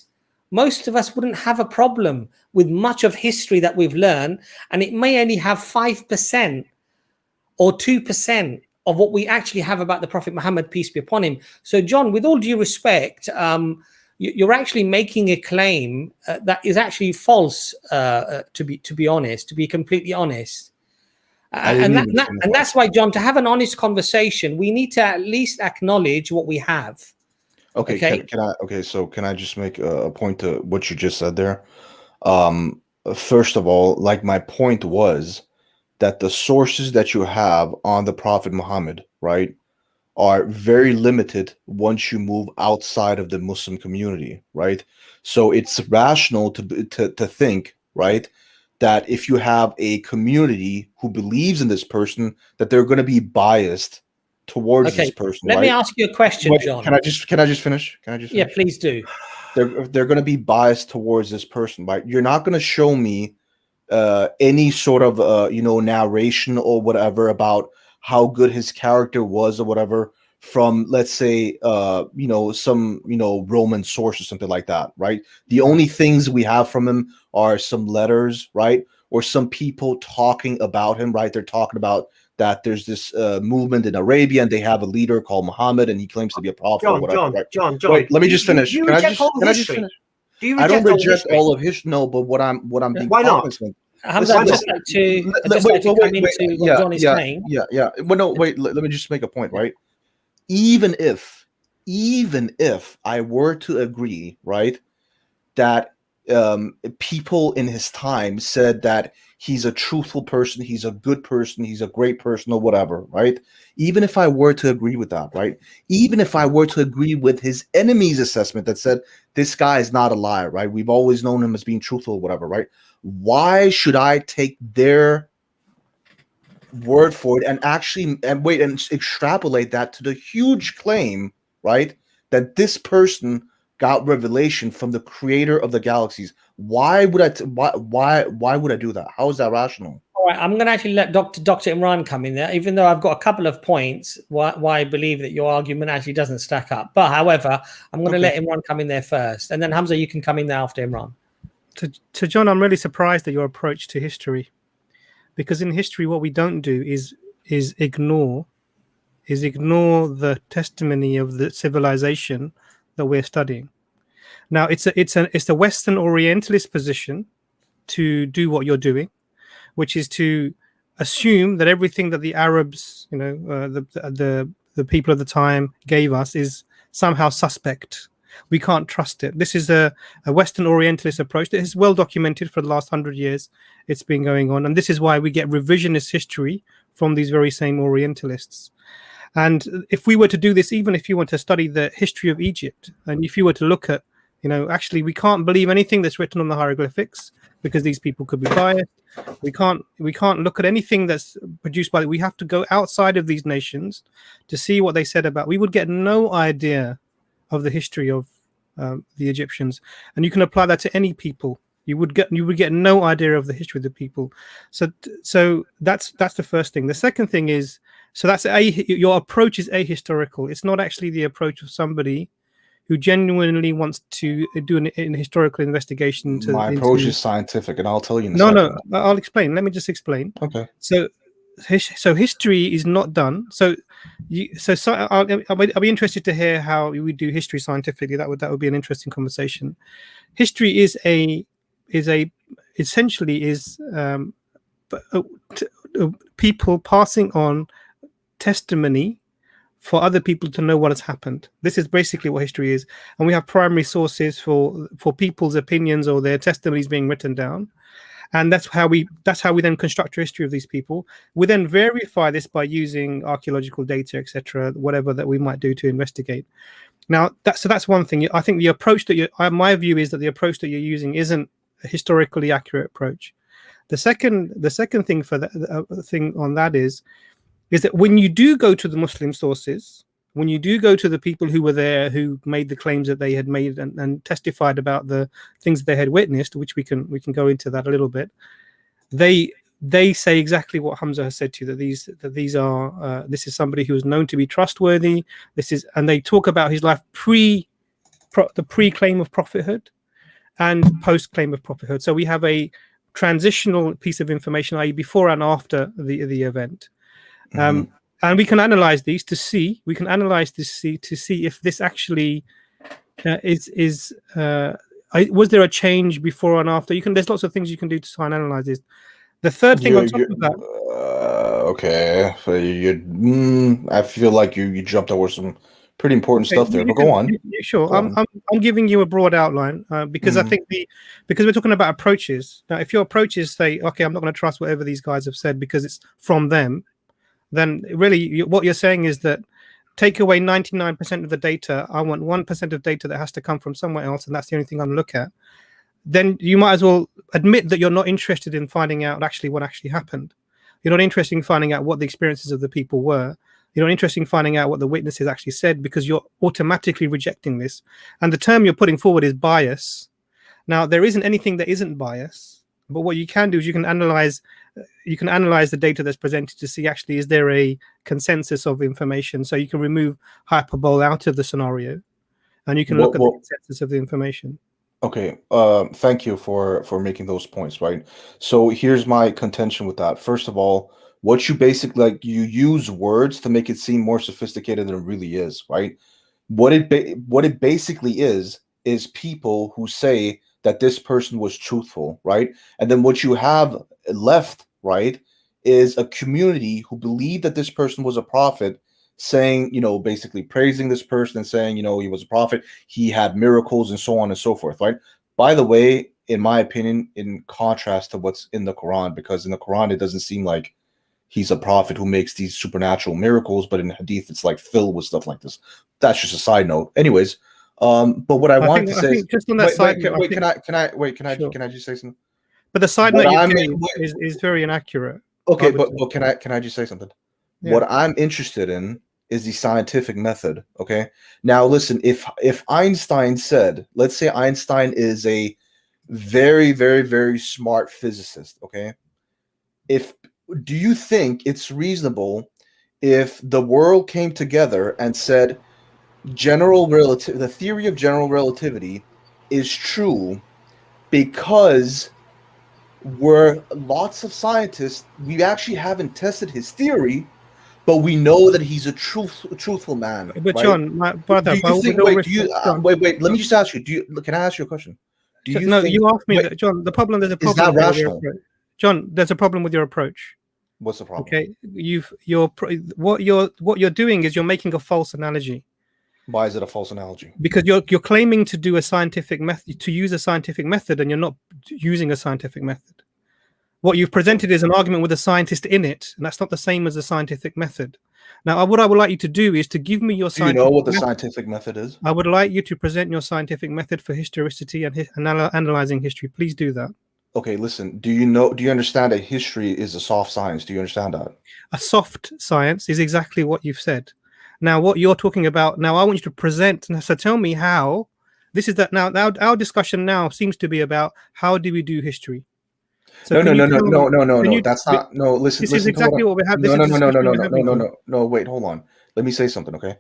most of us wouldn't have a problem with much of history that we've learned, and it may only have 5% or 2% of what we actually have about the Prophet Muhammad, peace be upon him. So, John, with all due respect, you're actually making a claim that is actually false. To be honest, to be completely honest, and that's why, John, to have an honest conversation, we need to at least acknowledge what we have. Okay, Okay. can I? Okay, so can I just make a point to what you just said there? First of all, like my point was that the sources that you have on the Prophet Muhammad, right, are very limited once you move outside of the Muslim community, right? So it's rational to think, right, that if you have a community who believes in this person, that they're going to be biased towards this person. Let right? me ask you a question, Wait, John. Can I just finish? Can I just? Yeah, Finish? please do. They're going to be biased towards this person, right? You're not going to show me any sort of narration or whatever about how good his character was or whatever from, let's say, some Roman source or something like that, right? The only things we have from him are some letters, right, or some people talking about him, right? They're talking about that there's this movement in Arabia and they have a leader called Muhammad and he claims to be a prophet or whatever. John. Wait, let me just finish. You Can I reject just all can I just history. finish? Do you I don't reject reject history? all of history. No, but what I'm being Why not? cognizant. Hamza, I'd just like to come into what John is saying. Yeah. Well, no, wait. Let me just make a point, right? Even if I were to agree, right, that people in his time said that he's a truthful person, he's a good person, he's a great person, or whatever, right? Even if I were to agree with that, right? Even if I were to agree with his enemy's assessment that said this guy is not a liar, right? We've always known him as being truthful, or whatever, right? Why should I take their word for it and extrapolate that to the huge claim, right, that this person got revelation from the creator of the galaxies? Why would I why would I do that? How is that rational? All right, I'm going to actually let Dr. Imran come in there, even though I've got a couple of points why I believe that your argument actually doesn't stack up. But however, I'm going to let Imran come in there first, and then Hamza, you can come in there after Imran. To John, I'm really surprised at your approach to history, because in history, what we don't do is ignore the testimony of the civilization that we're studying. Now, it's the Western Orientalist position to do what you're doing, which is to assume that everything that the Arabs, the people of the time gave us is somehow suspect. We can't trust it. This is a Western Orientalist approach that is well documented for the last 100 years. It's been going on, and this is why we get revisionist history from these very same Orientalists. And if we were to do this, even if you want to study the history of Egypt, and if you were to look at, actually we can't believe anything that's written on the hieroglyphics because these people could be biased. We can't look at anything that's produced by. We have to go outside of these nations to see what they said about. We would get no idea of the history of the Egyptians, and you can apply that to any people. You would get no idea of the history of the people. So that's the first thing. The second thing is, so that's your approach is ahistorical. It's not actually the approach of somebody who genuinely wants to do an historical investigation. My approach is scientific, and I'll tell you in a no, second. no, I'll explain. Let me just explain. Okay. So history is not done. I'll be interested to hear how we do history scientifically. That would be an interesting conversation. History is essentially people passing on testimony for other people to know what has happened. This is basically what history is, and we have primary sources for people's opinions or their testimonies being written down, and that's how we then construct a history of these people. We then verify this by using archaeological data, etc., whatever that we might do to investigate. Now, that's one thing. I think the approach that my view is that the approach that you're using isn't a historically accurate approach. The second thing for that thing on that is that when you do go to the Muslim sources, when you do go to the people who were there, who made the claims that they had made and testified about the things they had witnessed, which we can go into that a little bit, they say exactly what Hamza has said to you, that this is somebody who is known to be trustworthy. And they talk about his life the pre-claim of prophethood and post-claim of prophethood. So we have a transitional piece of information, i.e., before and after the event. And we can analyze these to see. To see if this actually was there a change before and after. There's lots of things you can do to try and analyze this. The third thing on top of that. Okay, I feel like you jumped over some pretty important stuff there. But go on. Sure. Go on. I'm giving you a broad outline because I think because we're talking about approaches. Now, if your approaches say, okay, I'm not going to trust whatever these guys have said because it's from them, then really what you're saying is that take away 99% of the data. I want 1% of data that has to come from somewhere else, and that's the only thing I'm going to look at. Then you might as well admit that you're not interested in finding out what actually happened. You're not interested in finding out what the experiences of the people were. You're not interested in finding out what the witnesses actually said, because you're automatically rejecting this. And the term you're putting forward is bias. Now, there isn't anything that isn't bias, but what you can do is you can analyze the data that's presented to see actually is there a consensus of information. So you can remove hyperbole out of the scenario, and you can look at the consensus of the information. Okay, thank you for making those points, right? So here's my contention with that. First of all, what you basically you use words to make it seem more sophisticated than it really is, right? What it basically is people who say that this person was truthful, right? And then what you have left, right, is a community who believed that this person was a prophet, saying, basically praising this person and saying, he was a prophet, he had miracles and so on and so forth, right? By the way, in my opinion, in contrast to what's in the Quran, because in the Quran, it doesn't seem like he's a prophet who makes these supernatural miracles, but in Hadith, it's like filled with stuff like this. That's just a side note. Anyways, but what I wanted to say, just on that side note, can I just say something? But the side note you gave is very inaccurate. Okay, but can I just say something? Yeah. What I'm interested in is the scientific method. Okay. Now listen, if Einstein said, let's say Einstein is a very, very, very smart physicist. Okay. Do you think it's reasonable if the world came together and said the theory of general relativity is true because we're lots of scientists, we actually haven't tested his theory, but we know that he's a truthful man. But right? John, my brother, wait, let me just ask you, can I ask you a question? You asked me that, John. There's a problem. Is that rational? John, there's a problem with your approach. What's the problem? Okay, what you're doing is you're making a false analogy. Why is it a false analogy? Because you're claiming to do a scientific method, to use a scientific method, and you're not using a scientific method. What you've presented is an argument with a scientist in it, and that's not the same as a scientific method. Now, what I would like you to do is to give me your scientific. Do you know what the scientific method is? I would like you to present your scientific method for historicity and analyzing history. Please do that. Okay, listen. Do you understand that history is a soft science? Do you understand that? A soft science is exactly what you've said. Now, what you're talking about now, I want you to present. So tell me how. This is that now. Our discussion now seems to be about how do we do history. So no. That's not. No, listen. This is exactly what we have. No. Wait, hold on. Let me say something, okay?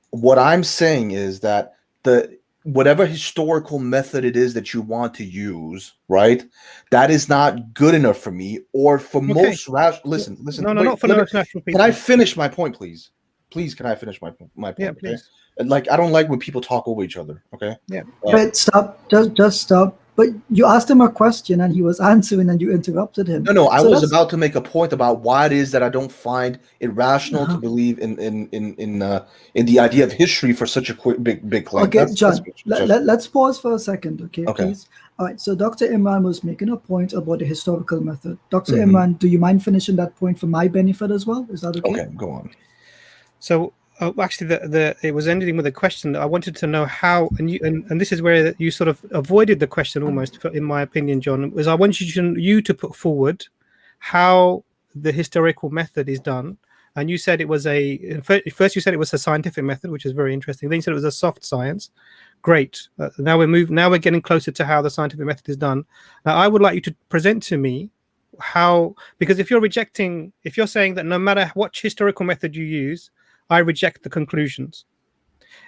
What I'm saying is that whatever historical method it is that you want to use, right? That is not good enough for me, or for most rational. Listen. No, wait, not for most national people. Can I finish my point, please? Please, can I finish my point? Yeah, okay? please. Like, I don't like when people talk over each other. Okay. Yeah. Wait, stop. Just stop. But you asked him a question and he was answering and you interrupted him. No, I So was that's- about to make a point about why it is that I don't find it rational to believe in the idea of history for such a big claim. Okay, That's John, just- let's pause for a second, okay, Okay. please? All right, so Dr. Imran was making a point about the historical method. Dr. Mhm. Imran, do you mind finishing that point for my benefit as well? Is that okay? Okay, go on. So actually, it was ending with a question. I wanted to know how, and this is where you sort of avoided the question almost, in my opinion, John. Was I wanted you to put forward how the historical method is done, and you said it was first you said it was a scientific method, which is very interesting. Then you said it was a soft science. Great. Now we're getting closer to how the scientific method is done. Now I would like you to present to me how, because if you're saying that no matter what historical method you use, I reject the conclusions.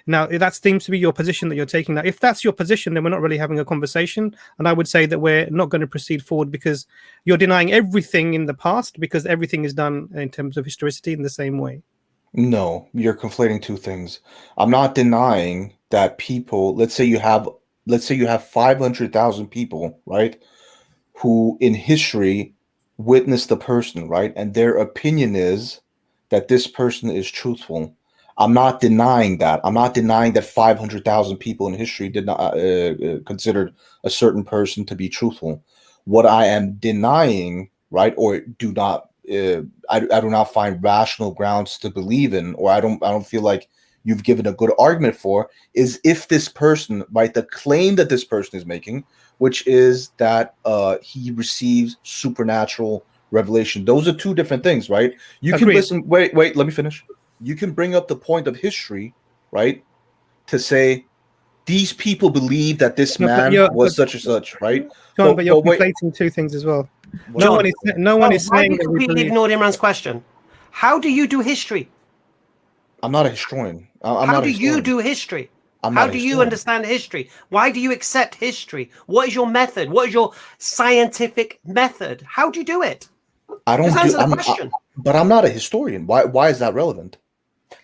Now, that seems to be your position that you're taking. Now, if that's your position, then we're not really having a conversation. And I would say that we're not going to proceed forward, because you're denying everything in the past, because everything is done in terms of historicity in the same way. No, you're conflating two things. I'm not denying that people, let's say you have 500,000 people, right, who in history witnessed the person, right, and their opinion is that this person is truthful. I'm not denying that. I'm not denying that 500,000 people in history did not considered a certain person to be truthful. What I am denying, right, or do not, I do not find rational grounds to believe in, or I don't feel like you've given a good argument for, is if this person, right, the claim that this person is making, which is that he receives supernatural revelation. Those are two different things, right? You can listen. Wait, let me finish. You can bring up the point of history, right, to say these people believe that this man was such and such, right? John, but you're conflating two things as well. No one is saying. Why do you completely ignored Imran's question? How do you do history? I'm not a historian. How do you do history? How do you understand history? Why do you accept history? What is your method? What is your scientific method? How do you do it? But I'm not a historian. Why is that relevant?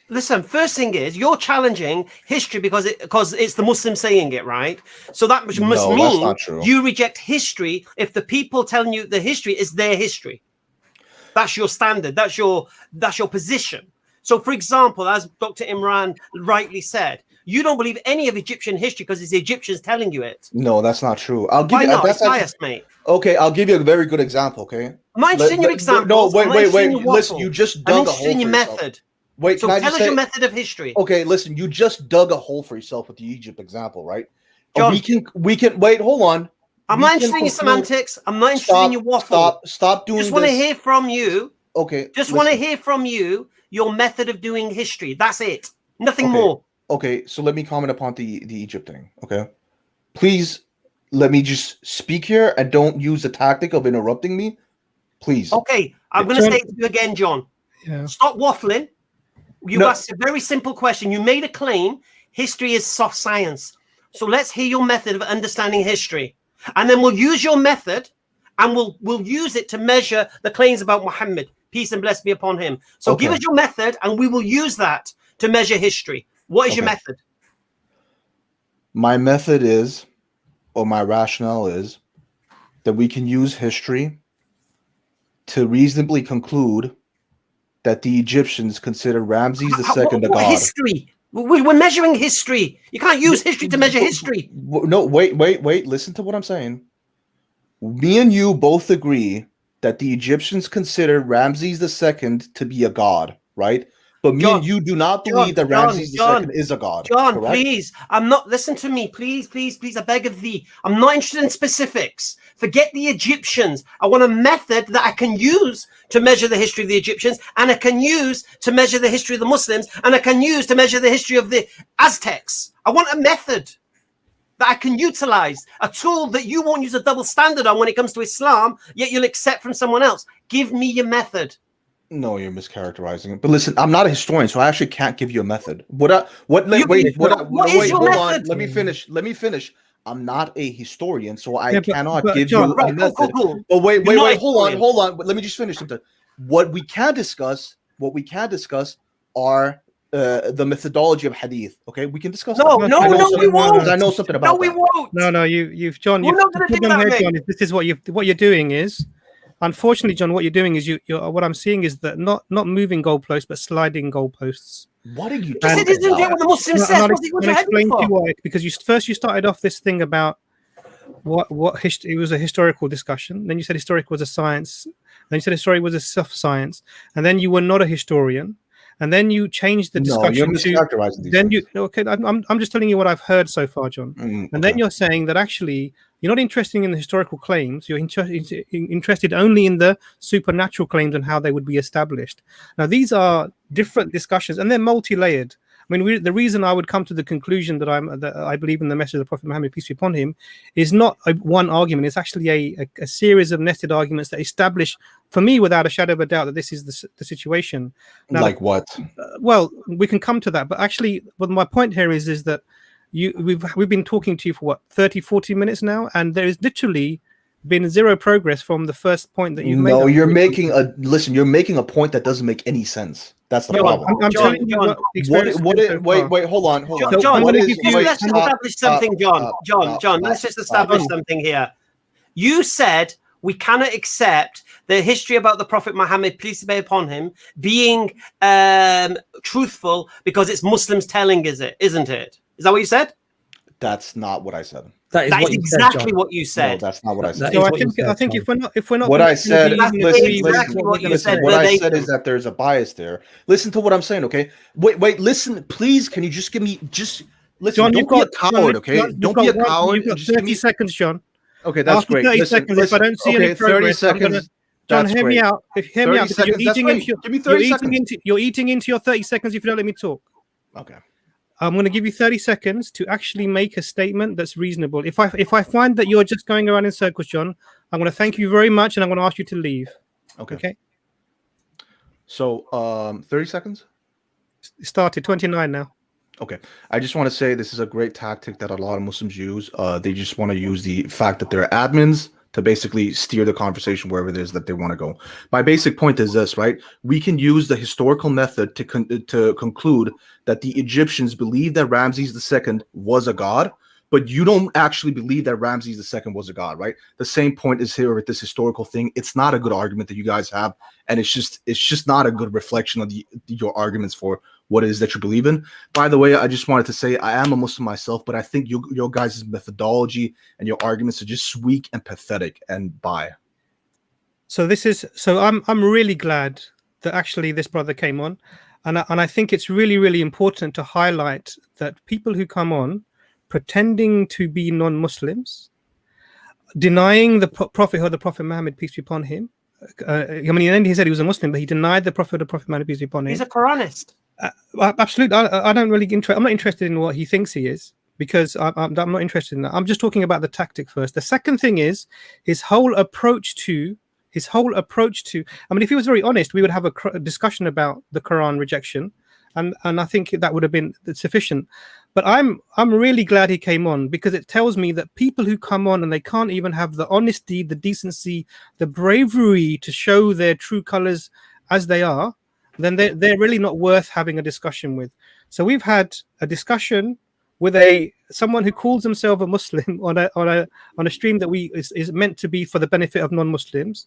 Listen, first thing is you're challenging history because it's the Muslims saying it, right? So that must mean you reject history if the people telling you the history is their history. That's your standard. That's your position. So, for example, as Dr. Imran rightly said, you don't believe any of Egyptian history because it's the Egyptians telling you it. No, that's not true. I'll give Why you. not? That's it's biased, mate. Okay, I'll give you a very good example. Okay. I'm not interested in your examples. No, wait. Listen, you just dug a hole for in your yourself. method. Wait, so tell us your method of history. Okay, listen, you just dug a hole for yourself with the Egypt example, right? John, we can wait. Hold on. I'm not interested in your semantics. I'm not interested in your waffle. Stop doing this. Just want to hear from you. Okay. Just want to hear from you your method of doing history. That's it. Nothing more. Okay, so let me comment upon the Egypt thing. Okay, please let me just speak here and don't use the tactic of interrupting me, please. Okay, I'm going to say it to you again, John. Yeah. Stop waffling. You asked a very simple question. You made a claim. History is soft science. So let's hear your method of understanding history, and then we'll use your method, and we'll use it to measure the claims about Muhammad, peace and blessing be upon him. So give us your method, and we will use that to measure history. What is your method? My method is, or my rationale is, that we can use history to reasonably conclude that the Egyptians consider Ramses II a god. History? We're measuring history. You can't use history to measure history. No, wait. Listen to what I'm saying. Me and you both agree that the Egyptians consider Ramses II to be a god, right? But me and you do not believe that Ramses II is a god. John, correct? please. I'm not. Listen to me, please. I beg of thee. I'm not interested in specifics. Forget the Egyptians. I want a method that I can use to measure the history of the Egyptians, and I can use to measure the history of the Muslims, and I can use to measure the history of the Aztecs. I want a method that I can utilize, a tool that you won't use a double standard on when it comes to Islam, yet you'll accept from someone else. Give me your method. No, you're mischaracterizing it. But listen, I'm not a historian, so I actually can't give you a method. What is your method? Let me finish. I'm not a historian, so I cannot give John, you a method. Cool. But wait, hold on. Let me just finish something. What we can discuss are the methodology of hadith. Okay, we can discuss. No, we won't. I know something about. No, we won't. No, you've John. We're not going to do that, John, this is what you're doing is. Unfortunately, John, what you're doing is you're what I'm seeing is that not moving goalposts, but sliding goalposts. What are you doing? This isn't what the Muslim says. I'll explain to you why. Because you started off this thing about it was a historical discussion. Then you said historic was a science. Then you said historic was a soft science. And then you were not a historian. And then you changed the discussion. You're mischaracterizing these things. I'm just telling you what I've heard so far, John. And then you're saying that actually you're not interested in the historical claims. You're interested only in the supernatural claims and how they would be established. Now, these are different discussions, and they're multi-layered. I mean, the reason I would come to the conclusion that I believe in the message of the Prophet Muhammad, peace be upon him, is not one argument. It's actually a series of nested arguments that establish, for me, without a shadow of a doubt, that this is the situation. Now, like what? Well, we can come to that. But actually, what my point here is that we've been talking to you for what, 30, 40 minutes now, and there is literally been zero progress from the first point that you've made. No, you're making a point that doesn't make any sense. That's the problem. I'm telling you wait, hold on. John, let's establish something, John. Let's just establish something here. You said we cannot accept the history about the Prophet Muhammad, peace be upon him, being truthful because it's Muslims telling isn't it? Is that what you said? That's not what I said. That is exactly what you said. No, that's not what I said. So I think if we're not what I said, what I said is that there's a bias there. Listen to what I'm saying, okay? Wait, listen, please. Can you just give me listen? John, don't be a coward, okay? Don't be a coward. You've got 30 seconds, John. Okay, that's After great. 30 seconds, if I don't see any progress, 30 seconds. John, hear me out. Hear me out. Because you're eating into your 30 seconds if you don't let me talk. Okay. I'm going to give you 30 seconds to actually make a statement that's reasonable. If I find that you're just going around in circles, John, I'm going to thank you very much, and I'm going to ask you to leave. Okay. So, 30 seconds? It started 29 now. Okay. I just want to say this is a great tactic that a lot of Muslims use. They just want to use the fact that they're admins to basically steer the conversation wherever it is that they want to go. My basic point is this, right? We can use the historical method to conclude that the Egyptians believed that Ramses II was a god, but you don't actually believe that Ramses II was a god, right? The same point is here with this historical thing. It's not a good argument that you guys have, and it's just not a good reflection of your arguments for what it is that you believe in. By the way, I just wanted to say I am a Muslim myself, but I think your guys' methodology and your arguments are just weak and pathetic and bye. So I'm really glad that actually this brother came on, and I think it's really, really important to highlight that people who come on pretending to be non-Muslims, denying the prophethood of the Prophet Muhammad, peace be upon him. I mean, in the end, he said he was a Muslim, but he denied the prophethood of the Prophet Muhammad, peace be upon him. He's a Quranist. Absolutely. I don't really I'm not interested in what he thinks he is, because I'm not interested in that. I'm just talking about the tactic first. The second thing is his whole approach to. I mean, if he was very honest, we would have a discussion about the Quran rejection, and I think that would have been sufficient. But I'm really glad he came on, because it tells me that people who come on and they can't even have the honesty, the decency, the bravery to show their true colors as they are, then they're really not worth having a discussion with. So we've had a discussion with someone who calls himself a Muslim on a stream that is meant to be for the benefit of non-Muslims,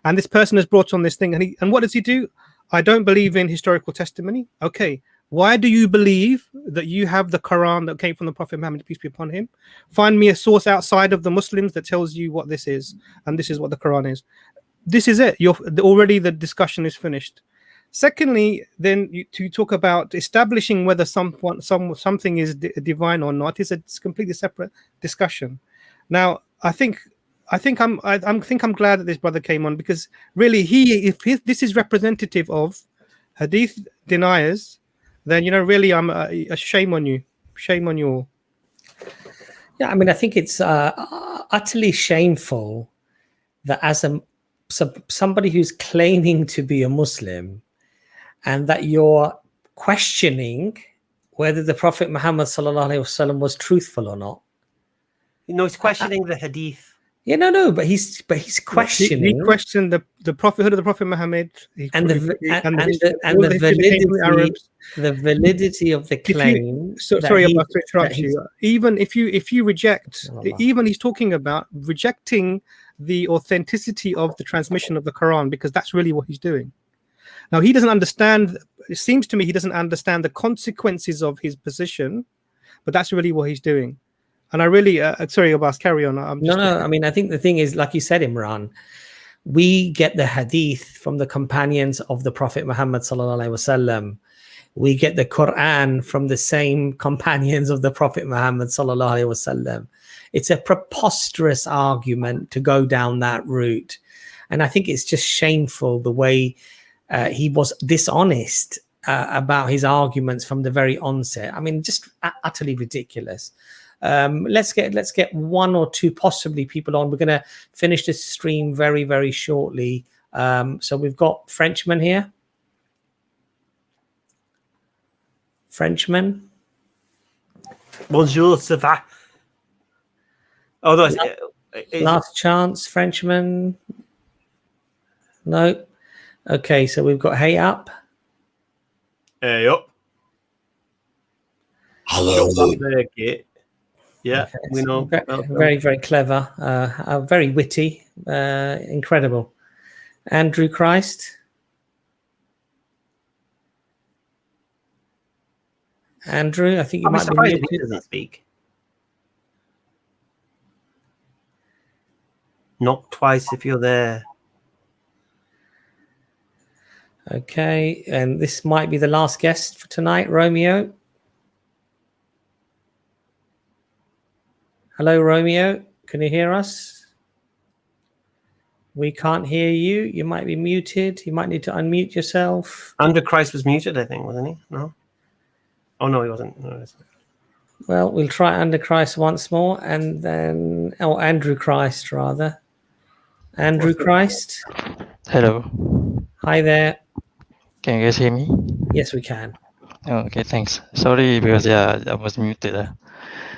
and this person has brought on this thing, and what does he do? I don't believe in historical testimony. Okay, why do you believe that you have the Quran that came from the Prophet Muhammad, peace be upon him? Find me a source outside of the Muslims that tells you what this is, and this is what the Quran is. This is it. Already the discussion is finished. Secondly, then to talk about establishing whether something is divine or not is a completely separate discussion. Now, I think I'm glad that this brother came on, because really this is representative of hadith deniers, then really I'm a shame on you all. Yeah, I mean, I think it's utterly shameful that as a somebody who's claiming to be a Muslim, and that you're questioning whether the Prophet Muhammad sallallahu alaihi wasallam was truthful or not. You know, he's questioning the hadith. Yeah, no, but he's questioning. He questioned the prophethood of the Prophet Muhammad And the validity of the claim. Sorry, Abbas, to interrupt you. Even if you reject, even he's talking about rejecting the authenticity of the transmission of the Quran, because that's really what he's doing. Now, he doesn't understand. It seems to me he doesn't understand the consequences of his position, but that's really what he's doing. And I really, sorry, Abbas, carry on. No. I mean, I think the thing is, like you said, Imran, we get the hadith from the companions of the Prophet Muhammad sallallahu alaihi wasallam. We get the Quran from the same companions of the Prophet Muhammad sallallahu alaihi wasallam. It's a preposterous argument to go down that route, and I think it's just shameful the way he was dishonest about his arguments from the very onset. I mean, just utterly ridiculous. Let's get one or two possibly people on. We're going to finish this stream very, very shortly. So we've got Frenchman here. Frenchman. Bonjour, ça va? Oh, no, Last chance, Frenchman. No. Okay, so we've got Hey Up. Hey Up. Hello. Yeah, okay, we know. Very, very clever. Very witty. Incredible. Andrew Christ. Andrew, I think you might be muted. He doesn't speak. Knock twice if you're there. Okay, and this might be the last guest for tonight, Romeo. Hello, Romeo. Can you hear us? We can't hear you. You might be muted. You might need to unmute yourself. Andrew Christ was muted, I think, wasn't he? No? Oh, no, he wasn't. No, well, we'll try Under Christ once more, and then... Oh, Andrew Christ, rather. Andrew Christ. Hello. Hi there. Can you guys hear me? Yes, we can. Oh, okay, thanks. Sorry, because I was muted.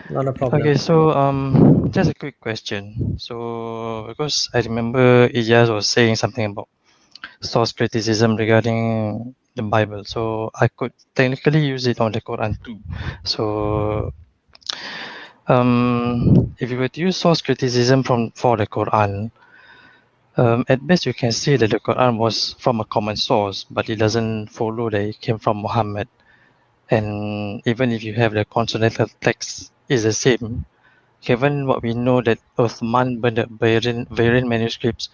Not a problem. Okay, so just a quick question. So because I remember Ijaz was saying something about source criticism regarding the Bible, so I could technically use it on the Quran too. So if you were to use source criticism for the Quran, at best you can see that the Quran was from a common source, but it doesn't follow that it came from Muhammad. And even if you have the consonantal text is the same, given what we know that Uthman burned the variant manuscripts,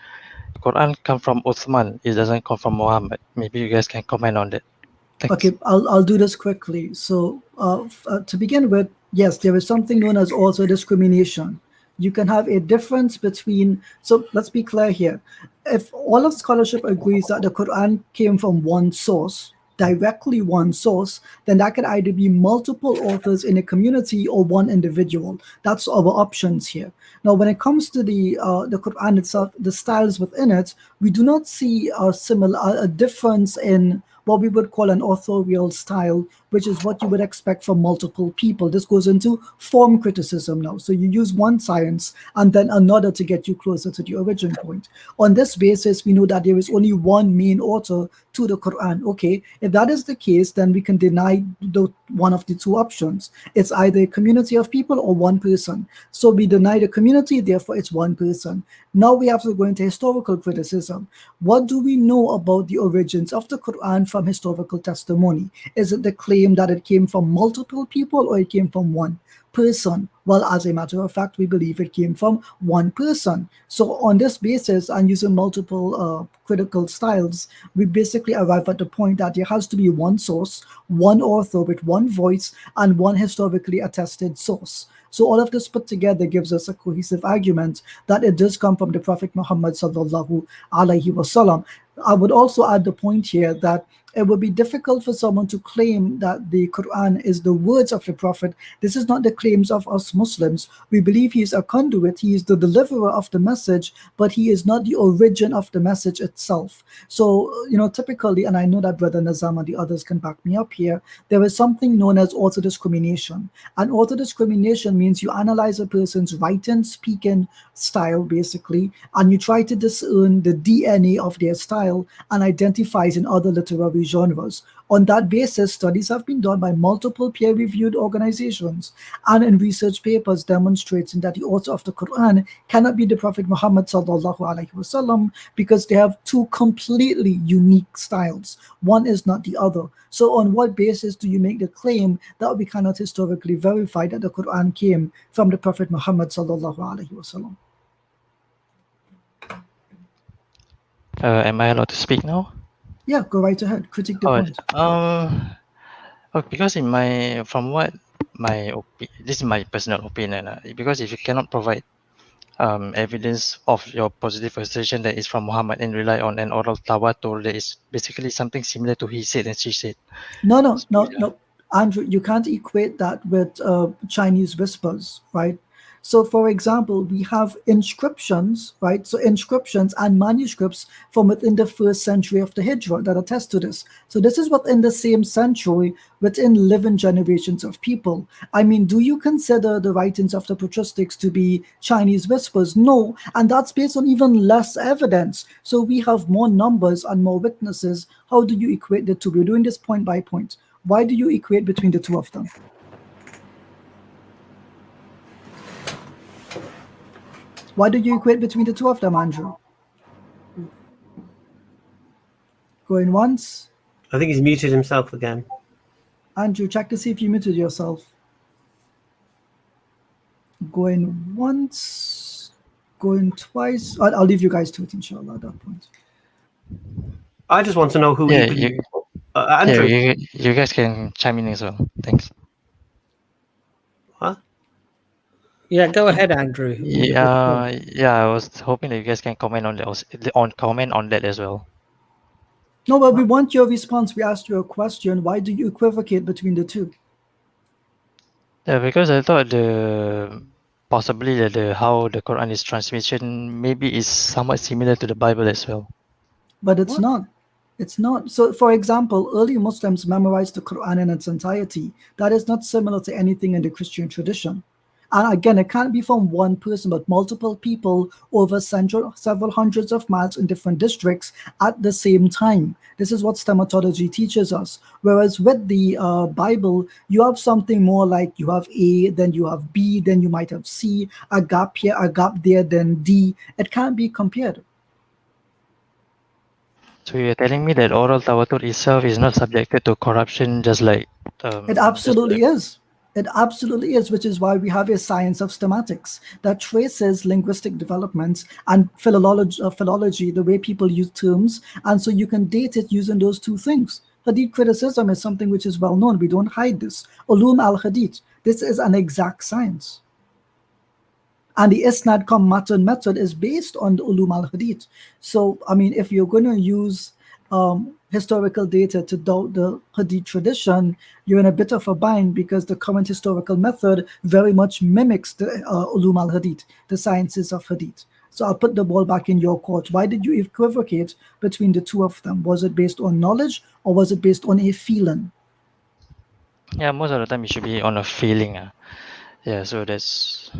the Quran comes from Uthman, it doesn't come from Muhammad. Maybe you guys can comment on that. Thanks. Okay, I'll do this quickly. So to begin with, yes, there is something known as author discrimination. You can have a difference between, so let's be clear here. If all of scholarship agrees that the Quran came from one source, directly one source, then that could either be multiple authors in a community or one individual. That's our options here. Now, when it comes to the Quran itself, the styles within it, we do not see a difference in what we would call an authorial style, which is what you would expect from multiple people. This goes into form criticism now. So you use one science and then another to get you closer to the origin point. On this basis, we know that there is only one main author to the Quran. Okay, if that is the case, then we can deny one of the two options. It's either a community of people or one person. So we deny the community, therefore it's one person. Now we have to go into historical criticism. What do we know about the origins of the Quran from historical testimony? Is it the claim that it came from multiple people or it came from one person? Well, as a matter of fact, we believe it came from one person. So on this basis, and using multiple critical styles, we basically arrive at the point that there has to be one source, one author with one voice, and one historically attested source. So all of this put together gives us a cohesive argument that it does come from the Prophet Muhammad sallallahu alaihi wasallam. I would also add the point here that It would be difficult for someone to claim that the Quran is the words of the Prophet. This is not the claims of us Muslims. We believe he is a conduit, he is the deliverer of the message, but he is not the origin of the message itself. So, typically, and I know that Brother Nazam and the others can back me up here, there is something known as auto discrimination. And auto discrimination means you analyze a person's writing, speaking style, basically, and you try to discern the DNA of their style and identifies in other literary genres. On that basis, studies have been done by multiple peer-reviewed organizations and in research papers demonstrating that the author of the Quran cannot be the Prophet Muhammad sallallahu alaihi wasallam because they have two completely unique styles. One is not the other. So on what basis do you make the claim that we cannot historically verify that the Quran came from the Prophet Muhammad sallallahu alaihi wasallam? Am I allowed to speak now? Yeah, go right ahead. Critique the point. Because this is my personal opinion. Because if you cannot provide evidence of your positive assertion that is from Muhammad and rely on an oral tawatur, that is basically something similar to he said and she said. No, Andrew, you can't equate that with Chinese whispers, right? So, for example, we have inscriptions, right? So inscriptions and manuscripts from within the 1st century of the Hijrah that attest to this. So this is within the same century, within living generations of people. I mean, do you consider the writings of the patristics to be Chinese whispers? No, and that's based on even less evidence. So we have more numbers and more witnesses. How do you equate the two? We're doing this point by point. Why do you equate between the two of them? Why do you equate between the two of them, Andrew? Going once. I think he's muted himself again. Andrew, check to see if you muted yourself. Going once. Going twice. I'll leave you guys to it, inshallah, at that point. I just want to know who Andrew. Yeah, you guys can chime in as well. Thanks. What? Yeah, go ahead, Andrew. I was hoping that you guys can comment on that as well. No, but we want your response. We asked you a question. Why do you equivocate between the two? Yeah, because I thought possibly that how the Quran is transmission maybe is somewhat similar to the Bible as well. But it's not. It's not. So, for example, early Muslims memorized the Quran in its entirety. That is not similar to anything in the Christian tradition. And again, it can't be from one person, but multiple people over several hundreds of miles in different districts at the same time. This is what stematology teaches us. Whereas with the Bible, you have something more like you have A, then you have B, then you might have C, a gap here, a gap there, then D. It can't be compared. So you're telling me that oral tawatur itself is not subjected to corruption, just like it absolutely is. It absolutely is, which is why we have a science of stematics that traces linguistic developments and philology, the way people use terms, and so you can date it using those two things. Hadith criticism is something which is well known. We don't hide this. Ulum al-Hadith, this is an exact science. And the Isnad cum Matan method is based on the Ulum al-Hadith. So, I mean, if you're going to use historical data to doubt the Hadith tradition, you're in a bit of a bind because the current historical method very much mimics the Ulum al-Hadith, the sciences of Hadith. So I'll put the ball back in your court. Why did you equivocate between the two of them? Was it based on knowledge or was it based on a feeling? Yeah, most of the time it should be on a feeling. Yeah, so that's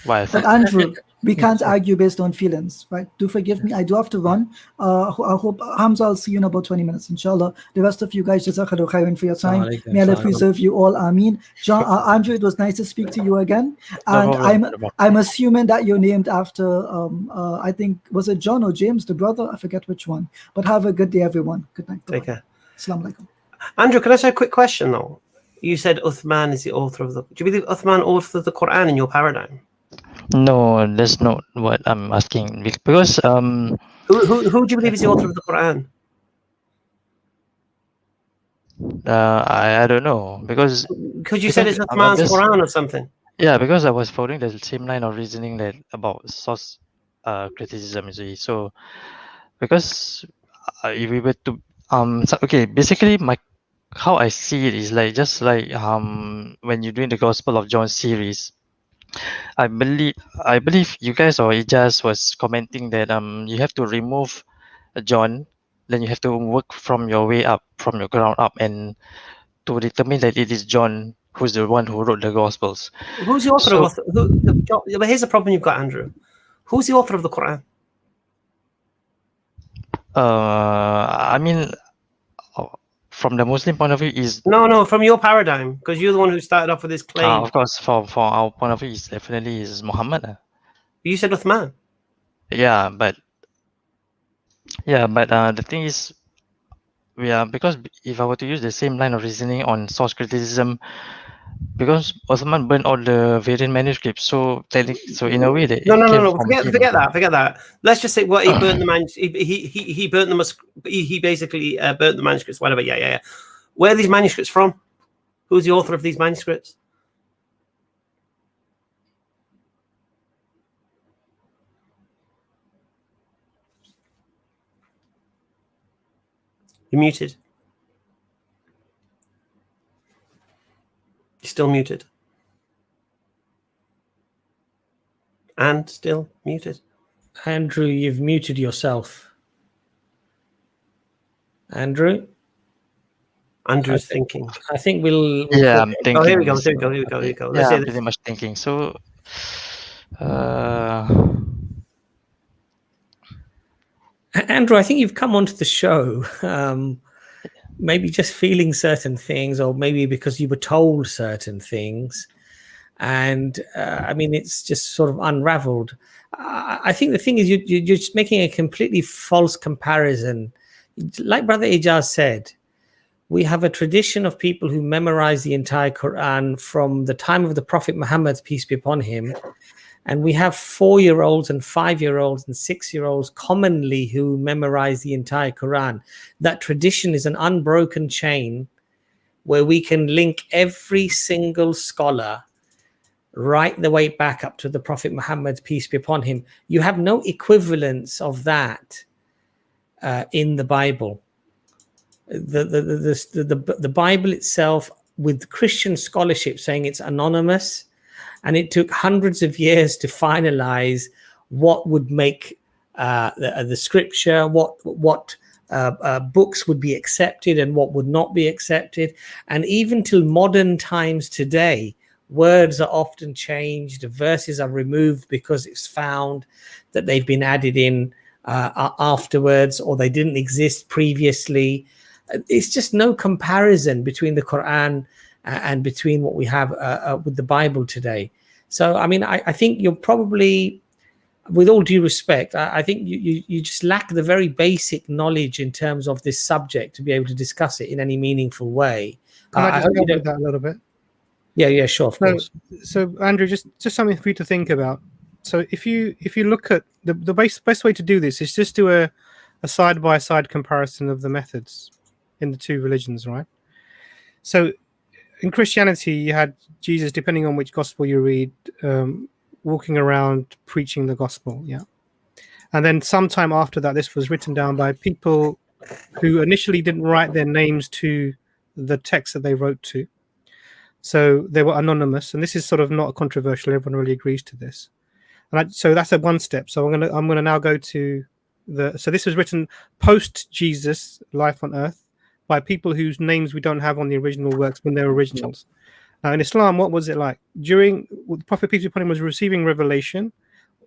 why I But Andrew, we can't argue based on feelings, right? Do forgive me, I do have to run. I hope, Hamza, I'll see you in about 20 minutes, inshallah. The rest of you guys, jazakallahu khairan for your time. May Allah preserve you all, Ameen. Andrew, it was nice to speak to you again. And I'm assuming that you're named after, I think, was it John or James, the brother? I forget which one. But have a good day, everyone. Good night. Take care. Assalamu alaikum. Andrew, can I say a quick question, though? You said Uthman is the author of the... Do you believe Uthman authored the Quran in your paradigm? No, that's not what I'm asking. Because who do you believe is the author of the Quran? I don't know because you said it's Uthman's Quran or something. Yeah, because I was following the same line of reasoning that about source criticism. So because if we were to So, okay, basically how I see it is like just like when you're doing the Gospel of John series, I believe you guys or Ijaz was commenting that you have to remove John, then you have to work from your way up, from your ground up, and to determine that it is John who's the one who wrote the Gospels. Who's the author So- of but here's the problem you've got, Andrew. Who's the author of the Quran? I mean, from the Muslim point of view, is No, from your paradigm, because you're the one who started off with this claim. of course for our point of view is definitely is Muhammad. You said Uthman. Yeah, but the thing is, because if I were to use the same line of reasoning on source criticism, because Osman burned all the variant manuscripts, so in a way that No. Forget that. Let's just say what he burnt the he burnt the he basically burnt the manuscripts. Whatever. Yeah. Where are these manuscripts from? Who's the author of these manuscripts? You're muted. You're still muted. And still muted. Andrew, you've muted yourself. Andrew's thinking. I think we'll yeah, I'm thinking. Oh, here we go. Let's Yeah, say I'm pretty much thinking. So, Andrew, I think you've come onto the show, maybe just feeling certain things, or maybe because you were told certain things. And I mean, it's just sort of unraveled. I think the thing is, you're just making a completely false comparison. Like Brother Ijaz said, we have a tradition of people who memorize the entire Quran from the time of the Prophet Muhammad, peace be upon him. And we have 4-year-olds and 5-year-olds and 6-year-olds commonly who memorize the entire Quran. That tradition is an unbroken chain where we can link every single scholar right the way back up to the Prophet Muhammad, peace be upon him. You have no equivalence of that in the Bible. The Bible itself, with Christian scholarship saying it's anonymous, and it took hundreds of years to finalize what would make the scripture, what books would be accepted and what would not be accepted. And even till modern times today, words are often changed, verses are removed because it's found that they've been added in afterwards, or they didn't exist previously. It's just no comparison between the Quran and between what we have with the Bible today. So, I mean, I think you're probably, with all due respect, I think you just lack the very basic knowledge in terms of this subject to be able to discuss it in any meaningful way. Can I just help with that a little bit? Yeah, sure, of course. So, Andrew, just something for you to think about. So, if you look at the best way to do this is just do a side-by-side comparison of the methods in the two religions, right? So, in Christianity, you had Jesus, depending on which gospel you read, walking around preaching the gospel, yeah. And then sometime after that, this was written down by people who initially didn't write their names to the text that they wrote to. So they were anonymous, and this is sort of not controversial. Everyone really agrees to this. And so that's one step. So I'm gonna now go to so this was written post Jesus life on earth by people whose names we don't have on the original works when they're originals. Now in Islam, what was it like? During the Prophet peace be upon him was receiving revelation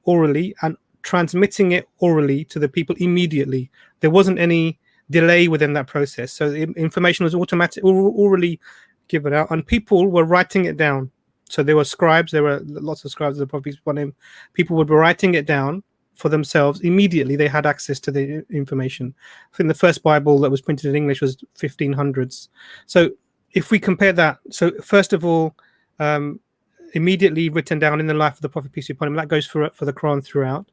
orally and transmitting it orally to the people immediately. There wasn't any delay within that process. So the information was automatic, orally given out, and people were writing it down. So there were scribes, there were lots of scribes of the Prophet peace be upon him. People would be writing it down for themselves immediately. They had access to the information. I think the first Bible that was printed in English was 1500s. So if we compare that, so first of all, immediately written down in the life of the Prophet peace be upon him, that goes for the Quran throughout.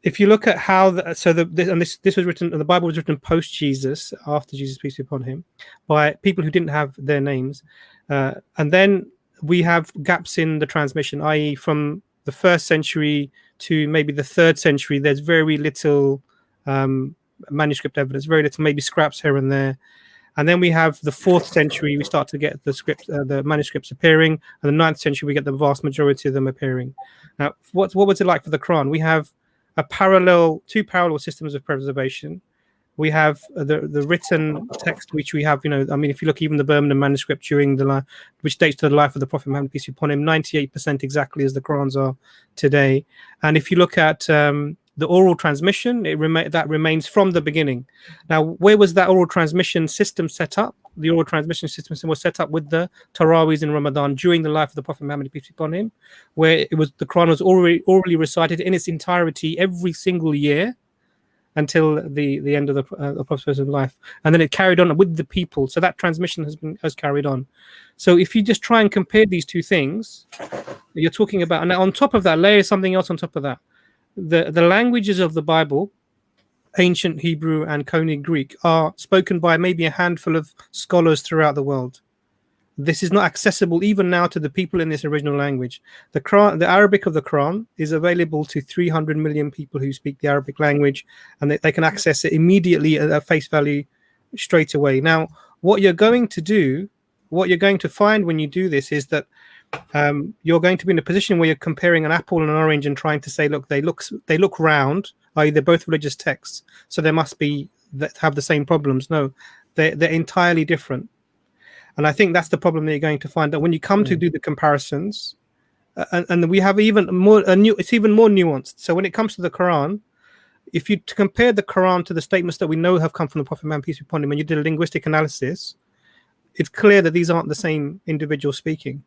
If you look at how this was written, the Bible was written post Jesus, after Jesus peace be upon him, by people who didn't have their names, and then we have gaps in the transmission, i.e., from the 1st century to maybe the 3rd century. There's very little manuscript evidence, very little, maybe scraps here and there. And then we have the 4th century, we start to get the manuscripts appearing, and the 9th century we get the vast majority of them appearing. Now, what was it like for the Quran? We have two parallel systems of preservation. We have the written text, which we have, if you look even the Birmingham manuscript during which dates to the life of the Prophet Muhammad, peace be upon him, 98% exactly as the Qurans are today. And if you look at the oral transmission, that remains from the beginning. Now, where was that oral transmission system set up? The oral transmission system was set up with the Taraweehs in Ramadan during the life of the Prophet Muhammad, peace be upon him, where the Quran was orally recited in its entirety every single year until the end of the Prophet's life, and then it carried on with the people. So that transmission has carried on. So if you just try and compare these two things, you're talking about, and on top of that, layer something else on top of that. The languages of the Bible, ancient Hebrew and Koine Greek, are spoken by maybe a handful of scholars throughout the world. This is not accessible even now to the people in this original language. The Arabic of the Quran is available to 300 million people who speak the Arabic language, and they can access it immediately at face value straight away. Now, what you're going to find when you do this is that you're going to be in a position where you're comparing an apple and an orange and trying to say, look, they look round, i.e. they're both religious texts, so they must be that have the same problems. No, they're entirely different. And I think that's the problem that you're going to find, that when you come to do the comparisons, and we have even more it's even more nuanced. So when it comes to the Quran, if you compare the Quran to the statements that we know have come from the Prophet Muhammad, peace be upon him, and you did a linguistic analysis, it's clear that these aren't the same individual speaking.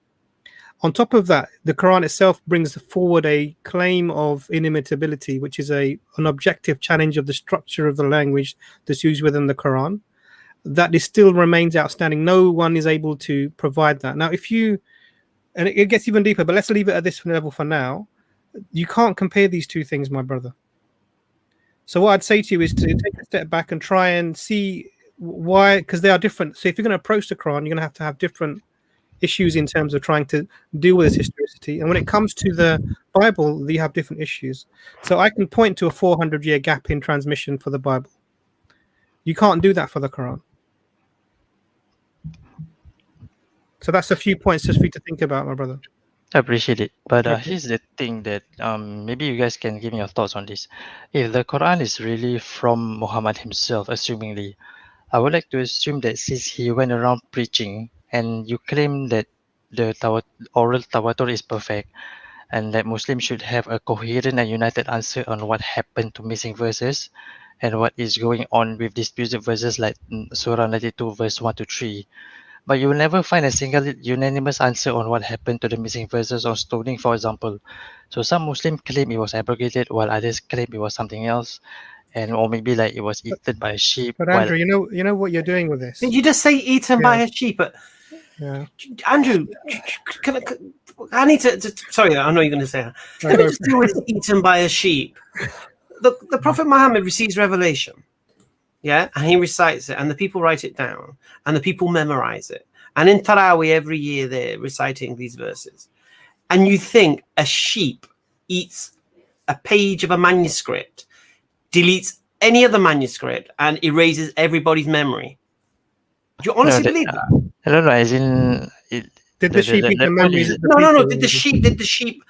On top of that, the Quran itself brings forward a claim of inimitability, which is an objective challenge of the structure of the language that's used within the Quran. That still remains outstanding. No one is able to provide that. Now, and it gets even deeper, but let's leave it at this level for now. You can't compare these two things, my brother. So what I'd say to you is to take a step back and try and see why, because they are different. So if you're going to approach the Quran, you're going to have different issues in terms of trying to deal with this historicity. And when it comes to the Bible, you have different issues. So I can point to a 400-year gap in transmission for the Bible. You can't do that for the Quran. So that's a few points just for you to think about, my brother. I appreciate it. But here's the thing that maybe you guys can give me your thoughts on this. If the Quran is really from Muhammad himself, assumingly, I would like to assume that since he went around preaching and you claim that the oral tawatur is perfect and that Muslims should have a coherent and united answer on what happened to missing verses and what is going on with disputed verses like Surah 92 verse 1 to 3. But you will never find a single unanimous answer on what happened to the missing verses on stoning, for example. So some Muslims claim it was abrogated, while others claim it was something else, or maybe like it was eaten by a sheep. But Andrew, you know what you're doing with this. Did you just say eaten by a sheep? Yeah. Andrew, I need to. Sorry, I know you're going to say that. Let me just deal with eaten by a sheep. The Prophet Muhammad receives revelation. Yeah, and he recites it, and the people write it down, and the people memorize it. And in Taraweeh every year they're reciting these verses. And you think a sheep eats a page of a manuscript, deletes any other manuscript, and erases everybody's memory? Do you honestly believe that? I don't know. As in, did the sheep eat the memories? No. Did the sheep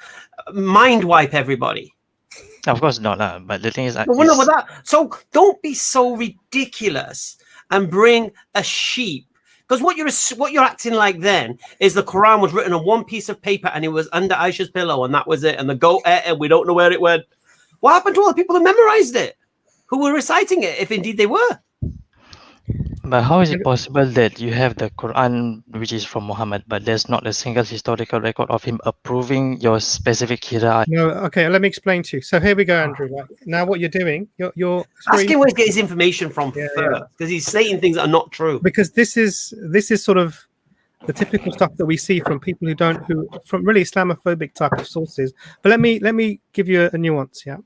mind wipe everybody? Of course not, but the thing is, so don't be so ridiculous and bring a sheep, because what you're acting like then is the Quran was written on one piece of paper and it was under Aisha's pillow and that was it, and the goat ate it, we don't know where it went. What happened to all the people who memorized it, who were reciting it, if indeed they were? But how is it possible that you have the Quran, which is from Muhammad, but there's not a single historical record of him approving your specific qira'at? No, okay, let me explain to you. So here we go, Andrew. Now what you're doing, you're asking where he gets his information from first, because he's saying things that are not true. Because this is sort of the typical stuff that we see from people from really Islamophobic type of sources. But let me give you a nuance, yeah.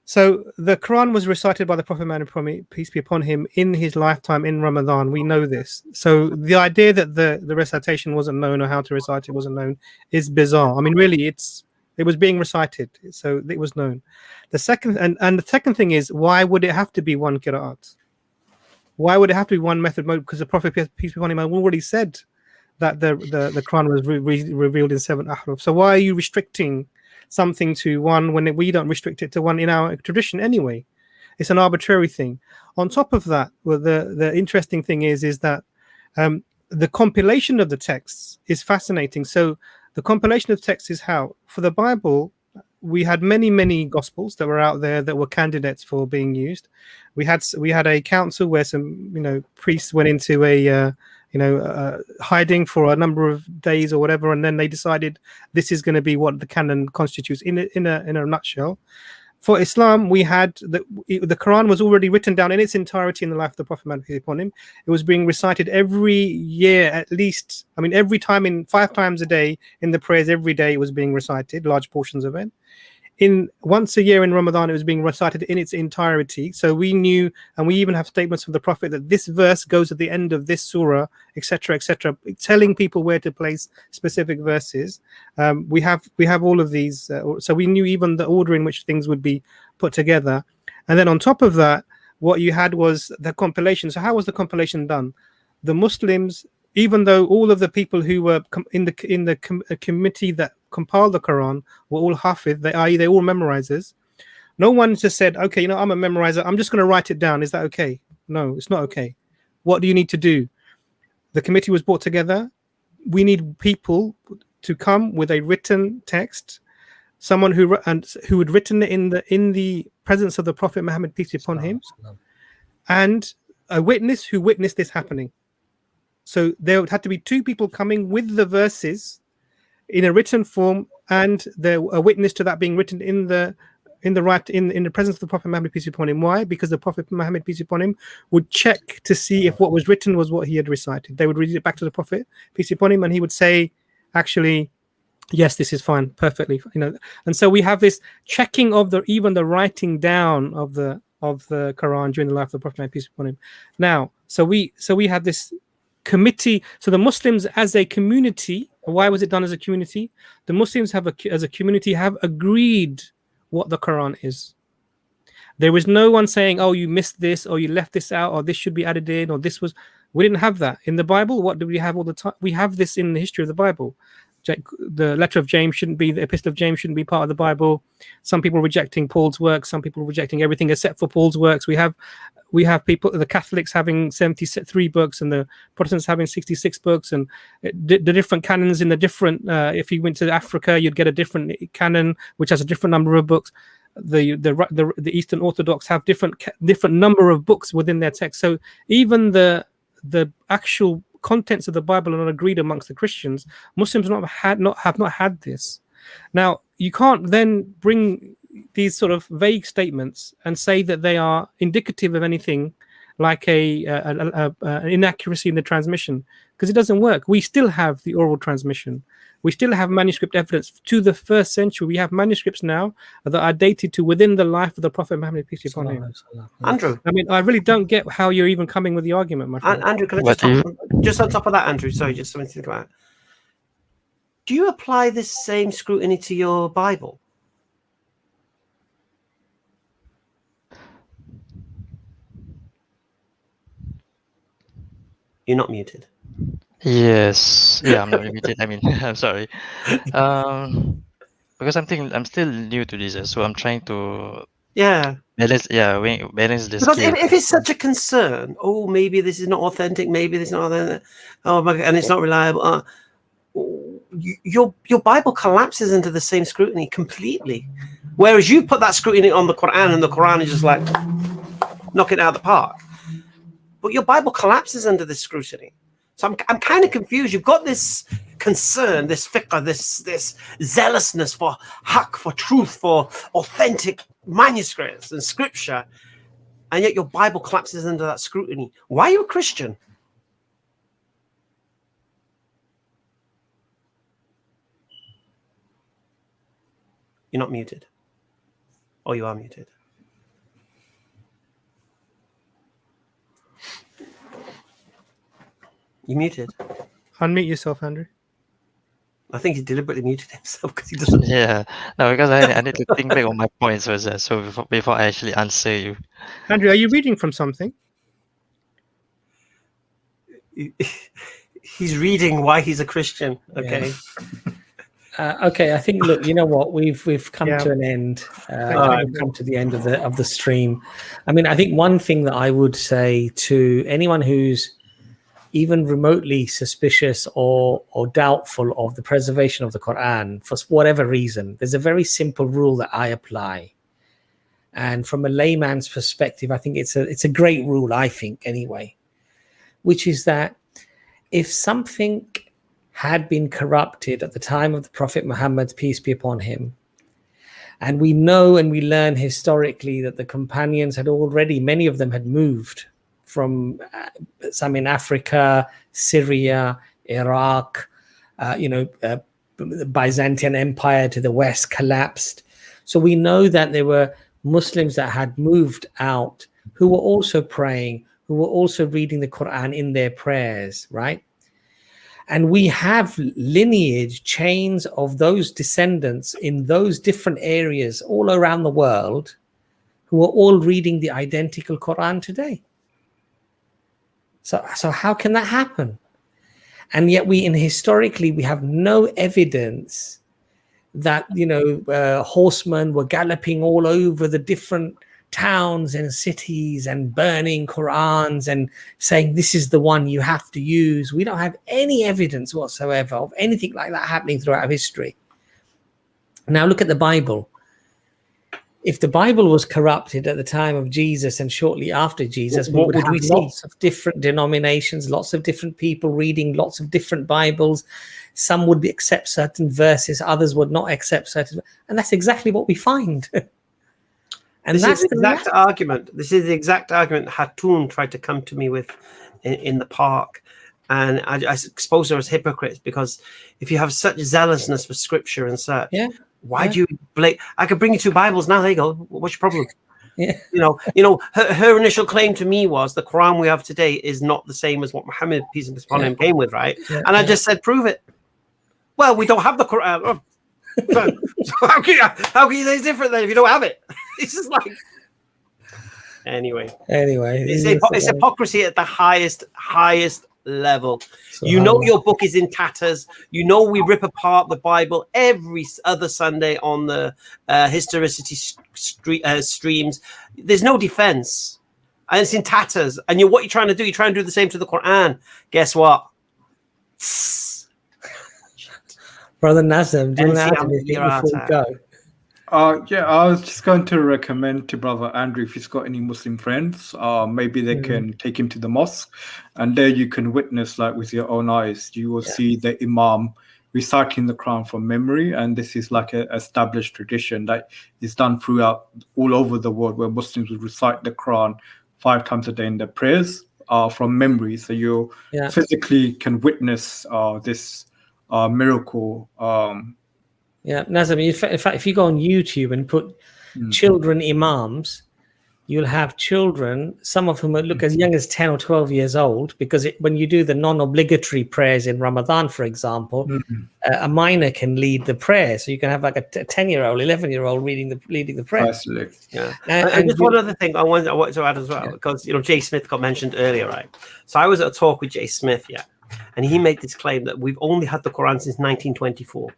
So the Quran was recited by the Prophet Muhammad, peace be upon him, in his lifetime in Ramadan. We know this. So the idea that the recitation wasn't known or how to recite it wasn't known is bizarre. I mean, really, it's It was being recited, so it was known. The second and the second thing is, why would it have to be one qira'at? Why would it have to be one method mode? Because the Prophet, peace be upon him, already said that the Quran was revealed in 7 ahruf. So why are you restricting something to one when we don't restrict it to one in our tradition anyway? It's an arbitrary thing. On top of that, well, the interesting thing is that the compilation of the texts is fascinating. So the compilation of texts is how, for the Bible, we had many gospels that were out there that were candidates for being used. We had a council where some priests went into a hiding for a number of days or whatever, and then they decided this is going to be what the canon constitutes in a nutshell. For Islam, we had the Quran was already written down in its entirety in the life of the Prophet Muhammad, peace be upon him. It was being recited every year, at least. I mean, every time, in 5 times a day in the prayers, every day it was being recited, large portions of it. Once a year in Ramadan, it was being recited in its entirety. So we knew, and we even have statements from the Prophet that this verse goes at the end of this surah, etc., telling people where to place specific verses. We have all of these, so we knew even the order in which things would be put together. And then on top of that, what you had was the compilation. So how was the compilation done? The Muslims, even though all of the people who were in the committee that compiled the Quran were all Hafidh, they all memorizers. No one just said, okay, I'm a memorizer, I'm just going to write it down. Is that okay? No, it's not okay. What do you need to do? The committee was brought together. We need people to come with a written text, someone who had written it in the presence of the Prophet Muhammad, peace be upon him, and a witness who witnessed this happening. So there had to be 2 people coming with the verses in a written form, and a witness to that being written in the presence of the Prophet Muhammad, peace be upon him. Why? Because the Prophet Muhammad, peace be upon him, would check to see if what was written was what he had recited. They would read it back to the Prophet, peace be upon him, and he would say, actually, yes, this is fine, perfectly. And so we have this checking of even the writing down of the Quran during the life of the Prophet Muhammad, peace be upon him. Now, so we had this committee. So the Muslims as a community, why was it done as a community? The Muslims as a community have agreed what the Quran is. There was no one saying, oh, you missed this, or you left this out, or this should be added in, or this was. We didn't have that in the Bible. What do we have all the time? We have this in the history of the Bible. The letter of James shouldn't be, the epistle of James shouldn't be part of the Bible. Some people rejecting Paul's works, some people rejecting everything except for Paul's works. We have people, the Catholics having 73 books and the Protestants having 66 books, and the different canons in the different. If you went to Africa, you'd get a different canon which has a different number of books. The Eastern Orthodox have different number of books within their text. So even the actual contents of the Bible are not agreed amongst the Christians. Muslims have not had this. Now you can't then bring these sort of vague statements and say that they are indicative of anything like an inaccuracy in the transmission, because it doesn't work. We still have the oral transmission. We still have manuscript evidence to the 1st century. We have manuscripts now that are dated to within the life of the Prophet Muhammad, peace be upon him. Andrew, I mean, I really don't get how you're even coming with the argument, my friend. Andrew, can I just on top of that, Andrew? Sorry, just something to think about. Do you apply this same scrutiny to your Bible? You're not muted. Yes. Yeah, I'm not muted. I mean, I'm sorry. Because I'm still new to this, so I'm trying to balance the Because scale. if it's such a concern, maybe this is not authentic, maybe this is not authentic, oh my God, and it's not reliable. Your Bible collapses into the same scrutiny completely, whereas you put that scrutiny on the Quran, and the Quran is just like knock it out of the park. But your Bible collapses under this scrutiny. So I'm kind of confused. You've got this concern, this fiqh, this zealousness for haqq, for truth, for authentic manuscripts and scripture, and yet your Bible collapses under that scrutiny. Why are you a Christian? You're not muted. Oh, you are muted. You muted. Unmute yourself, Andrew. I think he deliberately muted himself because he doesn't. Yeah, no, because I need to think back on my points first. So before I actually answer you. Andrew, are you reading from something? He's reading why he's a Christian. Okay. Okay, I think. Look, you know what? We've come Yeah. to an end. right. We've come to the end of the stream. I mean, I think one thing that I would say to anyone who's even remotely suspicious or doubtful of the preservation of the Quran for whatever reason, there's a very simple rule that I apply. And from a layman's perspective, I think it's a great rule, I think, anyway, which is that if something had been corrupted at the time of the Prophet Muhammad, peace be upon him, and we know and we learn historically that the companions had already, many of them had moved from some in Africa, Syria, Iraq, the Byzantine Empire to the west collapsed. So we know that there were Muslims that had moved out who were also praying, who were also reading the Quran in their prayers, right? And we have lineage, chains of those descendants in those different areas all around the world who are all reading the identical Quran today. So how can that happen? And yet historically we have no evidence that horsemen were galloping all over the different towns and cities and burning Qurans and saying this is the one you have to use. We don't have any evidence whatsoever of anything like that happening throughout history. Now look at the Bible. If the Bible was corrupted at the time of Jesus and shortly after Jesus, What we would would have we see? lots of different denominations, lots of different people reading lots of different Bibles. Some would accept certain verses, others would not accept certain, and that's exactly what we find. And This that's is the the exact argument. This is the exact argument Hatun tried to come to me with in the park. And I exposed her as hypocrites because if you have such zealousness for scripture and such, why do you I could bring you 2 Bibles now. There you go. What's your problem? Yeah. Her initial claim to me was the Quran we have today is not the same as what Muhammad, peace and peace upon him, came with, right? Yeah, and I just said, prove it. Well, we don't have the Quran. Oh. So how can you say it's different then if you don't have it? It's just like anyway. It's hypocrisy at the highest level. Your book is in tatters. We rip apart the Bible every other Sunday on the historicity streams. There's no defense, and it's in tatters. And what you're trying to do, you're trying to do the same to the Quran. Guess what? Brother Nazam, do you want to add anything before we go? I was just going to recommend to Brother Andrew, if he's got any Muslim friends, maybe they can take him to the mosque, and there you can witness, like with your own eyes, you will see the Imam reciting the Quran from memory, and this is like an established tradition that is done throughout all over the world, where Muslims would recite the Quran 5 times a day in their prayers from memory. So you physically can witness this miracle. Nazam, in fact, if you go on YouTube and put children imams, you'll have children, some of whom look as young as 10 or 12 years old, because when you do the non-obligatory prayers in Ramadan, for example, a minor can lead the prayer. So you can have like a 10-year-old, 11-year-old leading the prayer. Yeah. And just one other thing I wanted to add as well, because Jay Smith got mentioned earlier, right? So I was at a talk with Jay Smith, and he made this claim that we've only had the Quran since 1924.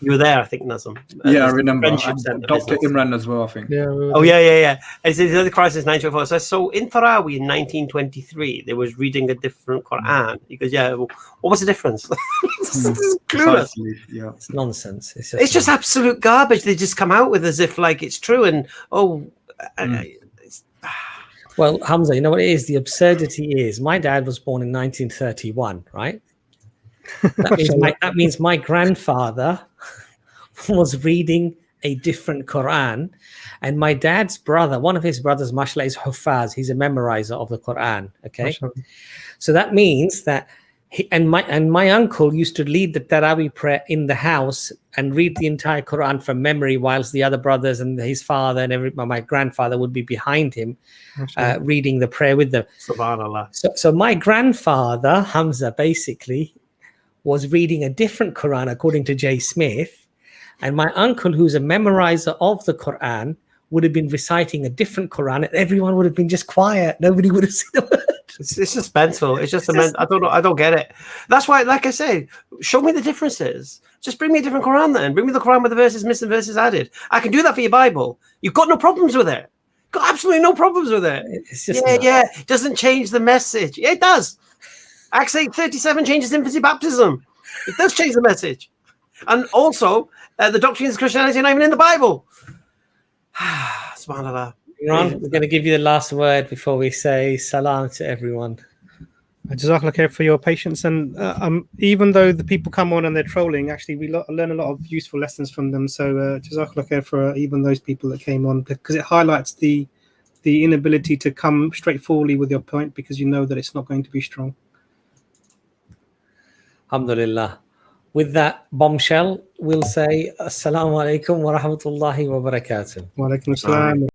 You were there, I think, Nazam. I remember. Dr. Imran as well, I think. Yeah. And he said the Quran since 1924. So in Tarawih in 1923, they was reading a different Quran. He goes, what was the difference? This is clueless. It's nonsense. It's just absolute garbage. They just come out with as if like it's true. And well, Hamza, you know what it is? The absurdity is my dad was born in 1931, right? That means my grandfather was reading a different Quran, and my dad's brother, one of his brothers, mashallah, is Hufaz. He's a memorizer of the Quran. Okay, so that means that my uncle used to lead the Tarawih prayer in the house and read the entire Quran from memory, whilst the other brothers and his father and my grandfather would be behind him, reading the prayer with them. Subhanallah. So my grandfather Hamza basically was reading a different Quran according to J. Smith, and my uncle, who's a memorizer of the Quran, would have been reciting a different Quran, and everyone would have been just quiet. Nobody would have said a word. It's suspenseful. It's just I don't get it. That's why, like I say, show me the differences. Just bring me a different Quran then. Bring me the Quran with the verses missing, verses added. I can do that for your Bible. You've got no problems with it. Got absolutely no problems with it. It's just It doesn't change the message. Yeah, it does. Acts 8:37 changes infancy baptism. It does change the message. And also, the doctrines of Christianity are not even in the Bible. SubhanAllah. Imran, we're going to give you the last word before we say salam to everyone. Jazakallah khair for your patience. And even though the people come on and they're trolling, actually we learn a lot of useful lessons from them. So Jazakallah khair for even those people that came on, because it highlights the inability to come straightforwardly with your point, because you know that it's not going to be strong. Alhamdulillah. With that bombshell, we'll say assalamu alaikum wa rahmatullahi wa barakatuh. Wa alaikum assalam.